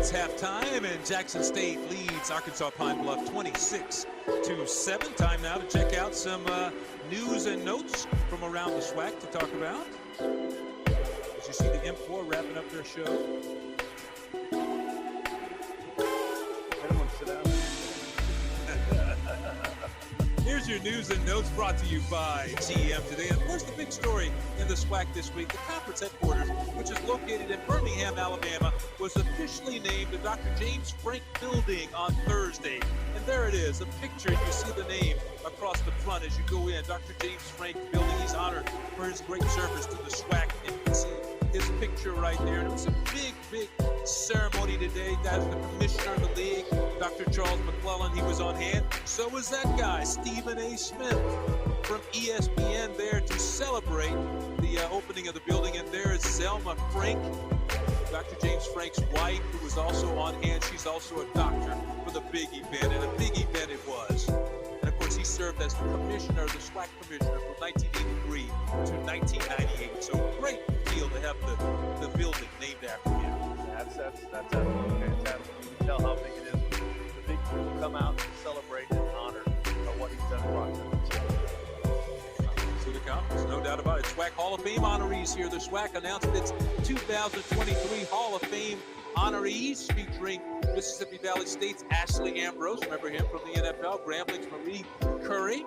It's halftime, and Jackson State leads Arkansas Pine-Bluff 26-7. Time now to check out some news and notes from around the SWAC to talk about. As you see the M4 wrapping up their show. Everyone sit down. Here's your news and notes brought to you by GM today. And of course, the big story in the SWAC this week, the conference headquarters, which is located in Birmingham, Alabama, was officially named the Dr. James Frank Building on Thursday. And there it is, a picture. You see the name across the front as you go in. Dr. James Frank Building. He's honored for his great service to the SWAC. And you can see his picture right there. And it was a big, big ceremony today. That's the commissioner of the league, Dr. Charles McClellan. He was on hand. So was that guy, Stephen A. Smith from ESPN, there to celebrate the opening of the building. And there is Zelma Frank, Dr. James Frank's wife, who was also on hand. She's also a doctor for the big event, and a big event it was. And of course, he served as the commissioner, the SWAC commissioner, from 1983 to 1998. So great deal to have the building named after him. That's absolutely fantastic. You can tell how big it is when the big people come out to celebrate and honor what he's done for us. To the conference, no doubt about it. SWAC Hall of Fame honorees here. The SWAC announced its 2023 Hall of Fame honorees, featuring Mississippi Valley State's Ashley Ambrose, remember him from the NFL, Grambling's Marie Curry,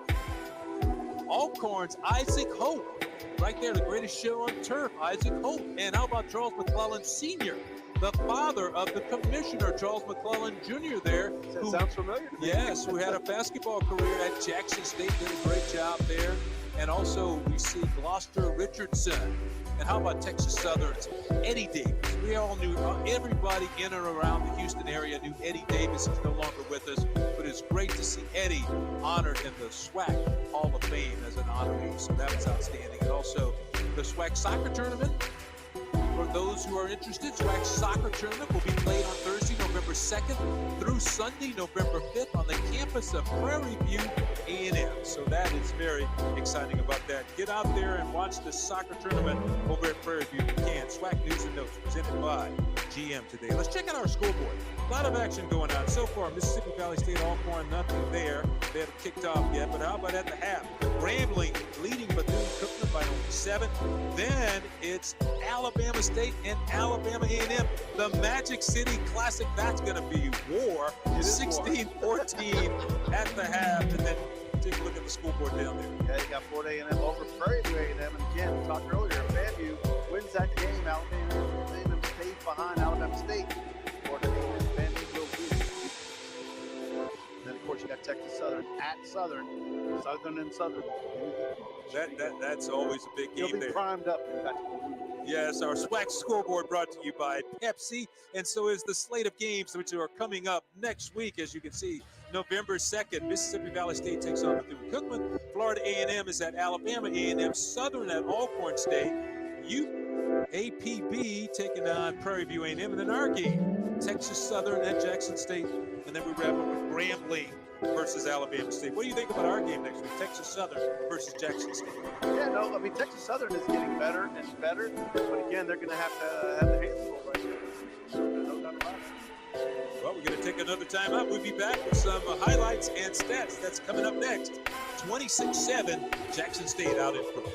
Alcorn's Isaac Hope, right there, the greatest show on turf, Isaac Hope. And how about Charles McClellan Sr., the father of the commissioner, Charles McClellan Jr. there. That sounds familiar to me. Yes, who had a basketball career at Jackson State, did a great job there. And also we see Gloucester Richardson. And how about Texas Southern's Eddie Davis? We all knew, everybody in and around the Houston area knew Eddie Davis. He's no longer with us, but it's great to see Eddie honored in the SWAC Hall of Fame as an honoree. So that was outstanding. And also the SWAC soccer tournament. For those who are interested, SWAC soccer tournament will be played on Thursday, November 2nd through Sunday, November 5th on the campus of Prairie View A&M. So that is very exciting about that. Get out there and watch the soccer tournament over at Prairie View if you can. SWAC News and Notes presented by GM today. Let's check out our scoreboard. A lot of action going on. So far, Mississippi Valley State, Alcorn, nothing there. They haven't kicked off yet, but how about at the half? Grambling leading Bethune-Cookman by only 7. Then it's Alabama State and Alabama A&M. The Magic City Classic, that's going to be war. 16-14 at the half. And then take a look at the scoreboard down there. Yeah, you got Florida A&M over Prairie View A&M. And again, we talked earlier, FAMU wins that game. Alabama A&M stays behind Alabama State. Florida A&M, FAMU will lose. Then, of course, you got Texas Southern at Southern. Southern and Southern. That's always a big game You'll be there. primed up. Yes, our SWAC scoreboard brought to you by Pepsi, and so is the slate of games which are coming up next week. As you can see, November 2nd, Mississippi Valley State takes on Bethune-Cookman. Florida A&M is at Alabama A&M. Southern at Alcorn State. UAPB taking on Prairie View A&M. And then our game, Texas Southern at Jackson State. And then we wrap up with Grambling versus Alabama State. What do you think about our game next week? Texas Southern versus Jackson State. Yeah, no, I mean, Texas Southern is getting better and better. But again, they're going to have their hands full right there. No doubt about it. Well, we're going to take another time out. We'll be back with some highlights and stats. That's coming up next. 26-7, Jackson State out in front.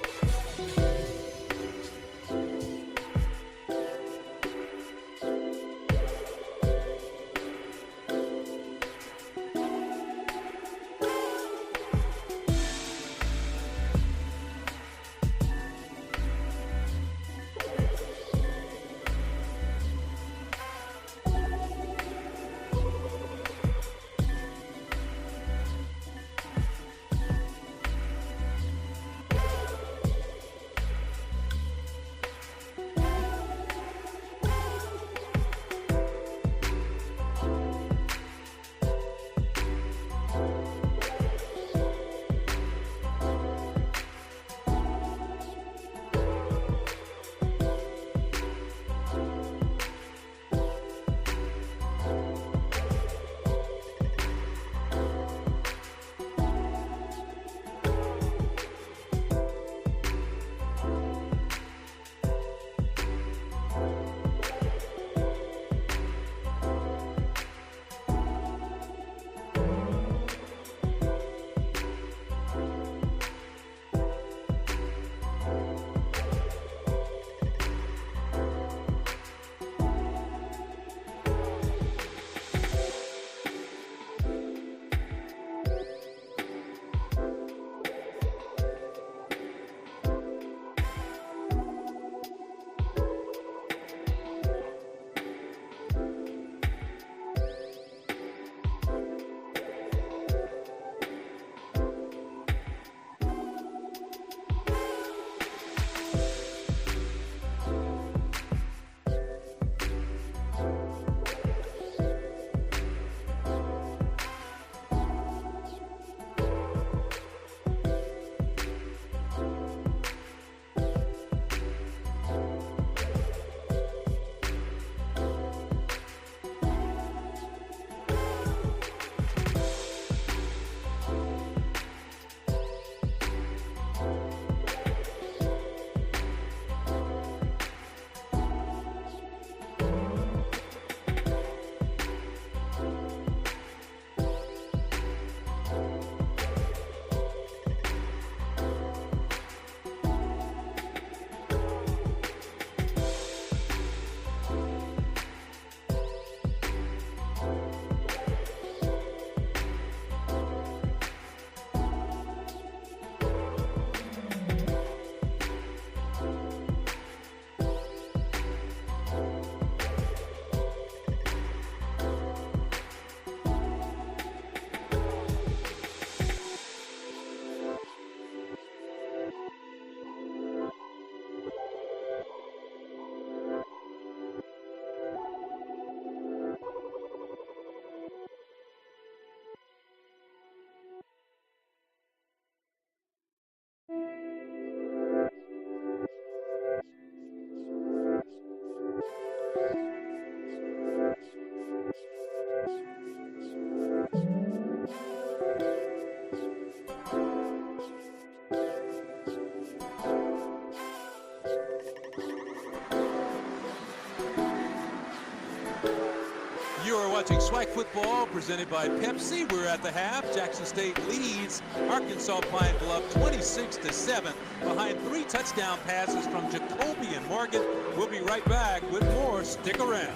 watching SWAC football presented by Pepsi. We're at the half. Jackson State leads Arkansas Pine-Bluff 26-7 behind 3 touchdown passes from Jacoby and Morgan. We'll be right back with more. Stick around.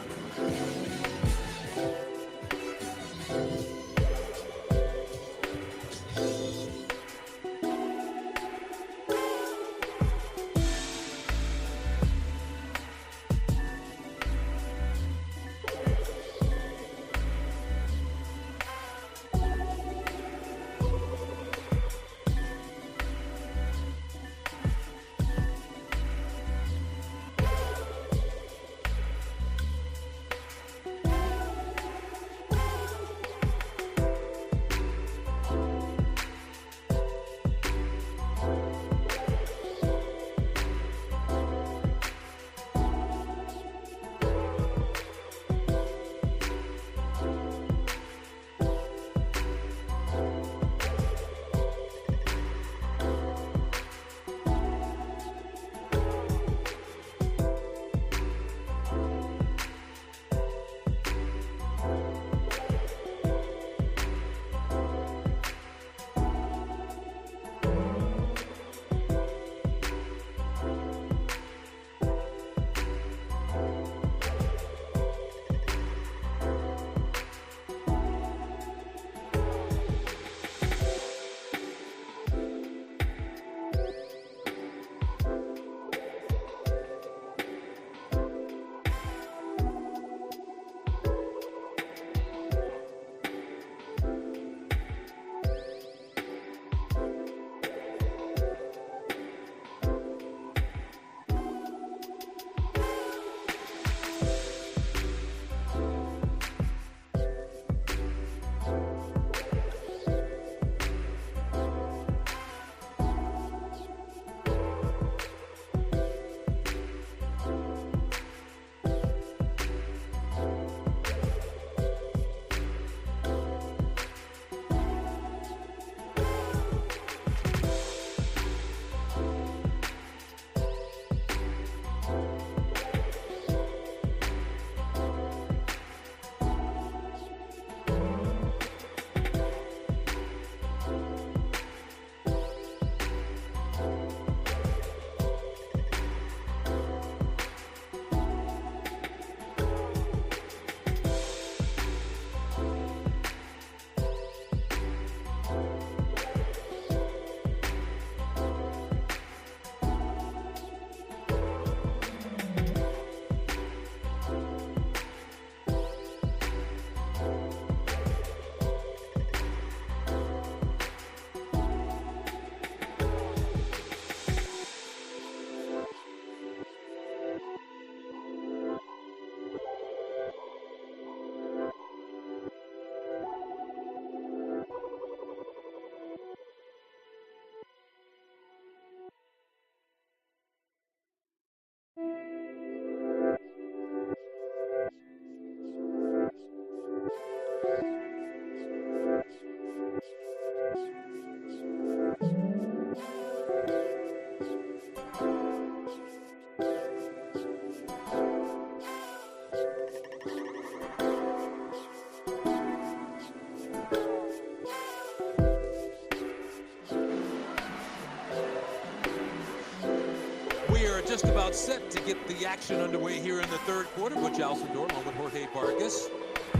Just about set to get the action underway here in the third quarter. Butch Alcindor along with Jorge Vargas.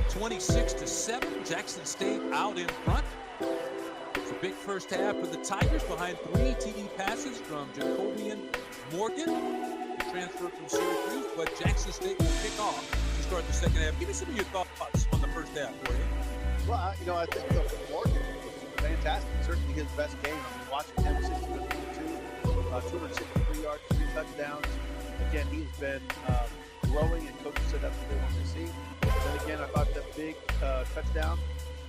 26-7. Jackson State out in front. It's a big first half for the Tigers behind 3 TD passes from Jacoby and Morgan. The transfer from Syracuse, but Jackson State will kick off to start the second half. Give me some of your thoughts on the first half, Jorge. Well, I think Morgan was fantastic. Certainly his best game. I mean, watching him 60-22, 263 yards, 3 touchdowns. Again, he's been growing, and coaches said that's what they want to see. Then again, I thought that big touchdown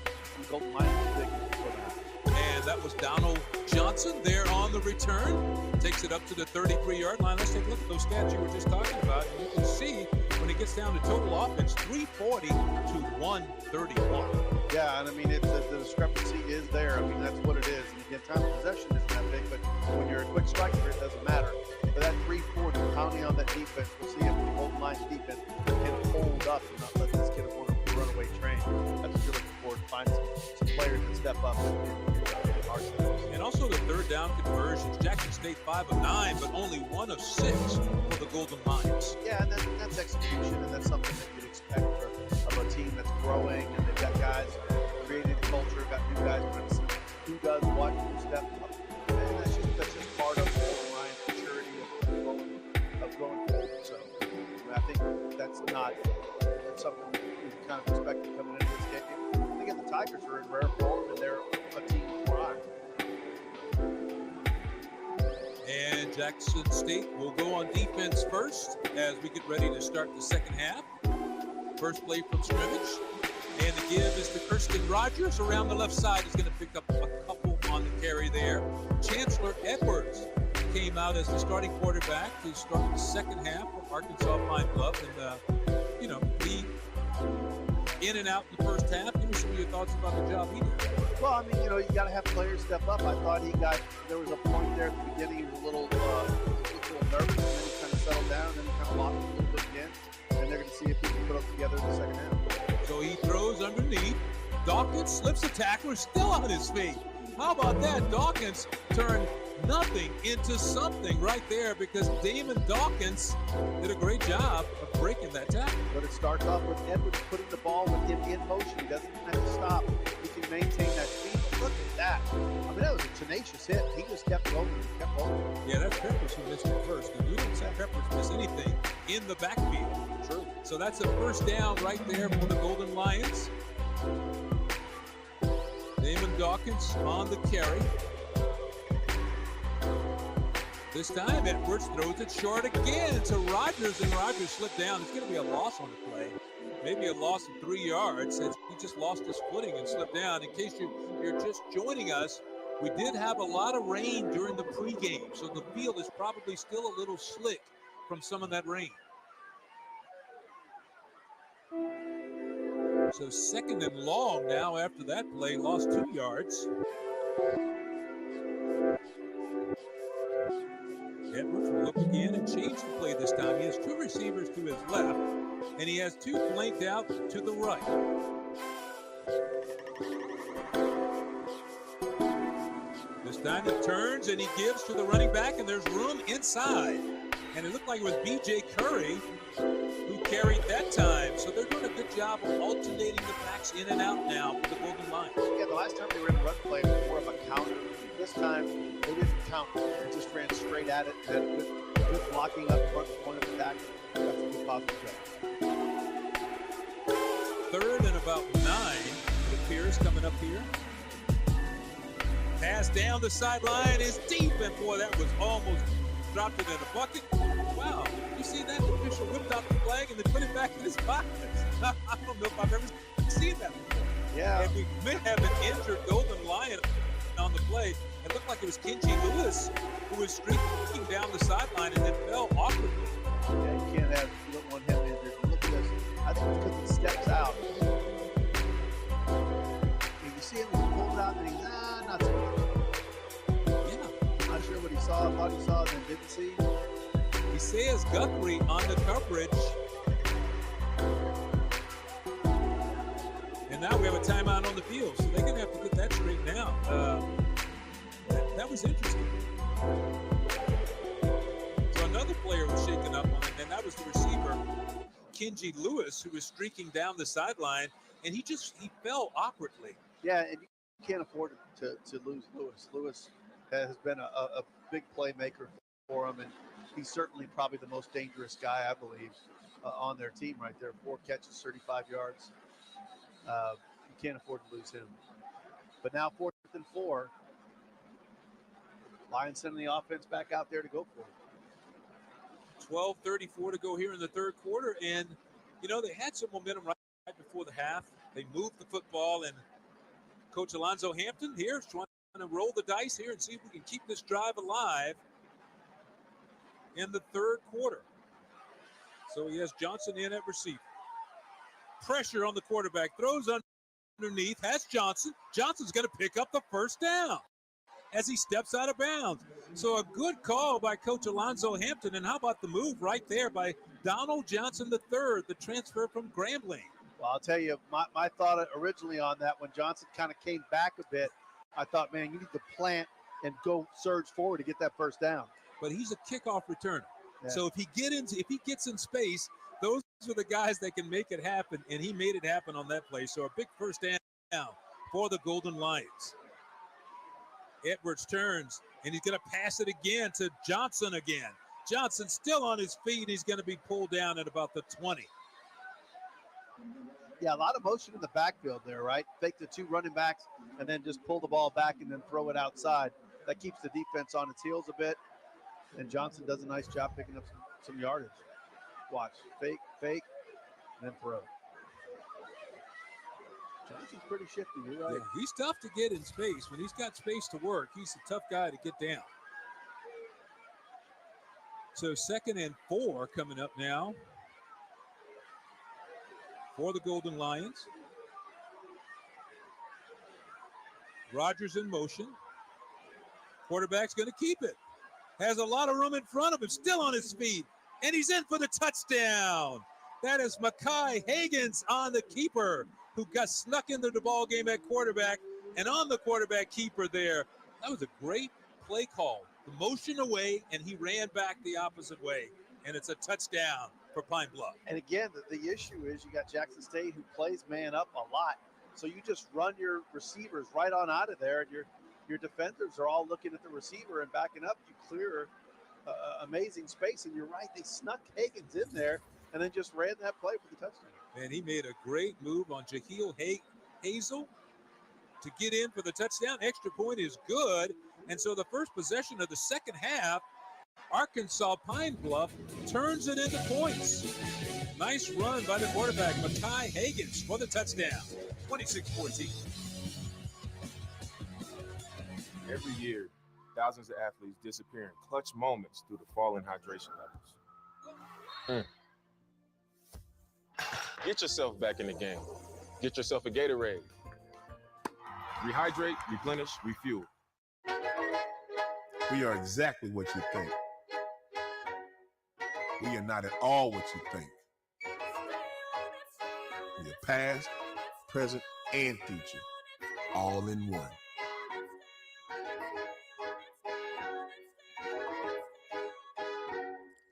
from Colton Mine was big for that. And that was Donald Johnson there on the return. Takes it up to the 33-yard line. Let's take a look at those stats you were just talking about. And you can see when it gets down to total offense, 340 to 131. Yeah, and I mean, the discrepancy is there. I mean, that's what it is. And again, time of possession isn't that big, but when you're a quick striker, it doesn't matter. But that 340, pounding on that defense, we'll see if the Colton Mine's defense can hold up and not let this kid run away way trained. That's what you're looking for, to find some players that step up in our centers. And also the third down conversions. Jackson State 5 of 9, but only 1 of 6 for the Golden Lions. Yeah, and that's execution, and that's something that you'd expect of a team that's growing, and they've got guys creating culture, got new guys trying to see who does what, who steps up. And that's just part of Ryan's maturity of growing forward. So I think that's something we kind of expected coming into this game. And again, the Tigers are in rare form, and they're a team for Ryan. And Jackson State will go on defense first as we get ready to start the second half. First play from scrimmage. And the give is to Kirsten Rogers around the left side. He's going to pick up a couple on the carry there. Chancellor Edwards came out as the starting quarterback to start the second half for Arkansas Pine-Bluff. And, he in and out in the first half. Give me some of your thoughts about the job he did. Well, I mean, you got to have players step up. I thought there was a point there at the beginning, he was a little nervous, and then he kind of settled down, and then he kind of lost a little bit again. And they're going to see if he can put up together in the second half. So he throws underneath. Dawkins slips a tackler, still on his feet. How about that? Dawkins turned nothing into something right there, because Damon Dawkins did a great job of breaking that tackle. But it starts off with Edwards putting the ball with him in motion. He doesn't have to stop. He can maintain that speed. Look at that. I mean, that was a tenacious hit. He just kept rolling and kept rolling. Yeah, that's Peppers who missed it first. And you don't see Peppers miss anything in the backfield. True. So that's a first down right there for the Golden Lions. Damon Dawkins on the carry. This time, Edwards throws it short again to Rogers, and Rogers slipped down. It's going to be a loss on the play. Maybe a loss of 3 yards. He just lost his footing and slipped down. In case you're just joining us, we did have a lot of rain during the pregame, so the field is probably still a little slick from some of that rain. So second and long now after that play, lost 2 yards. Edwards will look again and change the play this time. He has 2 receivers to his left, and he has 2 flanked out to the right. This time it turns, and he gives to the running back, and there's room inside. And it looked like it was B.J. Curry who carried that time. So they're doing a good job of alternating the backs in and out now for the Golden Lions. Yeah, the last time they were in a run play, it was more of a counter. This time, they didn't count. They just ran straight at it. Had good blocking up front, point of attack. That's a good positive job. Third and about 9. It appears coming up here. Pass down the sideline is deep, and boy, that was almost dropped it in a bucket. Wow, you see that? The official whipped out the flag and then put it back in his pocket. I don't know if I've ever seen that before. Yeah. And we may have an injured Golden Lion on the play. It looked like it was Kenji Lewis who was streaking down the sideline and then fell awkwardly. Yeah, you don't want him injured. Look at this. I think it's because he steps out. If you see him, he pulls out and he's not so much. Yeah. Not sure what he saw. I thought he saw and then didn't see. He says Guthrie on the coverage. And now we have a timeout on the field, so they're going to have to get that straightened out. That was interesting. So another player was shaken up on it, and that was the receiver, Kenji Lewis, who was streaking down the sideline, and he fell awkwardly. Yeah, and you can't afford to lose Lewis. Lewis has been a big playmaker for him, and he's certainly probably the most dangerous guy, I believe, on their team right there. 4 catches, 35 yards. You can't afford to lose him. But now 4th and 4. Lions sending the offense back out there to go for it. 12:34 to go here in the third quarter. And, they had some momentum right before the half. They moved the football, and Coach Alonzo Hampton here is trying to roll the dice here and see if we can keep this drive alive in the third quarter. So he has Johnson in at receiver. Pressure on the quarterback. Throws underneath. Has Johnson. Johnson's going to pick up the first down as he steps out of bounds. So a good call by Coach Alonzo Hampton. And how about the move right there by Donald Johnson III, the transfer from Grambling? Well, I'll tell you, my thought originally on that, when Johnson kind of came back a bit, I thought, man, you need to plant and go surge forward to get that first down. But he's a kickoff returner. Yeah. So if he gets in space, those are the guys that can make it happen, and he made it happen on that play. So a big first down for the Golden Lions. Edwards turns, and he's going to pass it again to Johnson again. Johnson still on his feet. He's going to be pulled down at about the 20. Yeah, a lot of motion in the backfield there, right? Fake the two running backs and then just pull the ball back and then throw it outside. That keeps the defense on its heels a bit. And Johnson does a nice job picking up some yardage. Watch, fake, and then throw. Johnson's pretty shifty, you're right. Yeah, he's tough to get in space. When he's got space to work, he's a tough guy to get down. So 2nd and 4 coming up now for the Golden Lions. Rodgers in motion. Quarterback's going to keep it. Has a lot of room in front of him, still on his feet, and he's in for the touchdown. That is Mekhi Higgins on the keeper, who got snuck into the ball game at quarterback, and on the quarterback keeper there. That was a great play call. The motion away, and he ran back the opposite way, and it's a touchdown for Pine-Bluff. And again, the issue is you got Jackson State who plays man up a lot, so you just run your receivers right on out of there, and your defenders are all looking at the receiver and backing up. You clear amazing space, and you're right, they snuck Higgins in there and then just ran that play for the touchdown. And he made a great move on Jaheel Hazel to get in for the touchdown. Extra point is good. And so the first possession of the second half, Arkansas Pine-Bluff turns it into points. Nice run by the quarterback, Mekhi Higgins, for the touchdown, 26-14. Every year, thousands of athletes disappear in clutch moments due to falling hydration levels. Get yourself back in the game. Get yourself a Gatorade. Rehydrate, replenish, refuel. We are exactly what you think. We are not at all what you think. We are past, present, and future, all in one.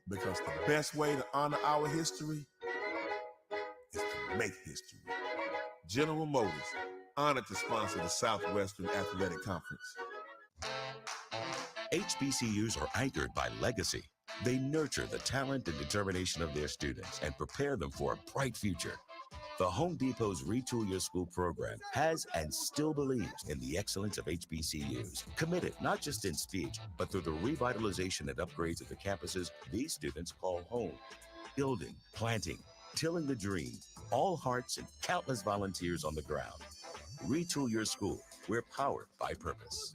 Because the best way to honor our history is to make history. General Motors, honored to sponsor the Southwestern Athletic Conference. HBCUs are anchored by legacy. They nurture the talent and determination of their students and prepare them for a bright future. The Home Depot's Retool Your School program has and still believes in the excellence of HBCUs, committed not just in speech, but through the revitalization and upgrades of the campuses these students call home. Building, planting, tilling the dream, all hearts and countless volunteers on the ground. Retool Your School. We're powered by purpose.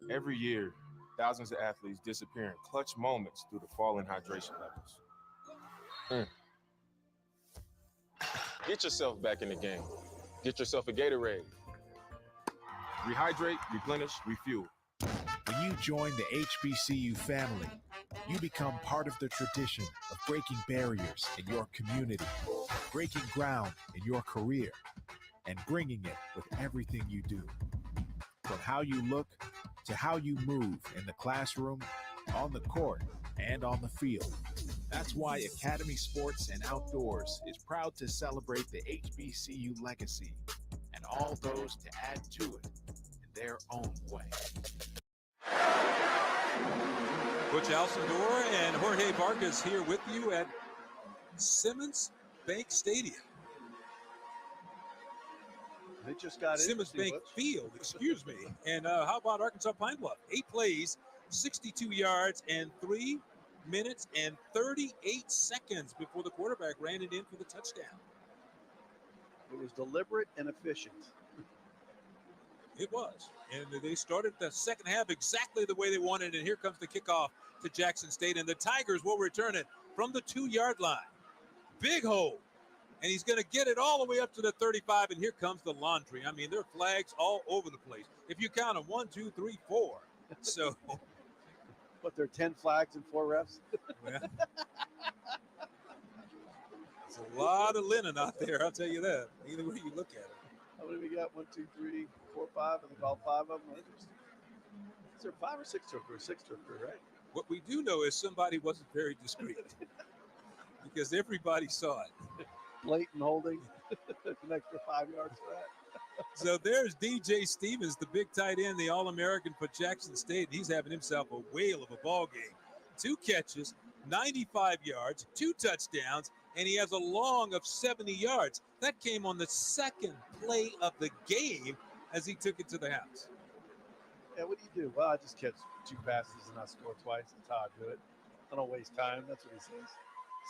Every year, thousands of athletes disappear in clutch moments due to falling hydration levels. Get yourself back in the game. Get yourself a Gatorade. Rehydrate, replenish, refuel. When you join the HBCU family, you become part of the tradition of breaking barriers in your community, breaking ground in your career, and bringing it with everything you do. From how you look to how you move in the classroom, on the court, and on the field. That's why Academy Sports and Outdoors is proud to celebrate the HBCU legacy and all those to add to it in their own way. Coach Alcindor and Jorge Vargas here with you at Simmons Bank Stadium. They just got Simmons Bank Field, excuse me. And how about Arkansas Pine-Bluff? 8 plays, 62 yards, and 3 minutes and 38 seconds before the quarterback ran it in for the touchdown. It was deliberate and efficient. It was. And they started the second half exactly the way they wanted. And here comes the kickoff to Jackson State. And the Tigers will return it from the 2-yard line. Big hole. And he's going to get it all the way up to the 35. And here comes the laundry. I mean, there are flags all over the place. If you count them, 1, 2, 3, 4. So. But there are 10 flags and 4 refs. Well, it's a A lot of linen out there, I'll tell you that. Either way you look at it. How many we got? 1, 2, 3, 4, 5. I think all 5 of them. Is there 5 or 6 to a crew? 6 to a crew, right? What we do know is somebody wasn't very discreet because everybody saw it. Blatant holding. An extra 5 yards for that. So there's DJ Stevens, the big tight end, the All-American for Jackson State. He's having himself a whale of a ball game. 2 catches, 95 yards, 2 touchdowns, and he has a long of 70 yards. That came on the second play of the game as he took it to the house. Yeah, what do you do? Well, I just catch 2 passes and I score twice. That's how I do it. I don't waste time. That's what he says.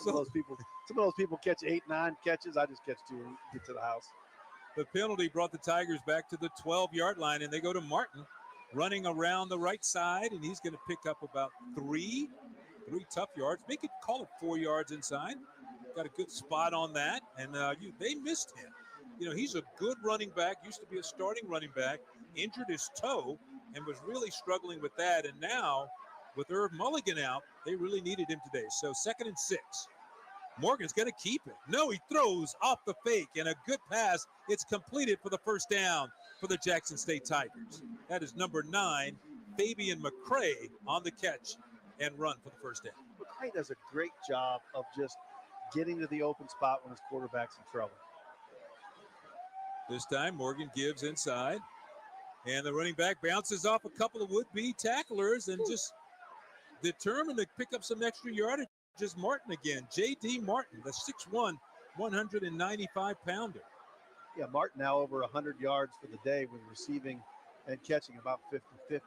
Some of those people catch 8, 9 catches. I just catch 2 and get to the house. The penalty brought the Tigers back to the 12-yard line, and they go to Martin running around the right side, and he's going to pick up about 3 tough yards. Make it, call it 4 yards inside. Got a good spot on that, and they missed him. You know, he's a good running back, used to be a starting running back, injured his toe, and was really struggling with that. And now, with Irv Mulligan out, they really needed him today. So 2nd and 6. Morgan's going to keep it. No, he throws off the fake, and a good pass. It's completed for the first down for the Jackson State Tigers. That is number 9, Fabian McCray, on the catch and run for the first down. McCray does a great job of just getting to the open spot when his quarterback's in trouble. This time, Morgan gives inside, and the running back bounces off a couple of would-be tacklers and just determined to pick up some extra yardage. Just Martin again, J.D. Martin, the 6'1", 195-pounder. Yeah, Martin now over 100 yards for the day with receiving and catching, about 50-50.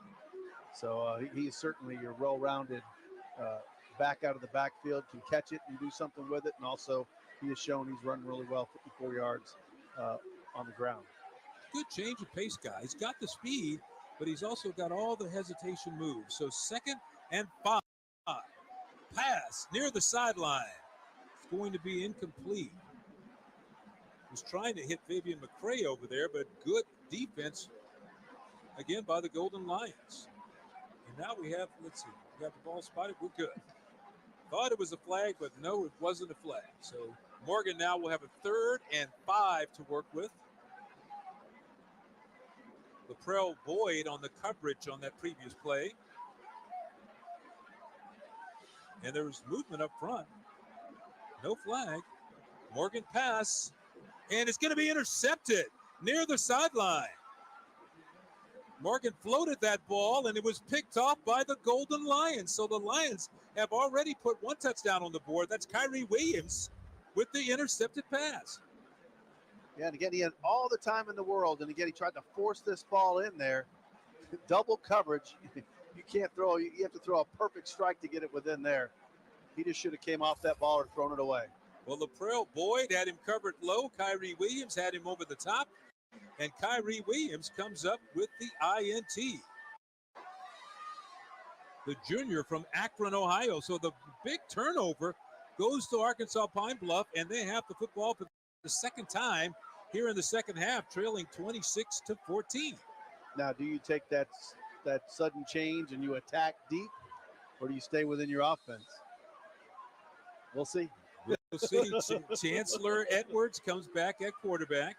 So he's certainly your well-rounded back out of the backfield, can catch it and do something with it. And also he has shown he's running really well, 54 yards on the ground. Good change of pace guy. He's got the speed, but he's also got all the hesitation moves. So 2nd and 5. Pass near the sideline. It's going to be incomplete. Was trying to hit Fabian McCray over there, but good defense again by the Golden Lions. And now we have, let's see, we got the ball spotted. We're good. Thought it was a flag, but no, it wasn't a flag. So Morgan now will have a 3rd and 5 to work with. Laprel Boyd on the coverage on that previous play. And there was movement up front. No flag. Morgan pass. And it's going to be intercepted near the sideline. Morgan floated that ball, and it was picked off by the Golden Lions. So the Lions have already put 1 touchdown on the board. That's Kyrie Williams with the intercepted pass. Yeah, and again, he had all the time in the world. And again, he tried to force this ball in there. Double coverage. You can't throw, you have to throw a perfect strike to get it within there. He just should have came off that ball or thrown it away. Well, Laprel Boyd had him covered low. Kyrie Williams had him over the top. And Kyrie Williams comes up with the INT. The junior from Akron, Ohio. So the big turnover goes to Arkansas Pine-Bluff, and they have the football for the 2nd time here in the second half, trailing 26-14. Now, do you take that sudden change and you attack deep, or do you stay within your offense? We'll see. We'll see. Chancellor Edwards comes back at quarterback.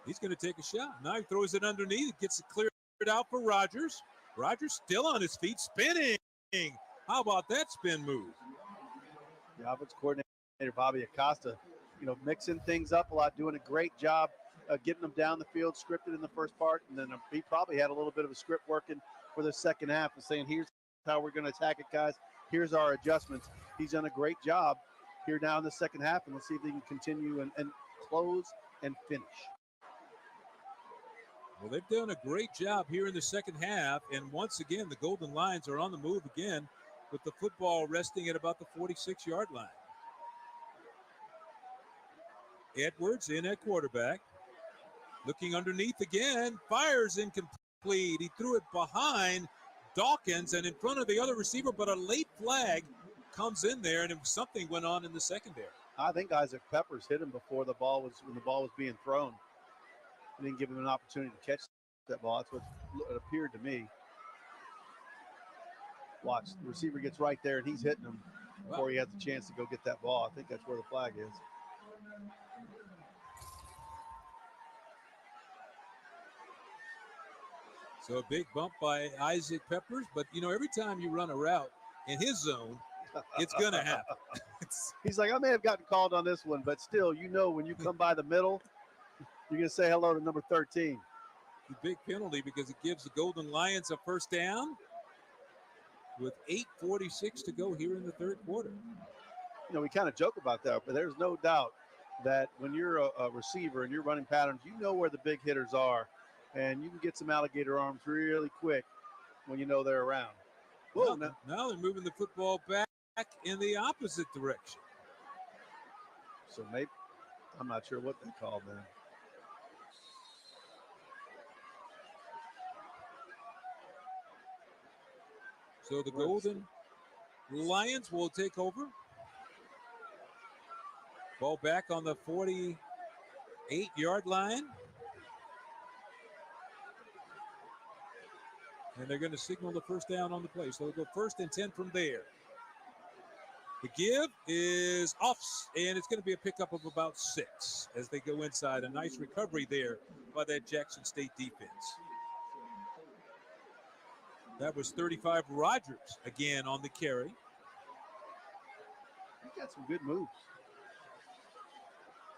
He's going to take a shot. Now he throws it underneath. Gets it cleared out for Rogers. Rogers still on his feet, spinning. How about that spin move? The offense coordinator, Bobby Acosta, mixing things up a lot, doing a great job getting them down the field, scripted in the first part. And then he probably had a little bit of a script working for the second half and saying, here's how we're going to attack it, guys. Here's our adjustments. He's done a great job here now in the second half, and let's see if they can continue and close and finish. Well, they've done a great job here in the second half, and once again, the Golden Lions are on the move again with the football resting at about the 46-yard line. Edwards in at quarterback. Looking underneath again, fires incomplete. He threw it behind Dawkins and in front of the other receiver, but a late flag comes in there, and something went on in the secondary. I think Isaac Peppers hit him before the ball was being thrown. He didn't give him an opportunity to catch that ball. That's what it appeared to me. Watch, the receiver gets right there, and he's hitting him. before he has the chance to go get that ball. I think that's where the flag is. So a big bump by Isaac Peppers, but every time you run a route in his zone, it's going to happen. He's like, I may have gotten called on this one, but still, when you come by the middle, you're going to say hello to number 13. The big penalty because it gives the Golden Lions a first down with 8:46 to go here in the third quarter. We kind of joke about that, but there's no doubt that when you're a receiver and you're running patterns, you know where the big hitters are, and you can get some alligator arms really quick when you know they're around. Whoa, now they're moving the football back in the opposite direction. So maybe, I'm not sure what they called then. So the Golden Lions will take over. Ball back on the 48-yard line. And they're going to signal the first down on the play. So they'll go 1st and 10 from there. The give is off, and it's going to be a pickup of about 6 as they go inside. A nice recovery there by that Jackson State defense. That was 35 Rogers again on the carry. He got some good moves.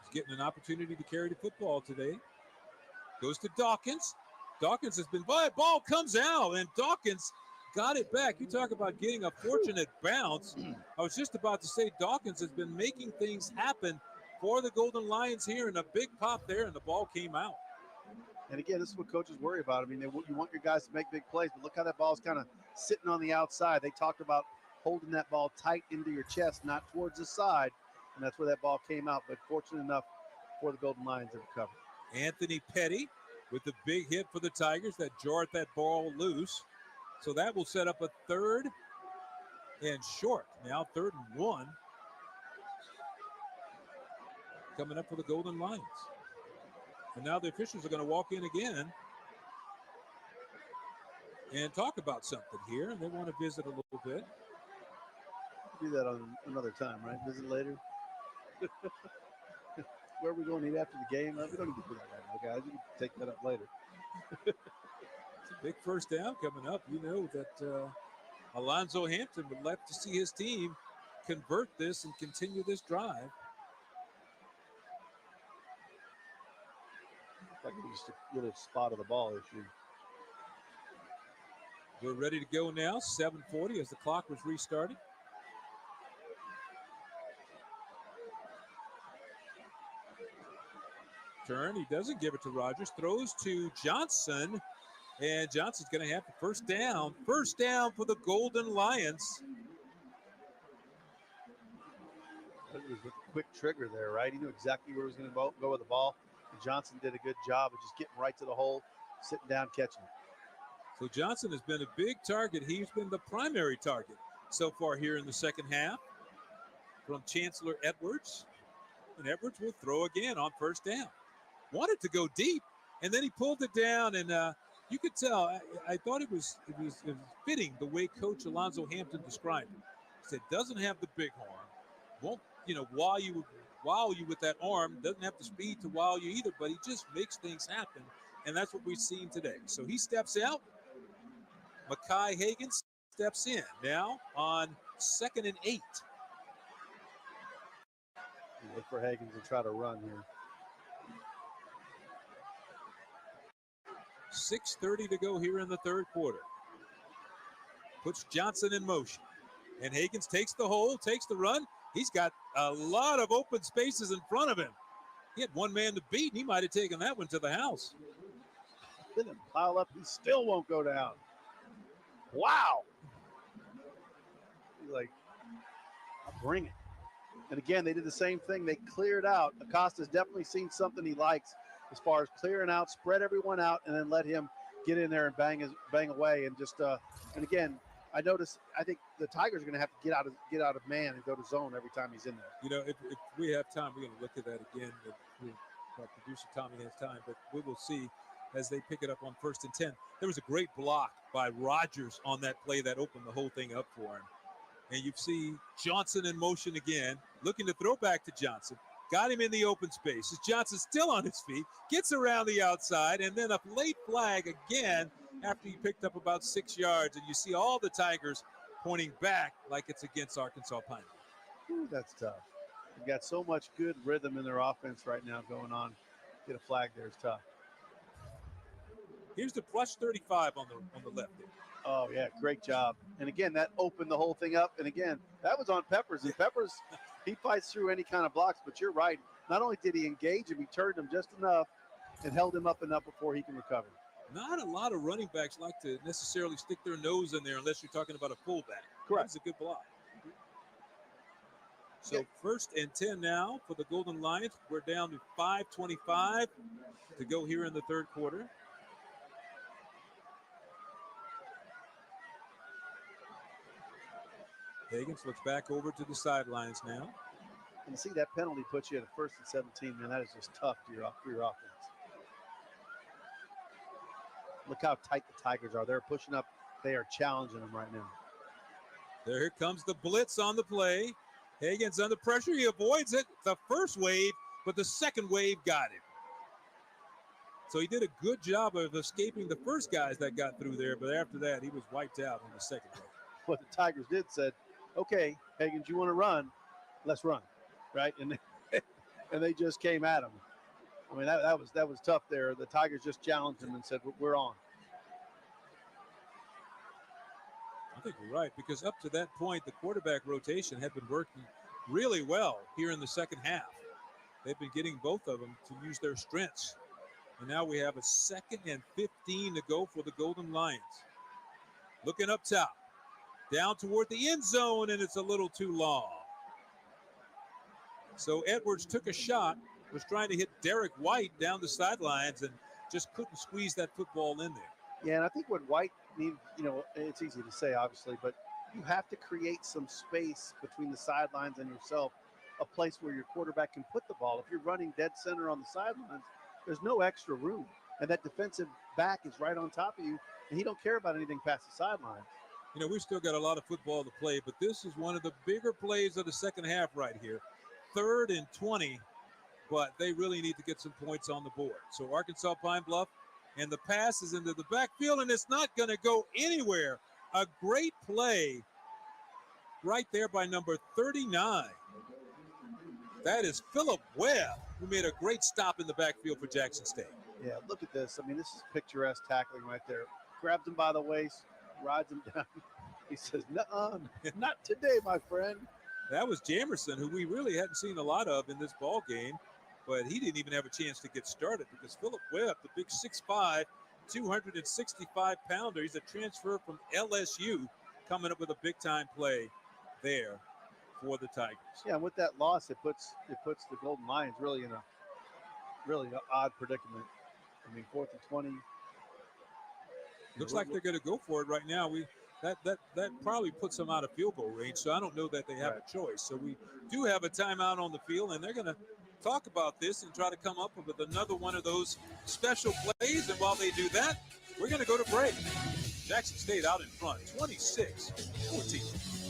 He's getting an opportunity to carry the football today. Goes to Dawkins. Dawkins has been by. Ball comes out, and Dawkins got it back. You talk about getting a fortunate bounce. I was just about to say Dawkins has been making things happen for the Golden Lions here, and a big pop there, and the ball came out. And again, this is what coaches worry about. I mean, you want your guys to make big plays, but look how that ball's kind of sitting on the outside. They talked about holding that ball tight into your chest, not towards the side, and that's where that ball came out. But fortunate enough for the Golden Lions to recover. Anthony Petty with the big hit for the Tigers that jarred that ball loose. So that will set up a 3rd and short. Now 3rd and 1. Coming up for the Golden Lions. And now the officials are going to walk in again and talk about something here. And they want to visit a little bit. Do that on another time, right? Visit later. Where are we going to eat after the game? We don't need to do that right now, guys. You can take that up later. It's a big first down coming up. You know that Alonzo Hampton would like to see his team convert this and continue this drive. Like just a little spot of the ball issue. We're ready to go now. 7:40 as the clock was restarted. Turn. He doesn't give it to Rogers. Throws to Johnson. And Johnson's going to have the first down. First down for the Golden Lions. It was with a quick trigger there, right? He knew exactly where he was going to go with the ball. And Johnson did a good job of just getting right to the hole, sitting down, catching it. So Johnson has been a big target. He's been the primary target so far here in the second half from Chancellor Edwards. And Edwards will throw again on first down. Wanted to go deep, and then he pulled it down, and you could tell. I thought it was fitting the way Coach Alonzo Hampton described it. He said, doesn't have the big arm, won't wow you with that arm, doesn't have the speed to wow you either, but he just makes things happen, and that's what we've seen today. So he steps out. Mekhi Hagan steps in now on 2nd and 8. Look for Hagan to try to run here. 6:30 to go here in the third quarter. Puts Johnson in motion. And Hagans takes the hole, takes the run. He's got a lot of open spaces in front of him. He had one man to beat, and he might have taken that one to the house. Let him pile up. He still won't go down. Wow. He's like, I'll bring it. And again, they did the same thing. They cleared out. Acosta's definitely seen something he likes as far as clearing out, spread everyone out, and then let him get in there and bang away. And just and again, I think the Tigers are going to have to get out of man and go to zone every time he's in there. You know, if we have time, we're going to look at that again. Our producer Tommy has time, but we will see as they pick it up on 1st and 10. There was a great block by Rogers on that play that opened the whole thing up for him. And you see Johnson in motion again, looking to throw back to Johnson. Got him in the open space. Johnson still on his feet, gets around the outside, and then a late flag again after he picked up about 6 yards. And you see all the Tigers pointing back like it's against Arkansas Pine. Ooh, that's tough. They've got so much good rhythm in their offense right now going on. Get a flag there is tough. Here's the plus 35 on the left there. Oh, yeah, great job. And again, that opened the whole thing up. And again, that was on Peppers. And Peppers, he fights through any kind of blocks. But you're right. Not only did he engage him, he turned him just enough and held him up enough before he can recover. Not a lot of running backs like to necessarily stick their nose in there unless you're talking about a fullback. Correct. That's a good block. So 1st and 10 now for the Golden Lions. We're down to 5:25 to go here in the third quarter. Higgins looks back over to the sidelines now. And see that penalty puts you at a 1st and 17, man. That is just tough for your offense. Look how tight the Tigers are. They're pushing up. They are challenging them right now. There comes the blitz on the play. Higgins under pressure. He avoids it. The first wave, but the second wave got him. So he did a good job of escaping the first guys that got through there, but after that, he was wiped out on the second wave. What the Tigers did said, okay, Higgins, you want to run? Let's run, right? And they just came at him. I mean, that was tough there. The Tigers just challenged him and said, we're on. I think you're right, because up to that point, the quarterback rotation had been working really well here in the second half. They've been getting both of them to use their strengths. And now we have a 2nd and 15 to go for the Golden Lions. Looking up top, down toward the end zone, and it's a little too long. So Edwards took a shot, was trying to hit Derek White down the sidelines, and just couldn't squeeze that football in there. Yeah, and I think what White needs, it's easy to say, obviously, but you have to create some space between the sidelines and yourself, a place where your quarterback can put the ball. If you're running dead center on the sidelines, there's no extra room. And that defensive back is right on top of you, and he don't care about anything past the sidelines. We've still got a lot of football to play, but this is one of the bigger plays of the second half right here. 3rd and 20, but they really need to get some points on the board. So Arkansas Pine-Bluff, and the pass is into the backfield, and it's not going to go anywhere. A great play right there by number 39. That is Philip Webb, who made a great stop in the backfield for Jackson State. Yeah, look at this. I mean, this is picturesque tackling right there. Grabs him by the waist, rides him down. He says, "Nuh-uh, not today, my friend." That was Jamerson, who we really hadn't seen a lot of in this ball game, but he didn't even have a chance to get started because Philip Webb, the big 6'5", 265-pounder, he's a transfer from LSU, coming up with a big-time play there for the Tigers. Yeah, and with that loss, it puts the Golden Lions really in a odd predicament. I mean, 4th and 20. Looks like they're going to go for it right now. That probably puts them out of field goal range, so I don't know that they have a choice. So we do have a timeout on the field, and they're going to talk about this and try to come up with another one of those special plays. And while they do that, we're going to go to break. Jackson State out in front, 26-14.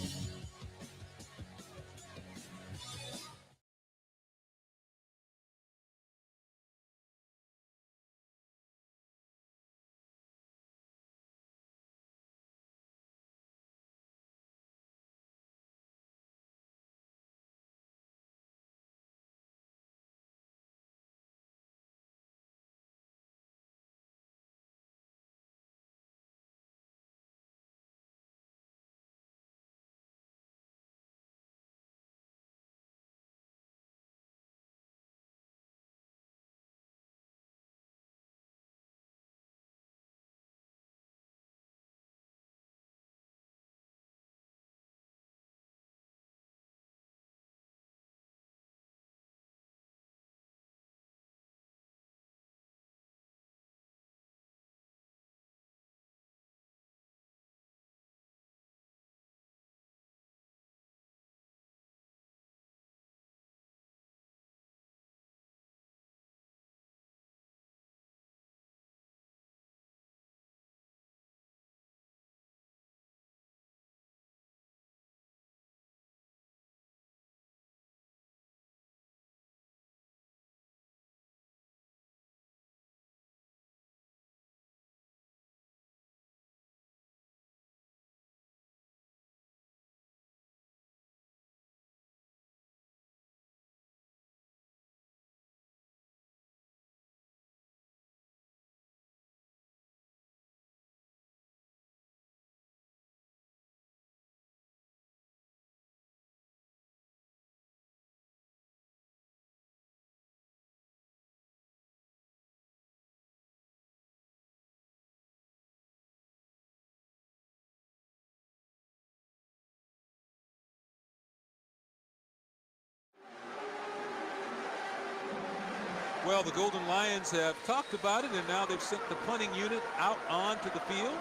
Well, the Golden Lions have talked about it, and now they've sent the punting unit out onto the field.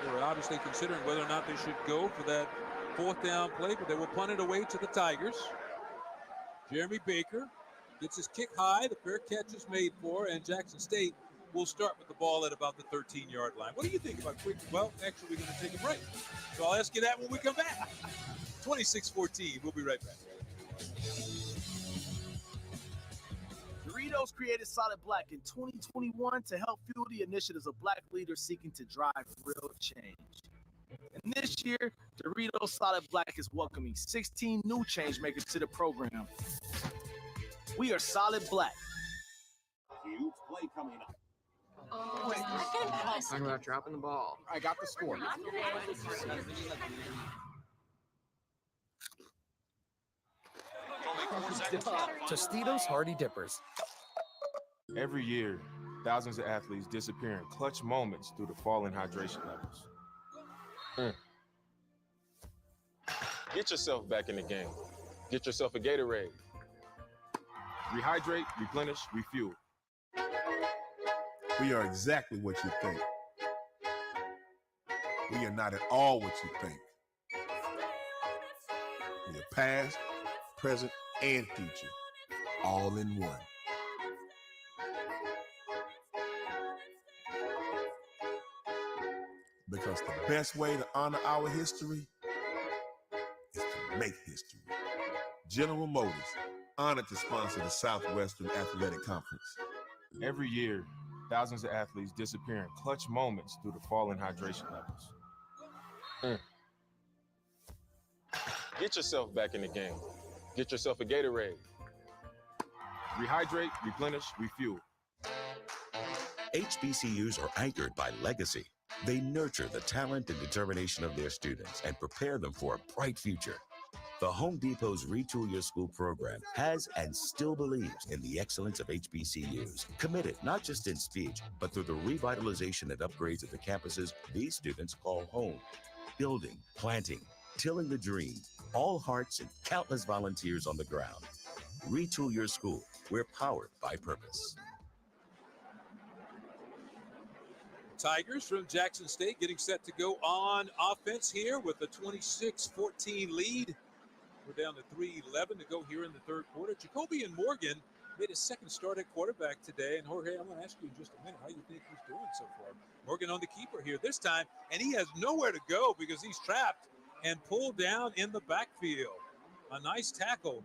They were obviously considering whether or not they should go for that fourth down play, but they will punt it away to the Tigers. Jeremy Baker gets his kick high. The fair catch is made for, and Jackson State will start with the ball at about the 13-yard line. What do you think about quick? Well, actually, we're going to take a break. So I'll ask you that when we come back. 26-14. We'll be right back. Doritos created Solid Black in 2021 to help fuel the initiatives of Black leaders seeking to drive real change. And this year, Doritos Solid Black is welcoming 16 new change makers to the program. We are Solid Black. Huge play coming up. Talking about dropping the ball. I got the score. Tostitos Hearty Dippers. Every year, thousands of athletes disappear in clutch moments due to falling hydration levels. Get yourself back in the game. Get yourself a Gatorade. Rehydrate, replenish, refuel. We are exactly what you think. We are not at all what you think. We are past, present, and future, all in one. Because the best way to honor our history is to make history. General Motors, honored to sponsor the Southwestern Athletic Conference. Every year, thousands of athletes disappear in clutch moments due to falling hydration levels. Get yourself back in the game. Get yourself a Gatorade. Rehydrate, replenish, refuel. HBCUs are anchored by legacy. They nurture the talent and determination of their students and prepare them for a bright future. The Home Depot's Retool Your School program has and still believes in the excellence of HBCUs, committed not just in speech, but through the revitalization and upgrades of the campuses these students call home. Building, planting, tilling the dream, all hearts and countless volunteers on the ground. Retool Your School. We're powered by purpose. Tigers from Jackson State getting set to go on offense here with a 26-14 lead. We're down to 3:11 to go here in the third quarter. Jacoby and Morgan made his second start at quarterback today. And Jorge, I'm going to ask you in just a minute how you think he's doing so far. Morgan on the keeper here this time, and he has nowhere to go because he's trapped and pulled down in the backfield. A nice tackle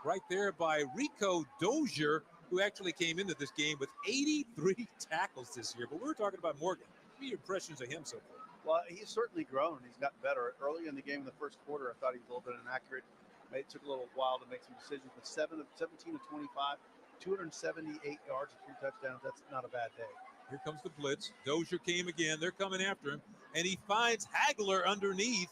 right there by Rico Dozier, who actually came into this game with 83 tackles this year. But we were talking about Morgan. What are your impressions of him so far? Well, he's certainly grown. He's gotten better. Early in the game in the first quarter, I thought he was a little bit inaccurate. It took a little while to make some decisions, but 17 of 25, 278 yards and 3 touchdowns. That's not a bad day. Here comes the blitz. Dozier came again. They're coming after him, and he finds Hagler underneath.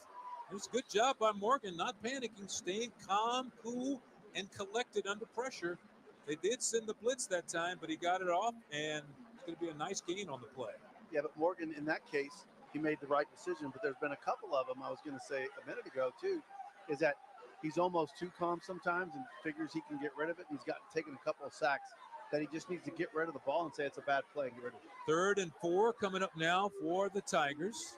It's a good job by Morgan, not panicking, staying calm, cool, and collected under pressure. They did send the blitz that time, but he got it off, and it's going to be a nice gain on the play. Yeah, but Morgan, in that case, he made the right decision. But there's been a couple of them, I was going to say a minute ago, too, is that he's almost too calm sometimes and figures he can get rid of it. And he's taken a couple of sacks that he just needs to get rid of the ball and say it's a bad play and get rid of it. 3rd and 4 coming up now for the Tigers.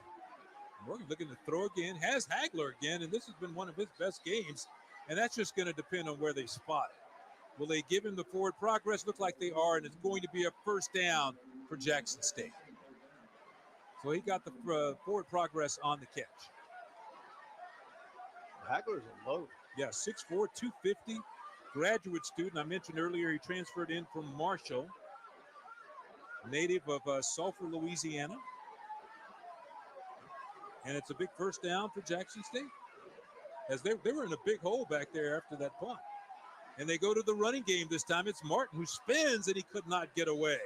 Morgan looking to throw again, has Hagler again, and this has been one of his best games. And that's just going to depend on where they spot it. Will they give him the forward progress? Look like they are, and it's going to be a first down for Jackson State. So he got the forward progress on the catch. Hagler's a load. Yeah, 6'4", 250, graduate student. I mentioned earlier he transferred in from Marshall, native of Sulphur, Louisiana. And it's a big first down for Jackson State, as they were in a big hole back there after that punt. And they go to the running game this time. It's Martin who spins, and he could not get away.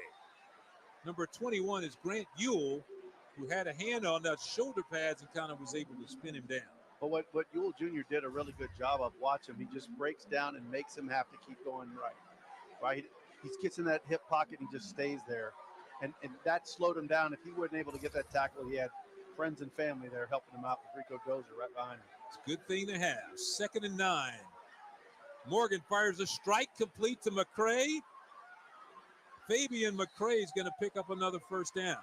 Number 21 is Grant Ewell, who had a hand on that shoulder pads and kind of was able to spin him down. But what Ewell Jr. did a really good job of, watch him. He just breaks down and makes him have to keep going right. He gets in that hip pocket and he just stays there. And that slowed him down. If he wasn't able to get that tackle, he had friends and family there helping him out with Rico Dozier right behind him. It's a good thing to have. 2nd and 9. Morgan fires a strike complete to McCray. Fabian McCray is going to pick up another first down.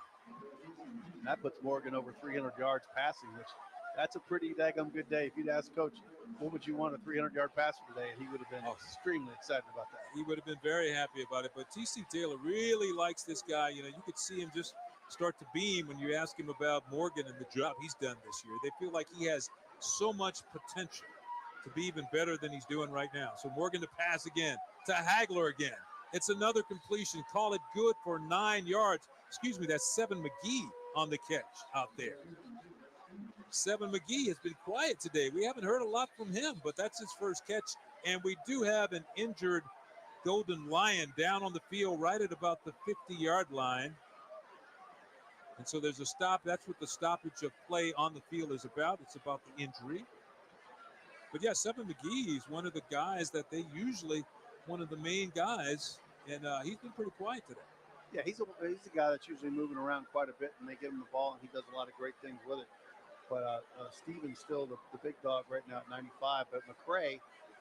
And that puts Morgan over 300 yards passing, which that's a pretty daggum good day. If you'd ask Coach, what would you want a 300-yard pass for today? And he would have been extremely excited about that. He would have been very happy about it. But T.C. Taylor really likes this guy. You know, you could see him just start to beam when you ask him about Morgan and the job he's done this year. They feel like he has so much potential to be even better than he's doing right now. So Morgan to pass again, to Hagler again. It's another completion. Call it good for 9 yards. Excuse me, that's Seven McGee on the catch out there. Seven McGee has been quiet today. We haven't heard a lot from him, but that's his first catch. And we do have an injured Golden Lion down on the field right at about the 50-yard line. And so there's a stop. That's what the stoppage of play on the field is about. It's about the injury. But yeah, Seven McGee is one of the guys that they usually, one of the main guys, and he's been pretty quiet today. Yeah, he's a guy that's usually moving around quite a bit, and they give him the ball, and he does a lot of great things with it. But Steven's still the big dog right now at 95. But McCray,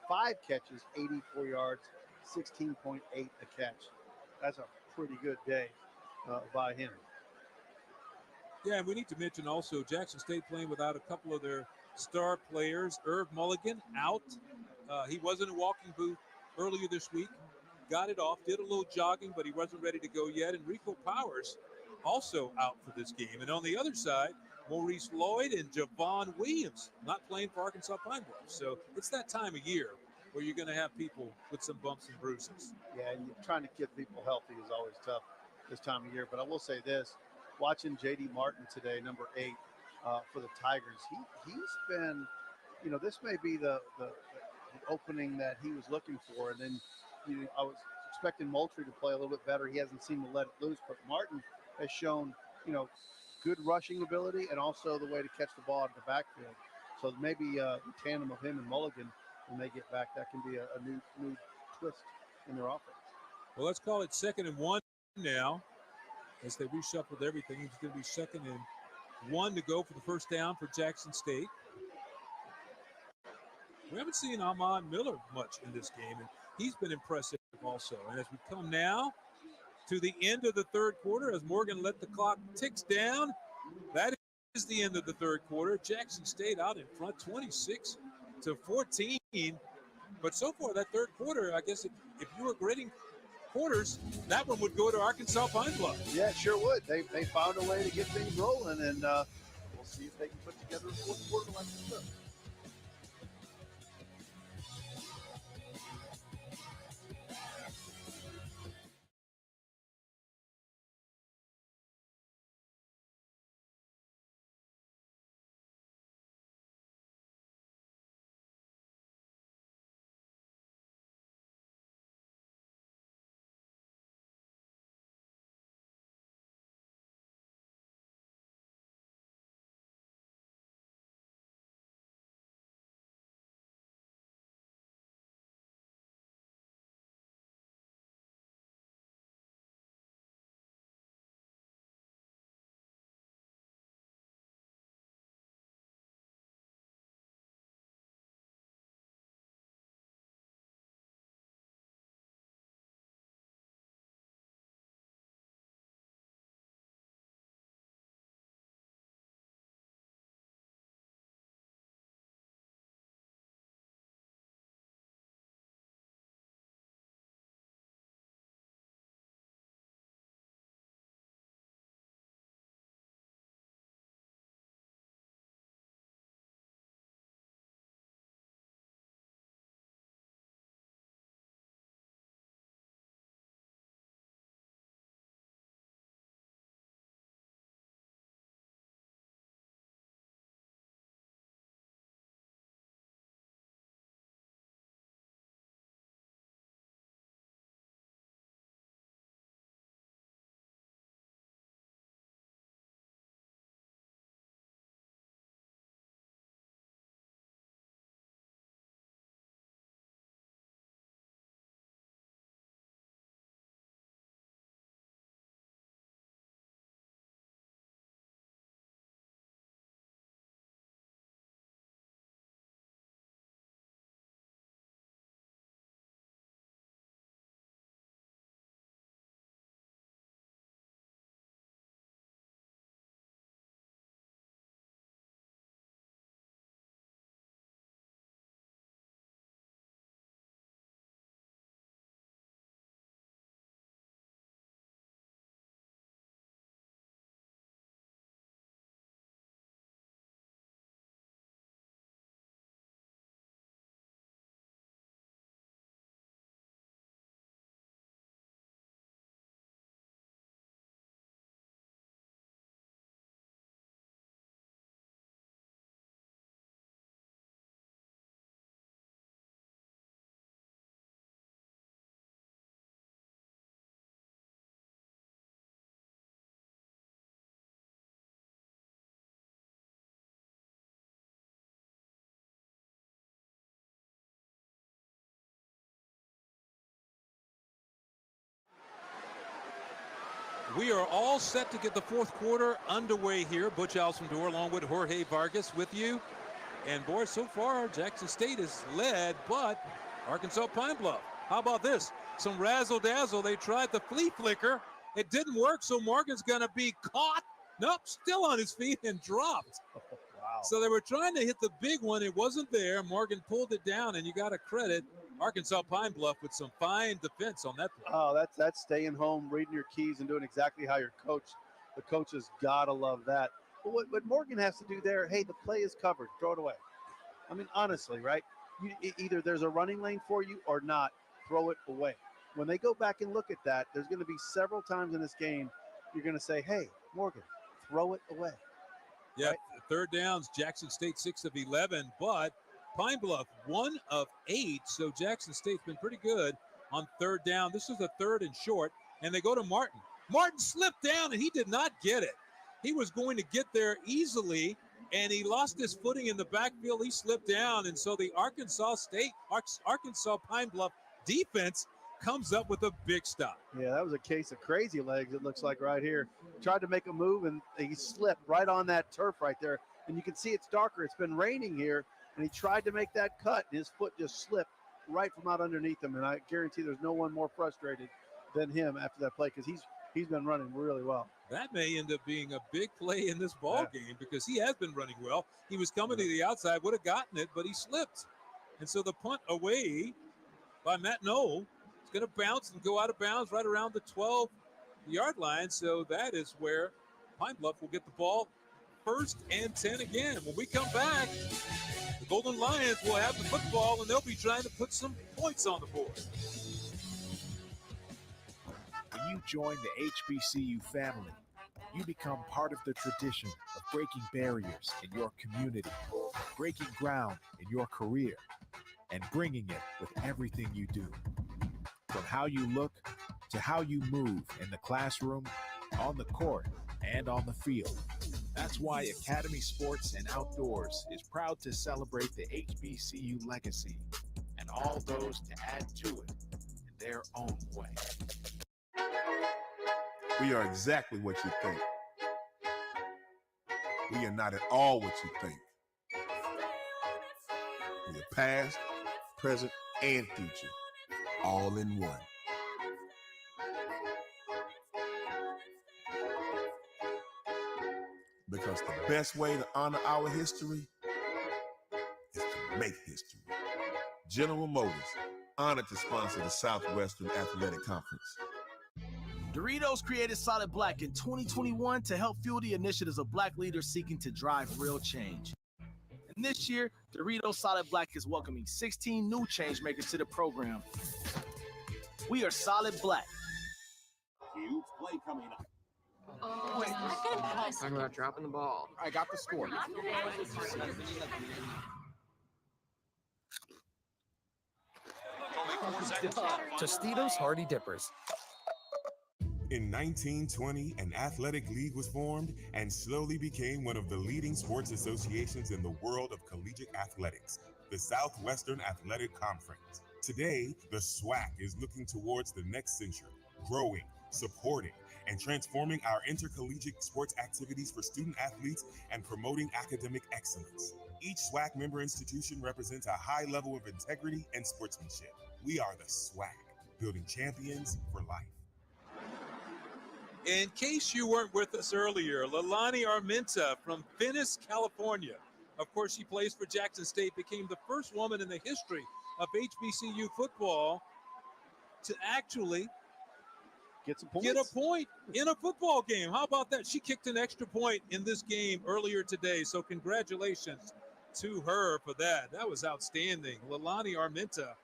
5 catches, 84 yards, 16.8 a catch. That's a pretty good day by him. Yeah, and we need to mention also Jackson State playing without a couple of their star players. Irv Mulligan out. He was in a walking booth earlier this week. Got it off, did a little jogging, but he wasn't ready to go yet. And Rico Powers also out for this game. And on the other side, Maurice Lloyd and Javon Williams not playing for Arkansas Pine-Bluff. So it's that time of year where you're going to have people with some bumps and bruises. Yeah, and trying to keep people healthy is always tough this time of year. But I will say this, watching J.D. Martin today, number 8, for the Tigers, he's been, you know, this may be the opening that he was looking for. And then I was expecting Moultrie to play a little bit better. He hasn't seemed to let it loose. But Martin has shown, you know, good rushing ability and also the way to catch the ball out of the backfield. So maybe the tandem of him and Mulligan, when they get back, that can be a new twist in their offense. Well, let's call it 2nd and 1 now as they reshuffled everything. It's going to be 2nd and 1 to go for the first down for Jackson State. We haven't seen Ahmad Miller much in this game, and he's been impressive also. And as we come now to the end of the third quarter, as Morgan let the clock ticks down, that is the end of the third quarter. Jackson State out in front, 26-14. But so far, that third quarter, I guess if you were grading quarters, that one would go to Arkansas Pine-Bluff. Yeah, it sure would. They found a way to get things rolling, and we'll see if they can put together a fourth quarter like this. We are all set to get the fourth quarter underway here. Butch Alcindor along with Jorge Vargas with you. And boy, so far Jackson State is led, but Arkansas Pine-Bluff. How about this? Some razzle-dazzle. They tried the flea flicker. It didn't work, so Morgan's going to be caught. Nope, still on his feet and dropped. Wow. So they were trying to hit the big one. It wasn't there. Morgan pulled it down, and you got to credit Arkansas Pine-Bluff with some fine defense on that play. Oh, that's staying home, reading your keys, and doing exactly how the coaches got to love that. But what Morgan has to do there, hey, the play is covered. Throw it away. I mean, honestly, right? Either there's a running lane for you or not. Throw it away. When they go back and look at that, there's going to be several times in this game you're going to say, hey, Morgan, throw it away. Yeah, right? Third downs, Jackson State 6 of 11, but Pine Bluff 1 of 8, so Jackson State's been pretty good on third down. This is a 3rd and short, and they go to Martin. Martin slipped down, and he did not get it. He was going to get there easily, and he lost his footing in the backfield. He slipped down, and so the Arkansas Pine Bluff defense comes up with a big stop. Yeah, that was a case of crazy legs, it looks like right here. Tried to make a move, and he slipped right on that turf right there. And you can see it's darker. It's been raining here, and he tried to make that cut, and his foot just slipped right from out underneath him. And I guarantee there's no one more frustrated than him after that play, because he's been running really well. That may end up being a big play in this ball game, because he has been running well. He was coming to the outside, would have gotten it, but he slipped. And so the punt away by Matt Knoll is going to bounce and go out of bounds right around the 12-yard line. So that is where Pine Bluff will get the ball 1st and 10 again. When we come back, the Golden Lions will have the football, and they'll be trying to put some points on the board. When you join the HBCU family, you become part of the tradition of breaking barriers in your community, breaking ground in your career, and bringing it with everything you do. From how you look to how you move in the classroom, on the court, and on the field. That's why Academy Sports and Outdoors is proud to celebrate the HBCU legacy and all those to add to it in their own way. We are exactly what you think. We are not at all what you think. We are past, present, and future, all in one. Because the best way to honor our history is to make history. General Motors, honored to sponsor the Southwestern Athletic Conference. Doritos created Solid Black in 2021 to help fuel the initiatives of Black leaders seeking to drive real change. And this year, Doritos Solid Black is welcoming 16 new change makers to the program. We are Solid Black. Huge play coming up. Oh, talking about dropping the ball. I got the score. Tostitos Hardy Dippers. In 1920, an athletic league was formed and slowly became one of the leading sports associations in the world of collegiate athletics, the Southwestern Athletic Conference. Today, the SWAC is looking towards the next century, growing, supporting, and transforming our intercollegiate sports activities for student athletes and promoting academic excellence. Each SWAC member institution represents a high level of integrity and sportsmanship. We are the SWAC, building champions for life. In case you weren't with us earlier, Leilani Armenta from Venice, California. Of course, she plays for Jackson State, became the first woman in the history of HBCU football to actually get a point in a football game. How about that? She kicked an extra point in this game earlier today, so congratulations to her for that. That was outstanding. Leilani Armenta,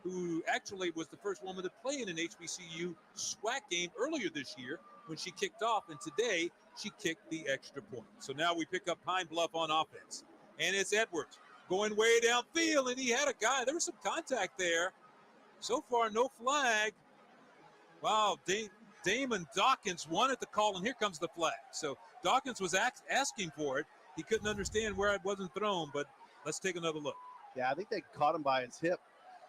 who actually was the first woman to play in an HBCU SWAC game earlier this year when she kicked off, and today she kicked the extra point. So now we pick up Pine Bluff on offense, and it's Edwards going way downfield, and he had a guy. There was some contact there. So far, no flag. Wow, Damon Dawkins wanted the call, and here comes the flag. So Dawkins was asking for it. He couldn't understand where it wasn't thrown, but let's take another look. Yeah, I think they caught him by his hip.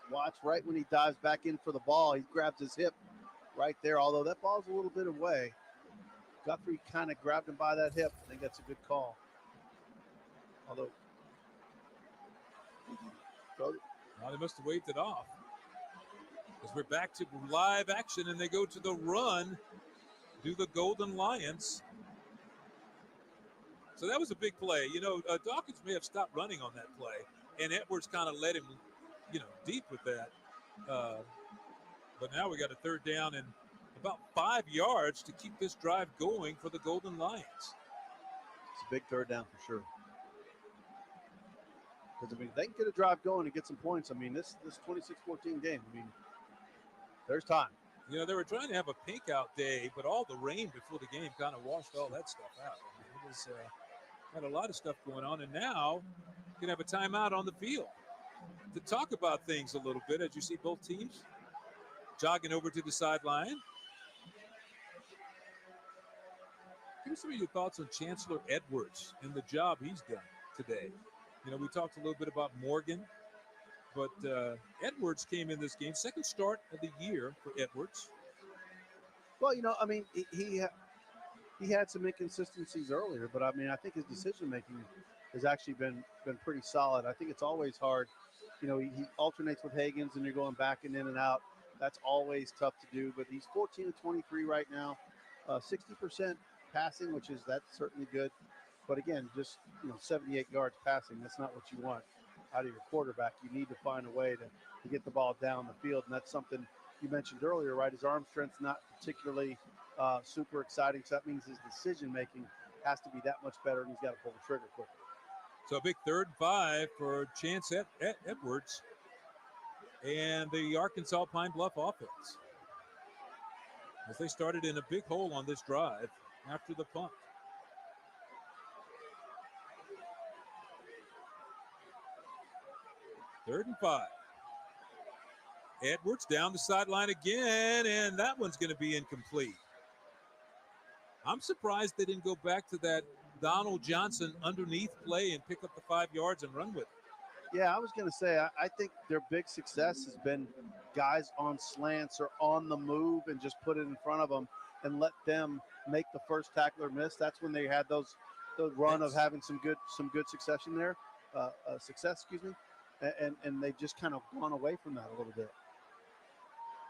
Watch right when he dives back in for the ball. He grabs his hip right there, although that ball's a little bit away. Guthrie kind of grabbed him by that hip. I think that's a good call. Although, Well, they must have waved it off. As we're back to live action, and they go to the run, do the Golden Lions. So that was a big play. You know, Dawkins may have stopped running on that play, and Edwards kind of led him, you know, deep with that. But now we got a third down and about 5 yards to keep this drive going for the Golden Lions. It's a big third down for sure. Because, I mean, they can get a drive going and get some points. I mean, this 26-14 game, I mean, there's time. You know, they were trying to have a pink out day, but all the rain before the game kind of washed all that stuff out. I mean, it was had a lot of stuff going on, and now you can have a timeout on the field to talk about things a little bit as you see both teams jogging over to the sideline. Give me some of your thoughts on Chancellor Edwards and the job he's done today. You know, we talked a little bit about Morgan, but Edwards came in this game, second start of the year for Edwards. Well, you know, I mean, he had some inconsistencies earlier, but I mean, I think his decision making has actually been pretty solid. I think it's always hard. You know, he alternates with Higgins, and you're going back and in and out. That's always tough to do. But he's 14 to 23 right now, 60% passing, that's certainly good. But again, just 78 yards passing. That's not what you want out of your quarterback. You need to find a way to get the ball down the field, and that's something you mentioned earlier, right? His arm strength's not particularly super exciting, so that means his decision-making has to be that much better, and he's got to pull the trigger quicker. So a big 3rd and 5 for Chance Edwards and the Arkansas Pine-Bluff offense, as they started in a big hole on this drive after the punt. Third and 5. Edwards down the sideline again, and that one's going to be incomplete. I'm surprised they didn't go back to that Donald Johnson underneath play and pick up the 5 yards and run with it. Yeah, I was going to say, I think their big success has been guys on slants or on the move and just put it in front of them and let them make the first tackle or miss. That's when they had the run of having some good success, and they've just kind of gone away from that a little bit.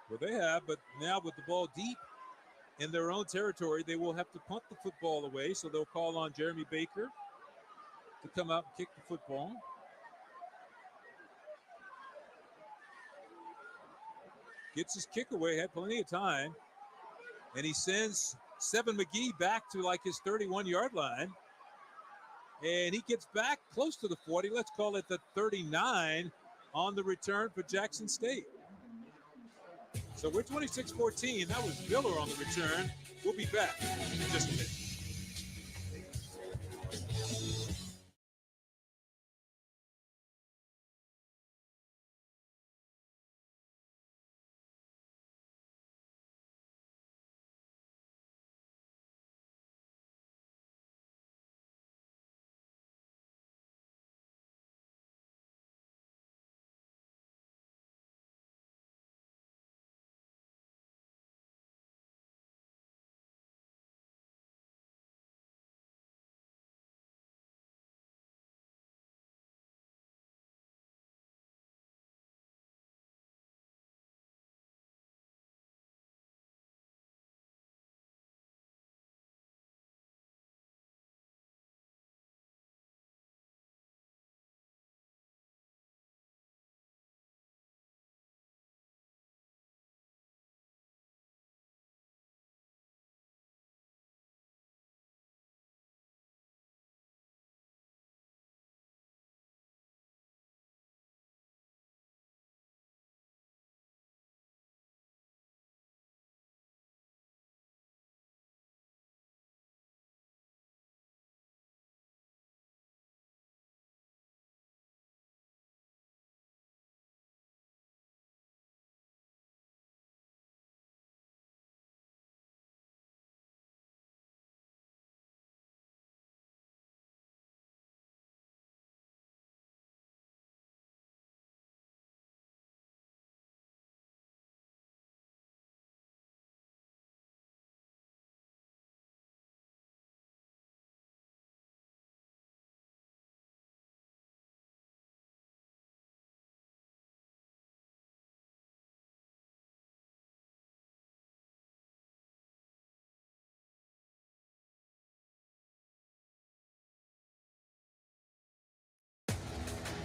Well, they have, but now with the ball deep in their own territory, they will have to punt the football away, so they'll call on Jeremy Baker to come out and kick the football. Gets his kick away, had plenty of time, and he sends Seven McGee back to like his 31-yard line, and he gets back close to the 40. Let's call it the 39 on the return for Jackson State. So we're 26-14. That was Miller on the return. We'll be back in just a minute.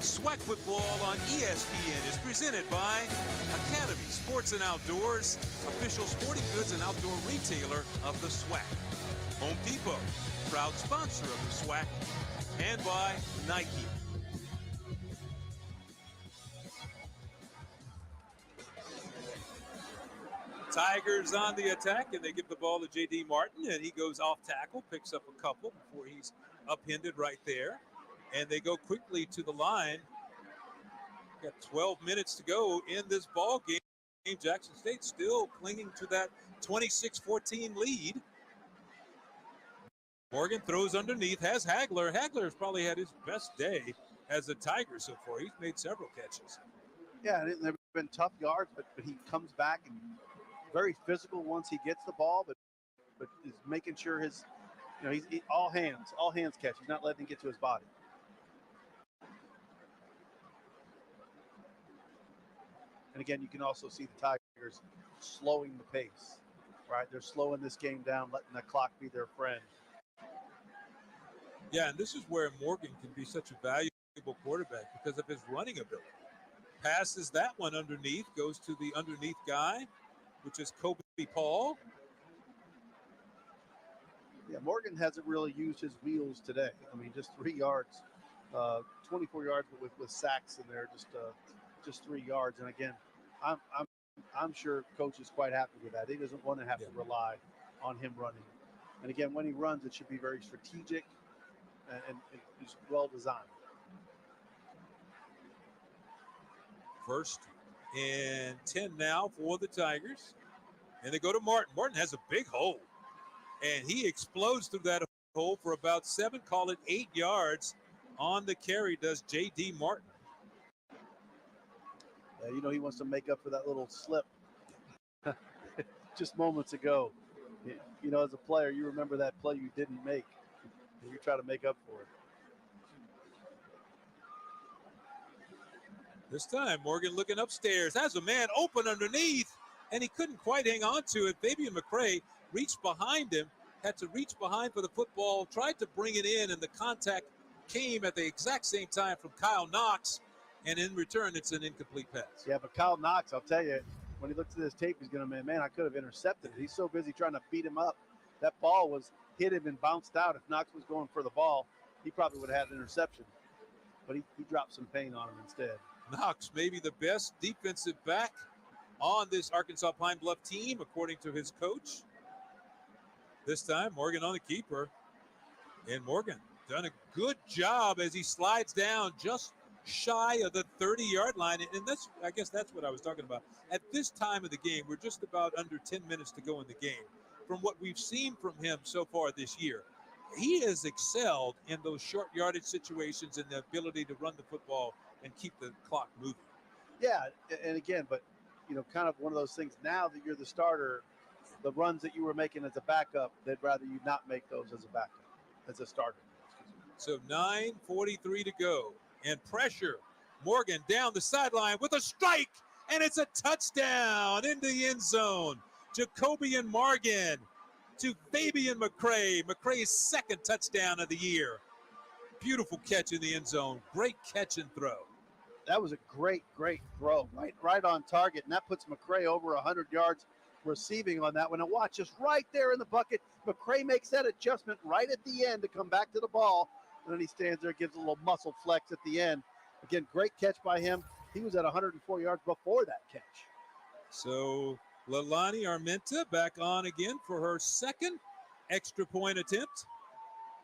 SWAC football on ESPN is presented by Academy Sports and Outdoors, official sporting goods and outdoor retailer of the SWAC. Home Depot, proud sponsor of the SWAC, and by Nike. Tigers on the attack, and they give the ball to J.D. Martin, and he goes off tackle, picks up a couple before he's upended right there. And they go quickly to the line. Got 12 minutes to go in this ball game. Jackson State still clinging to that 26-14 lead. Morgan throws underneath, has Hagler. Hagler's probably had his best day as a Tiger so far. He's made several catches. Yeah, and they've been tough yards, but he comes back and very physical once he gets the ball, but is making sure his, he's all hands catch. He's not letting him get to his body. And again, you can also see the Tigers slowing the pace, right? They're slowing this game down, letting the clock be their friend. Yeah, and this is where Morgan can be such a valuable quarterback because of his running ability. Passes that one underneath, goes to the underneath guy, which is Kobe Paul. Yeah, Morgan hasn't really used his wheels today. I mean, just 3 yards, 24 yards, but with sacks in there, just 3 yards. And again, I'm sure coach is quite happy with that. He doesn't want to have to rely on him running. And again, when he runs, it should be very strategic and it's well designed. First and 10 now for the Tigers. And they go to Martin. Martin has a big hole. And he explodes through that hole for about 7, call it 8 yards. On the carry does J.D. Martin. He wants to make up for that little slip just moments ago. As a player, you remember that play you didn't make, and you try to make up for it. This time, Morgan looking upstairs, has a man open underneath, and he couldn't quite hang on to it. Fabian McCray reached behind him, had to reach behind for the football, tried to bring it in, and the contact came at the exact same time from Kyle Knox, and in return, it's an incomplete pass. Yeah, but Kyle Knox, I'll tell you, when he looks at this tape, he's going to, man, I could have intercepted it. He's so busy trying to beat him up. That ball was hit him and bounced out. If Knox was going for the ball, he probably would have had an interception. But he dropped some pain on him instead. Knox, maybe the best defensive back on this Arkansas Pine-Bluff team, according to his coach. This time, Morgan on the keeper. And Morgan done a good job as he slides down just shy of the 30-yard line. And I guess that's what I was talking about. At this time of the game, we're just about under 10 minutes to go in the game. From what we've seen from him so far this year, he has excelled in those short yardage situations and the ability to run the football and keep the clock moving. Yeah, and again, but, kind of one of those things now that you're the starter, the runs that you were making as a backup, they'd rather you not make those as a backup, as a starter. So 9:43 to go. And pressure. Morgan down the sideline with a strike, and it's a touchdown in the end zone. Jacobian Morgan to Fabian McCray. McCray's second touchdown of the year. Beautiful catch in the end zone. Great catch and throw. That was a great throw, right on target, and that puts McCray over 100 yards receiving on that one. And watch, just right there in the bucket, McCray makes that adjustment right at the end to come back to the ball. And then he stands there, gives a little muscle flex at the end. Again, great catch by him. He was at 104 yards before that catch. So Leilani Armenta back on again for her second extra point attempt.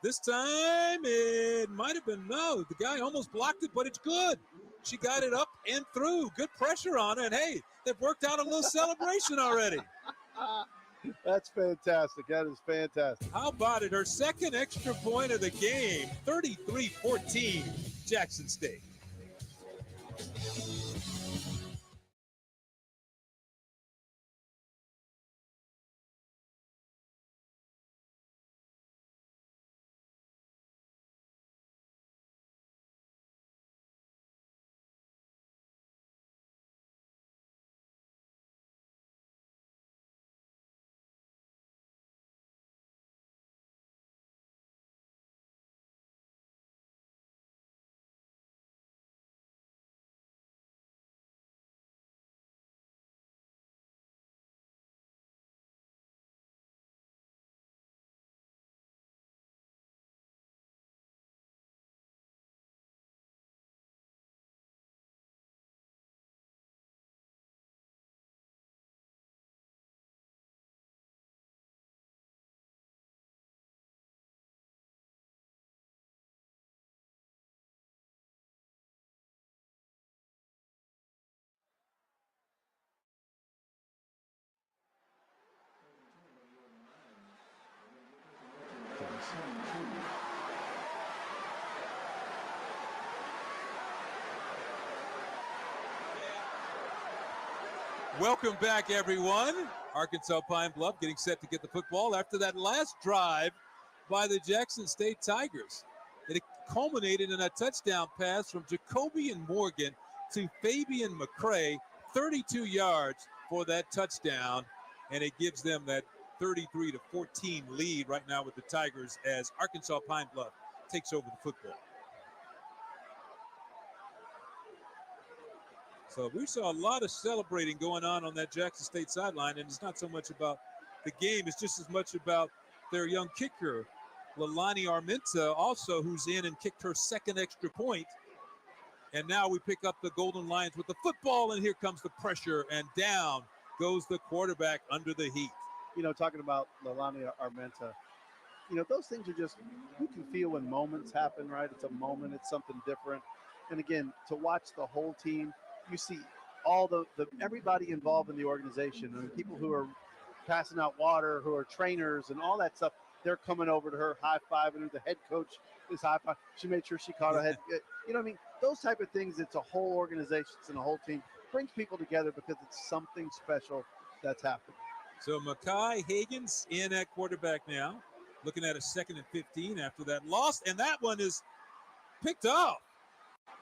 This time it might have been, no, the guy almost blocked it, but it's good. She got it up and through. Good pressure on it. And hey, they've worked out a little celebration already. That's fantastic. That is fantastic. How about it? Her second extra point of the game, 33-14, Jackson State. Welcome back, everyone. Arkansas Pine-Bluff getting set to get the football after that last drive by the Jackson State Tigers. It culminated in a touchdown pass from Jacoby and Morgan to Fabian McCray, 32 yards for that touchdown, and it gives them that 33-14 lead right now with the Tigers as Arkansas Pine-Bluff takes over the football. So we saw a lot of celebrating going on that Jackson State sideline, and it's not so much about the game, it's just as much about their young kicker, Leilani Armenta, also who's in and kicked her second extra point. And now we pick up the Golden Lions with the football, and here comes the pressure, and down goes the quarterback under the heat. You know, talking about Leilani Armenta, you know, those things are just, you can feel when moments happen, right? It's a moment, it's something different. And again, to watch the whole team, you see all the everybody involved in the organization, I mean, people who are passing out water, who are trainers and all that stuff, they're coming over to her, high-fiving her. The head coach is high-fiving. She made sure she caught a head. You know what I mean? Those type of things, it's a whole organization and a whole team. Brings people together because it's something special that's happening. So Makai Higgins in at quarterback now, looking at a 2nd and 15 after that loss, and that one is picked off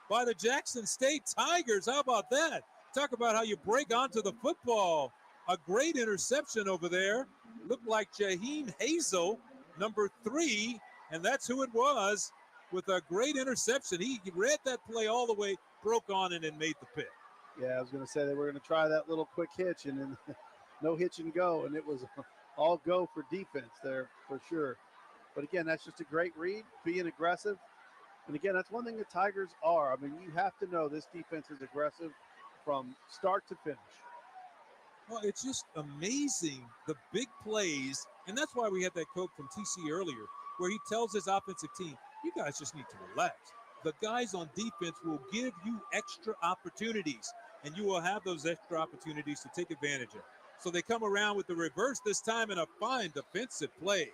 by the Jackson State Tigers. How about that? Talk about how you break onto the football. A great interception over there. Looked like Jaheim Hazel, number 3, and that's who it was, with a great interception. He read that play all the way, broke on it, and made the pick. Yeah, I was going to say they were going to try that little quick hitch, and then no hitch and go, and it was all go for defense there for sure. But again, that's just a great read, being aggressive. And again, that's one thing the Tigers are. I mean, you have to know this defense is aggressive from start to finish. Well, it's just amazing, the big plays. And that's why we had that quote from TC earlier, where he tells his offensive team, you guys just need to relax. The guys on defense will give you extra opportunities, and you will have those extra opportunities to take advantage of. So they come around with the reverse this time in a fine defensive play.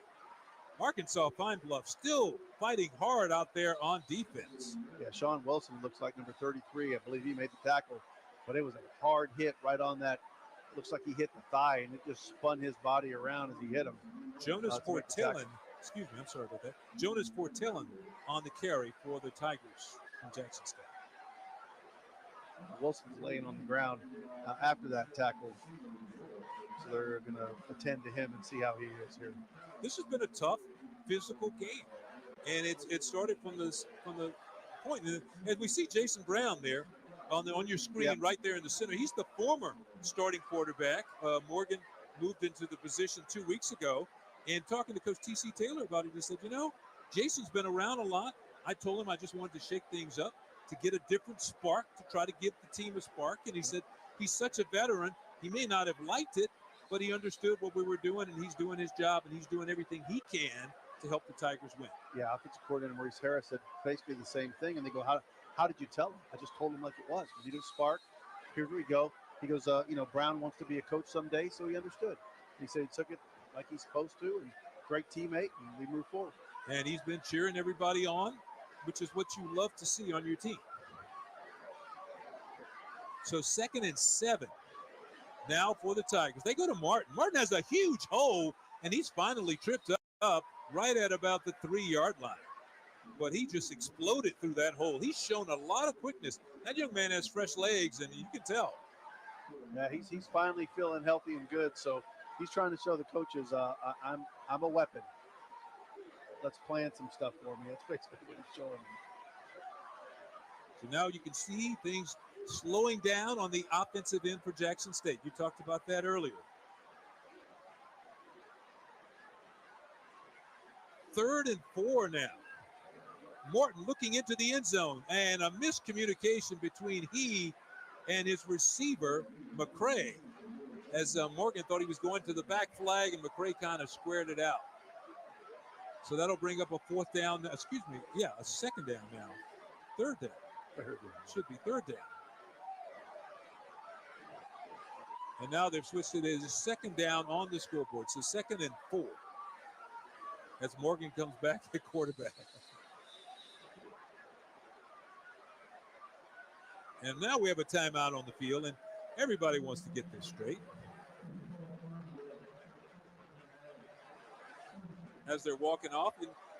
Arkansas Pine-Bluff still fighting hard out there on defense. Yeah, Sean Wilson looks like number 33. I believe he made the tackle, but it was a hard hit right on that. Looks like he hit the thigh, and it just spun his body around as he hit him. Jonas Fortillon, excuse me, I'm sorry about that. Jonas Fortillon on the carry for the Tigers from Jackson State. Wilson's laying on the ground after that tackle. So they're going to attend to him and see how he is here. This has been a tough physical game, and it started from the point. And we see Jason Brown there on your screen right there in the center. He's the former starting quarterback. Morgan moved into the position 2 weeks ago, and talking to Coach T.C. Taylor about it, he said, you know, Jason's been around a lot. I told him I just wanted to shake things up to get a different spark, to try to give the team a spark. And he said he's such a veteran. He may not have liked it, but he understood what we were doing, and he's doing his job, and he's doing everything he can to help the Tigers win. Yeah, offensive coordinator Maurice Harris said basically the same thing, and they go, how did you tell him? I just told him like it was. We need a spark. Here we go. He goes, you know, Brown wants to be a coach someday, so he understood. He said he took it like he's supposed to, and great teammate, and we move forward. And he's been cheering everybody on, which is what you love to see on your team. So 2nd and 7 now for the Tigers. They go to Martin. Martin has a huge hole, and he's finally tripped up right at about the 3-yard line. But he just exploded through that hole. He's shown a lot of quickness. That young man has fresh legs, and you can tell. Yeah, he's finally feeling healthy and good. So he's trying to show the coaches, I'm a weapon. Let's plan some stuff for me. That's basically what he's showing me. So now you can see things slowing down on the offensive end for Jackson State. You talked about that earlier. 3rd and 4 now. Morton looking into the end zone, and a miscommunication between he and his receiver, McCray, as Morgan thought he was going to the back flag, and McCray kind of squared it out. So that'll bring up a 4th down. Excuse me. Yeah, a 2nd down now. 3rd down. Should be 3rd down. And now they've switched it as a 2nd down on the scoreboard. So 2nd and 4 as Morgan comes back at quarterback. And now we have a timeout on the field. And Everybody wants to get this straight. As they're walking off.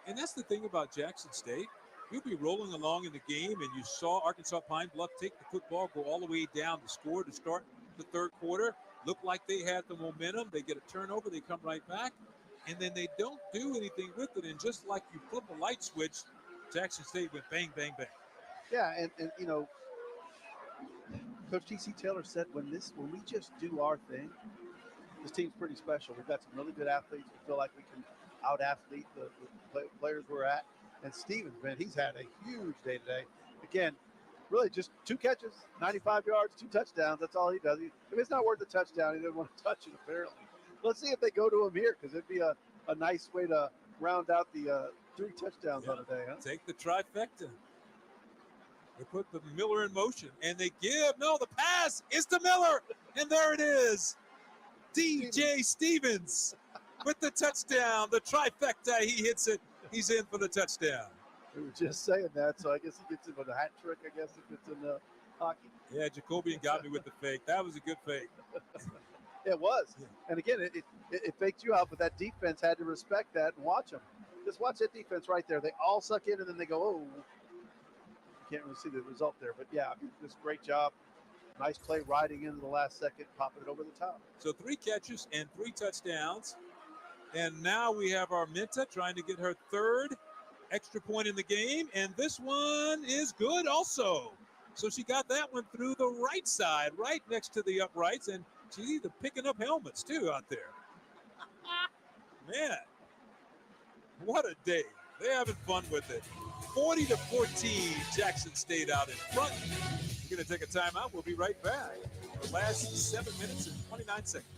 And that's the thing about Jackson State. You'll be rolling along in the game, and you saw Arkansas Pine-Bluff take the football, go all the way down to score to start the third quarter. Looked like they had the momentum. They get a turnover. They come right back. And then they don't do anything with it. And just like you flip a light switch, Jackson State went bang, bang, bang. Yeah, and you know, Coach T.C. Taylor said when we just do our thing, this team's pretty special. We've got some really good athletes. We feel like we can out-athlete the players we're at. And Stevens, man, he's had a huge day today. Again, really just 2 catches, 95 yards, 2 touchdowns. That's all he does. If it's not worth a touchdown, he didn't want to touch it, apparently. Let's see if they go to him here, because it'd be a nice way to round out the 3 touchdowns on a day. Huh? Take the trifecta. They put the Miller in motion, and they give. No, the pass is to Miller, and there it is. DJ Stevens with the touchdown, the trifecta. He hits it. He's in for the touchdown. We were just saying that, so I guess he gets in with a hat trick, I guess, if it's in hockey. Yeah, Jacobian got me with the fake. That was a good fake. It was. Yeah. And again, it faked you out, but that defense had to respect that and watch them. Just watch that defense right there. They all suck in, and then they go, oh. You can't really see the result there. But, yeah, just great job. Nice play riding into the last second, popping it over the top. So 3 catches and 3 touchdowns. And now we have our Minta trying to get her 3rd extra point in the game. And this one is good also. So she got that one through the right side, right next to the uprights. And she's even picking up helmets, too, out there. Man, what a day. They're having fun with it. 40-14, Jackson State out in front. We're going to take a timeout. We'll be right back. The last 7 minutes and 29 seconds.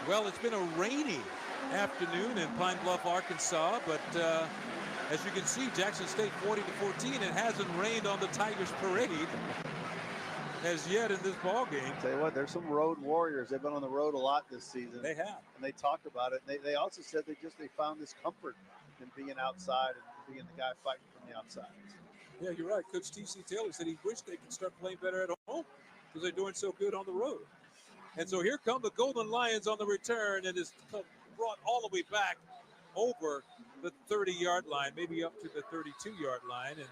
Well, it's been a rainy afternoon in Pine Bluff, Arkansas, but as you can see, Jackson State 40-14. It hasn't rained on the Tigers parade as yet in this ball game. Tell you what, there's some road warriors. They've been on the road a lot this season. They have. And they talked about it. They also said they found this comfort in being outside and being the guy fighting from the outside. Yeah, you're right. Coach T.C. Taylor said he wished they could start playing better at home because they're doing so good on the road. And so here come the Golden Lions on the return, and it's brought all the way back over the 30-yard line, maybe up to the 32-yard line. And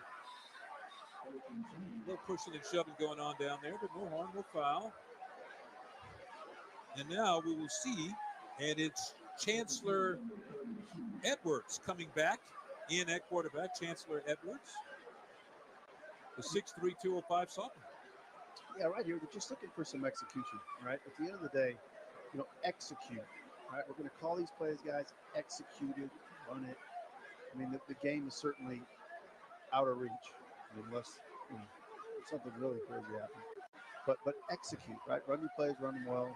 a little pushing and shoving going on down there, but no harm, no foul. And now we will see, and it's Chancellor Edwards coming back in at quarterback. Chancellor Edwards, the 6'3", 205 sophomore. Yeah, right here, we're just looking for some execution, right? At the end of the day, execute, right? We're going to call these plays, guys, execute it, run it. I mean, the game is certainly out of reach, unless something really crazy happens. But execute, right? Run your plays, run them well.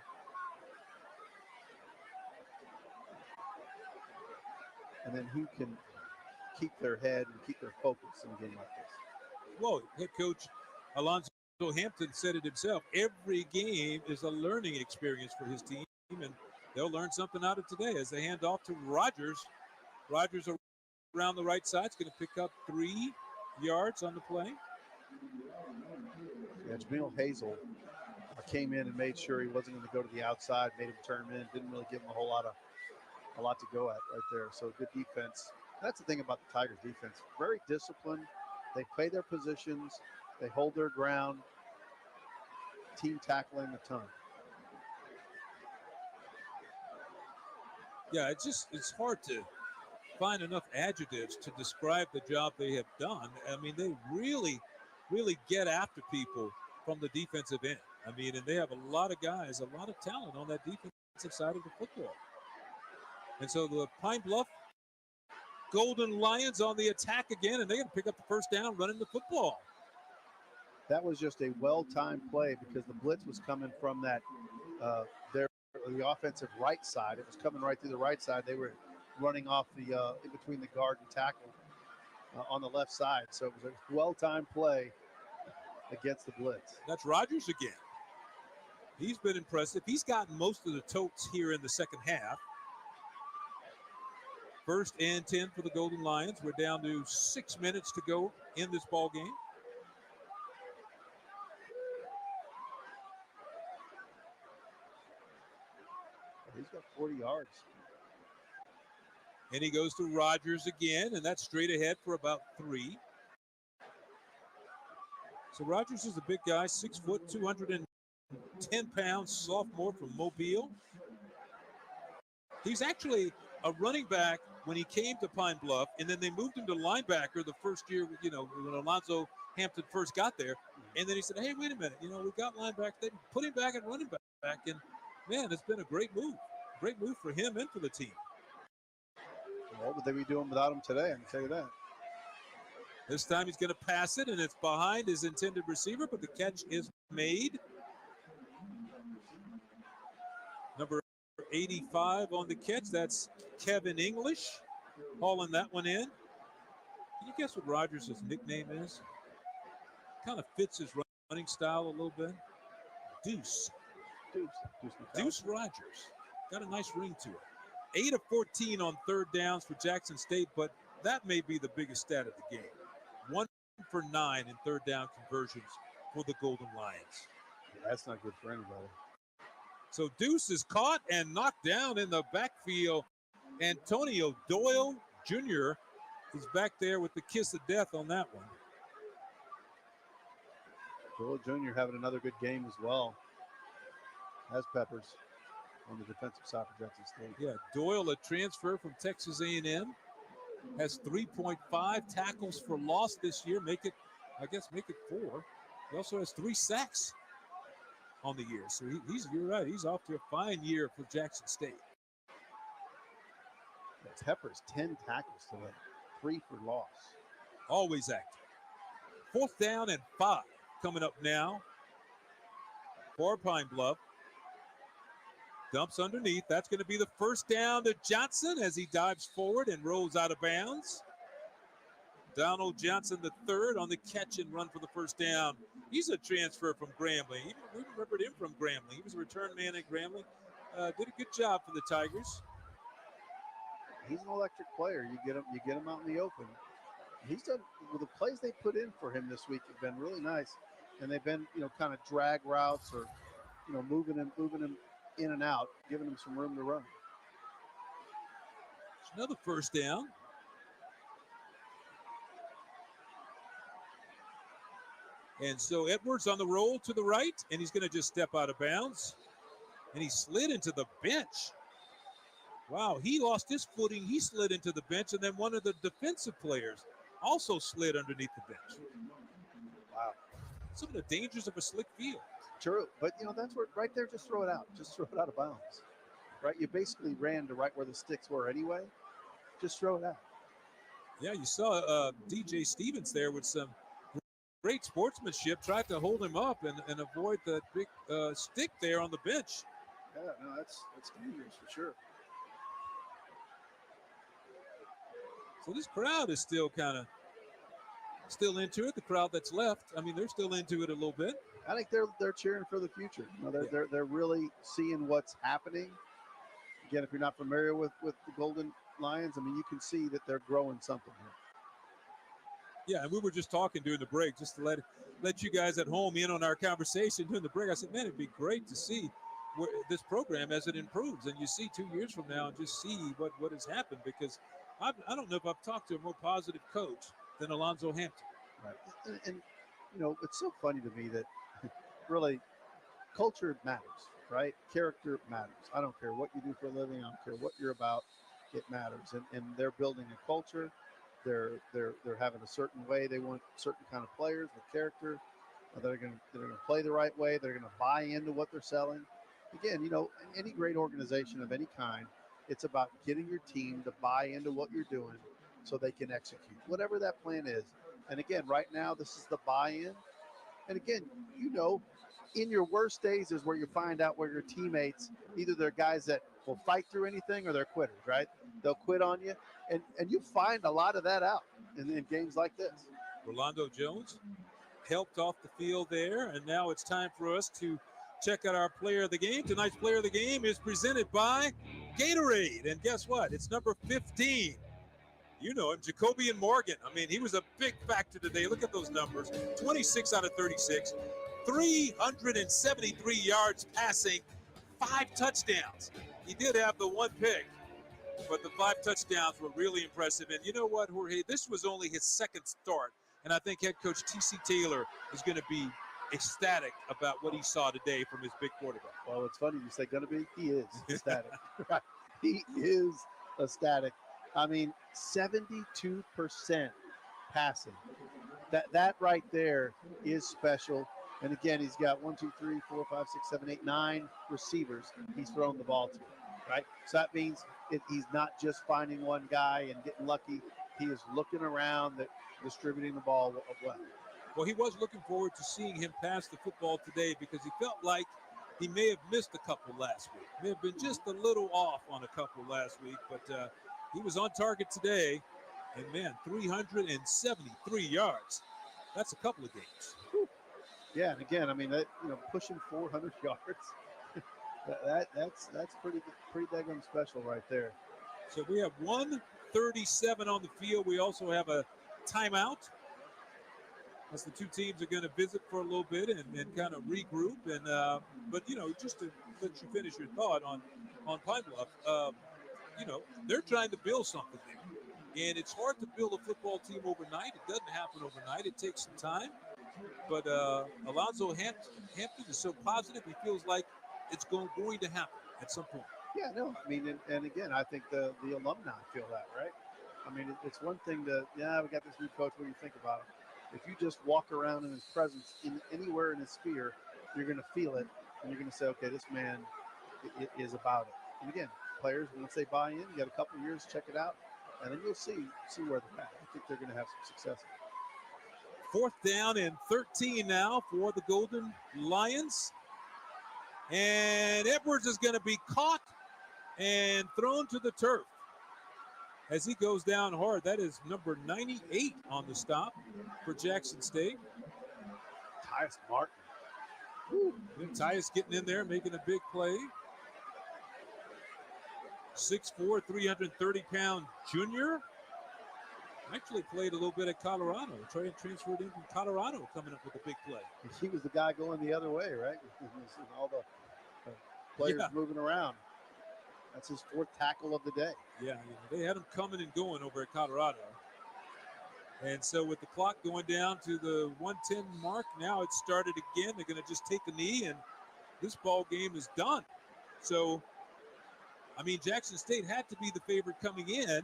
And then who can keep their head and keep their focus in a game like this? Well, head coach Alonzo Hampton said it himself. Every game is a learning experience for his team, and they'll learn something out of today as they hand off to Rogers. Rogers around the right side is going to pick up 3 yards on the play. Yeah, Jameel Hazel came in and made sure he wasn't going to go to the outside, made him turn him in, didn't really give him a lot to go at right there. So good defense. That's the thing about the Tigers defense. Very disciplined. They play their positions. They hold their ground. Team tackling a ton. Yeah, it's hard to find enough adjectives to describe the job they have done. I mean, they really, really get after people from the defensive end. I mean, and they have a lot of guys, a lot of talent on that defensive side of the football. And so the Pine Bluff Golden Lions on the attack again, and they're going to pick up the first down running the football. That was just a well-timed play because the blitz was coming from that the offensive right side. It was coming right through the right side. They were running off the in between the guard and tackle on the left side. So it was a well-timed play against the blitz. That's Rogers again. He's been impressive. He's gotten most of the totes here in the second half. 1st and 10 for the Golden Lions. We're down to 6 minutes to go in this ball game. He's got 40 yards. And he goes to Rogers again, and that's straight ahead for about 3. So Rogers is a big guy, 6 foot, 210 pounds, sophomore from Mobile. He's actually a running back when he came to Pine Bluff, and then they moved him to linebacker the first year, when Alonzo Hampton first got there. And then he said, hey, wait a minute, we got linebacker. They put him back at running back, and man, it's been a great move. Great move for him and for the team. What would they be doing without him today? I can tell you that. This time he's going to pass it, and it's behind his intended receiver, but the catch is made. Number 85 on the catch. That's Kevin English hauling that one in. Can you guess what Rogers' nickname is? Kind of fits his running style a little bit. Deuce. Deuce Rogers. Got a nice ring to it. 8 of 14 on third downs for Jackson State, but that may be the biggest stat of the game. 1 for 9 in third down conversions for the Golden Lions. Yeah, that's not good for anybody. So Deuce is caught and knocked down in the backfield. Antonio Doyle Jr. is back there with the kiss of death on that one. Doyle Jr. having another good game as well. As Peppers on the defensive side for Jackson State. Yeah, Doyle, a transfer from Texas A&M, has 3.5 tackles for loss this year. Make it 4. He also has 3 sacks on the year. So you're right. He's off to a fine year for Jackson State. Peppers, 10 tackles today, 3 for loss. Always active. 4th down and 5 coming up now for Pine Bluff. Dumps underneath. That's going to be the first down to Johnson as he dives forward and rolls out of bounds. Donald Johnson, the third, on the catch and run for the first down. He's a transfer from Grambling. We remembered him from Grambling. He was a return man at Grambling. Did a good job for the Tigers. He's an electric player. You get him out in the open. He's done well, the plays they put in for him this week have been really nice, and they've been kind of drag routes or moving him in and out, giving him some room to run. Another first down. And so Edwards on the roll to the right, and he's going to just step out of bounds. And he slid into the bench. Wow, he lost his footing. He slid into the bench, and then one of the defensive players also slid underneath the bench. Wow. Some of the dangers of a slick field. True, but that's where right there, just throw it out. Just throw it out of bounds. Right? You basically ran to right where the sticks were anyway. Just throw it out. Yeah, you saw DJ Stevens there with some great sportsmanship, tried to hold him up and avoid the big stick there on the bench. Yeah, no, that's dangerous for sure. So this crowd is still still into it. The crowd that's left, I mean, they're still into it a little bit. I think they're cheering for the future. They're really seeing what's happening. Again, if you're not familiar with the Golden Lions, I mean, you can see that they're growing something here. Yeah, and we were just talking during the break, just to let you guys at home in on our conversation during the break. I said, man, it'd be great to see this program as it improves, and you see 2 years from now and just see what has happened, because I don't know if I've talked to a more positive coach than Alonzo Hampton. Right, and it's so funny to me that really culture matters, right? Character matters. I don't care what you do for a living. I don't care what you're about. It matters, and they're building a culture. They're having a certain way. They want certain kind of players with character. They're going to play the right way. They're going to buy into what they're selling. Again, any great organization of any kind, it's about getting your team to buy into what you're doing so they can execute whatever that plan is. And again, right now, this is the buy-in. And again, in your worst days is where you find out where your teammates, either they're guys that will fight through anything or they're quitters, right? They'll quit on you. And you find a lot of that out in games like this. Rolando Jones helped off the field there, and now it's time for us to check out our player of the game. Tonight's player of the game is presented by Gatorade, and guess what? It's number 15. You know him, Jacobian Morgan. I mean, he was a big factor today. Look at those numbers. 26 out of 36, 373 yards passing, 5 touchdowns. He did have the 1 pick, but the 5 touchdowns were really impressive. And you know what, Jorge? This was only his second start, and I think head coach T.C. Taylor is going to be ecstatic about what he saw today from his big quarterback. Well, it's funny you say going to be. He is ecstatic. Right. He is ecstatic. I mean, 72% passing. That right there is special. And again, he's got 1, 2, 3, 4, 5, 6, 7, 8, 9 receivers he's thrown the ball to, right? So that means he's not just finding one guy and getting lucky. He is looking around, distributing the ball well. Well, he was looking forward to seeing him pass the football today because he felt like he may have missed a couple last week. May have been just a little off on a couple last week, but he was on target today. And, man, 373 yards. That's a couple of games. Whew. Yeah, and again, I mean, pushing 400 yards, that's pretty daggone special right there. So we have 1:37 on the field. We also have a timeout, as the two teams are going to visit for a little bit and kind of regroup. And but just to let you finish your thought on Pine-Bluff, they're trying to build something there. And it's hard to build a football team overnight. It doesn't happen overnight. It takes some time. But Alonzo Hampton is so positive. He feels like it's going to happen at some point. Yeah, no, I mean, and again, I think the alumni feel that, right? I mean, it's one thing we got this new coach. What do you think about him? If you just walk around in his presence anywhere in his sphere, you're going to feel it, and you're going to say, okay, this man is about it. And again, players, once they buy in, you got a couple of years to check it out, and then you'll see where they're at. I think they're going to have some success. 4th down and 13 now for the Golden Lions. And Edwards is going to be caught and thrown to the turf as he goes down hard. That is number 98 on the stop for Jackson State. Tyus Martin. Tyus getting in there, making a big play. 6'4", 330-pound junior. Actually played a little bit at Colorado. Transferred in from Colorado, coming up with a big play. He was the guy going the other way, right? All the players moving around. That's his 4th tackle of the day. Yeah, they had him coming and going over at Colorado. And so with the clock going down to the 1:10 mark, now it's started again. They're going to just take a knee, and this ball game is done. So, I mean, Jackson State had to be the favorite coming in,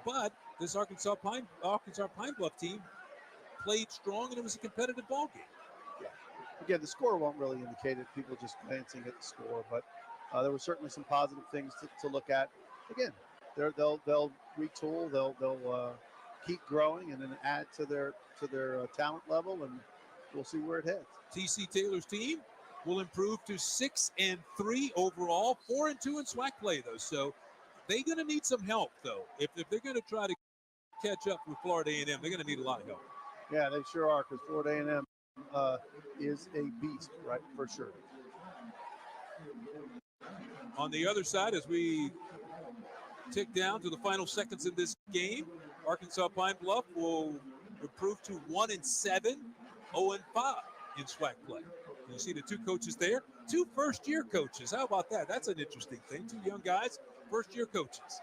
but this Arkansas Pine-Bluff team played strong, and it was a competitive ball game. Yeah. Again, the score won't really indicate it. People just glancing at the score, but there were certainly some positive things to look at. Again, they'll retool, they'll keep growing, and then add to their talent level, and we'll see where it heads. TC Taylor's team will improve to 6-3 overall, 4-2 in SWAC play though. So they're going to need some help though. If they're going to try to catch up with Florida A&M, they're going to need a lot of help. Yeah, they sure are, because Florida A&M is a beast, right, for sure. On the other side, as we tick down to the final seconds in this game, Arkansas Pine-Bluff will improve to 1-7, 0-5 in SWAC play. You see the two coaches there, 2 first-year coaches. How about that? That's an interesting thing. 2 young guys, first-year coaches.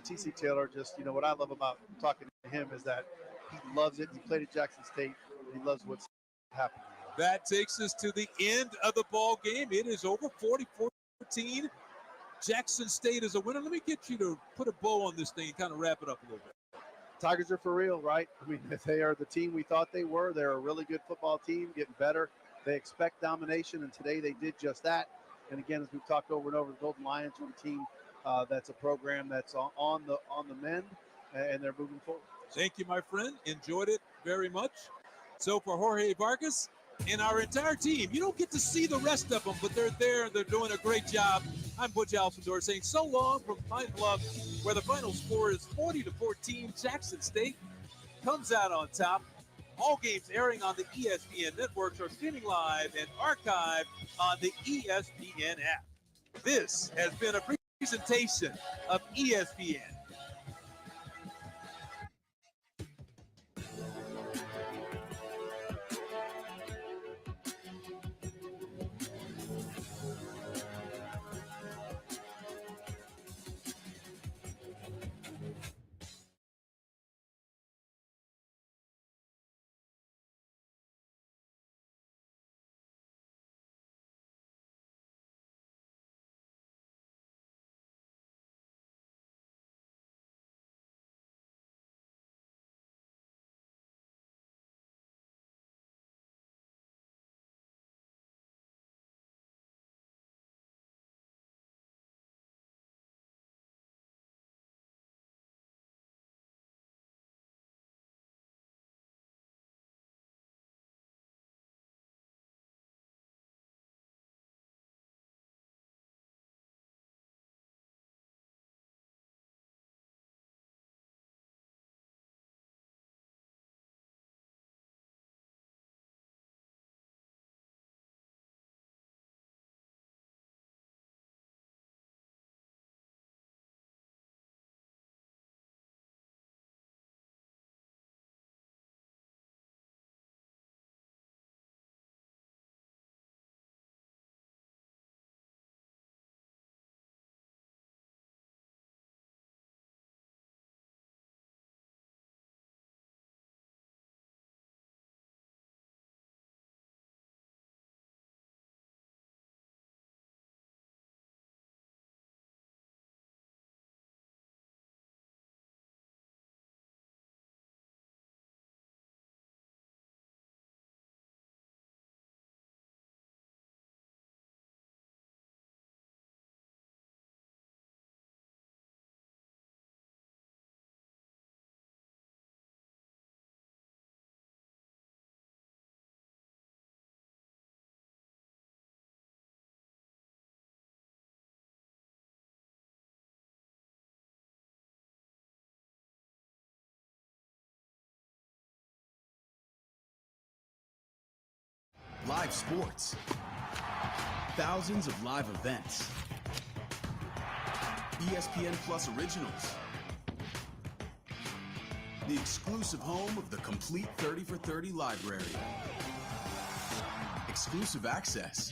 TC Taylor, just, what I love about talking to him is that he loves it. He played at Jackson State. He loves what's happening. That takes us to the end of the ball game. It is over, 44-14. Jackson State is a winner. Let me get you to put a bow on this thing and kind of wrap it up a little bit. Tigers are for real, right? I mean, they are the team we thought they were. They're a really good football team, getting better. They expect domination, and today they did just that. And again, as we've talked over and over, the Golden Lions are a team that's a program that's on the mend, and they're moving forward. Thank you, my friend. Enjoyed it very much. So for Jorge Vargas and our entire team, you don't get to see the rest of them, but they're there. They're doing a great job. I'm Butch Alcindor saying so long from Pine-Bluff, where the final score is 40-14. Jackson State comes out on top. All games airing on the ESPN networks are streaming live and archived on the ESPN app. This has been a presentation of ESPN. live sports, thousands of live events, ESPN Plus originals, the exclusive home of the complete 30 for 30 library, exclusive access,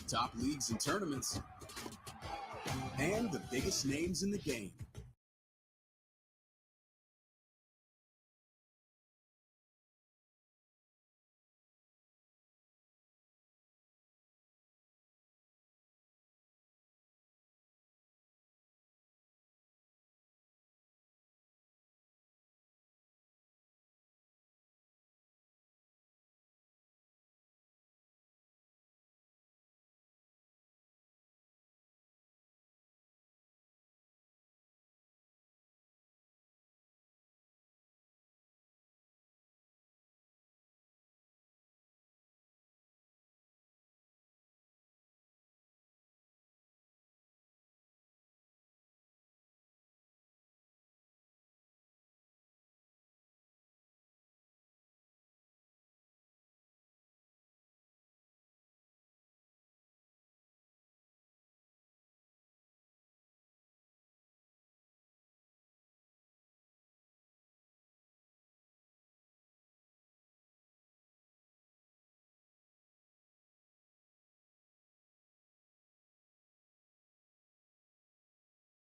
top leagues and tournaments, and the biggest names in the game.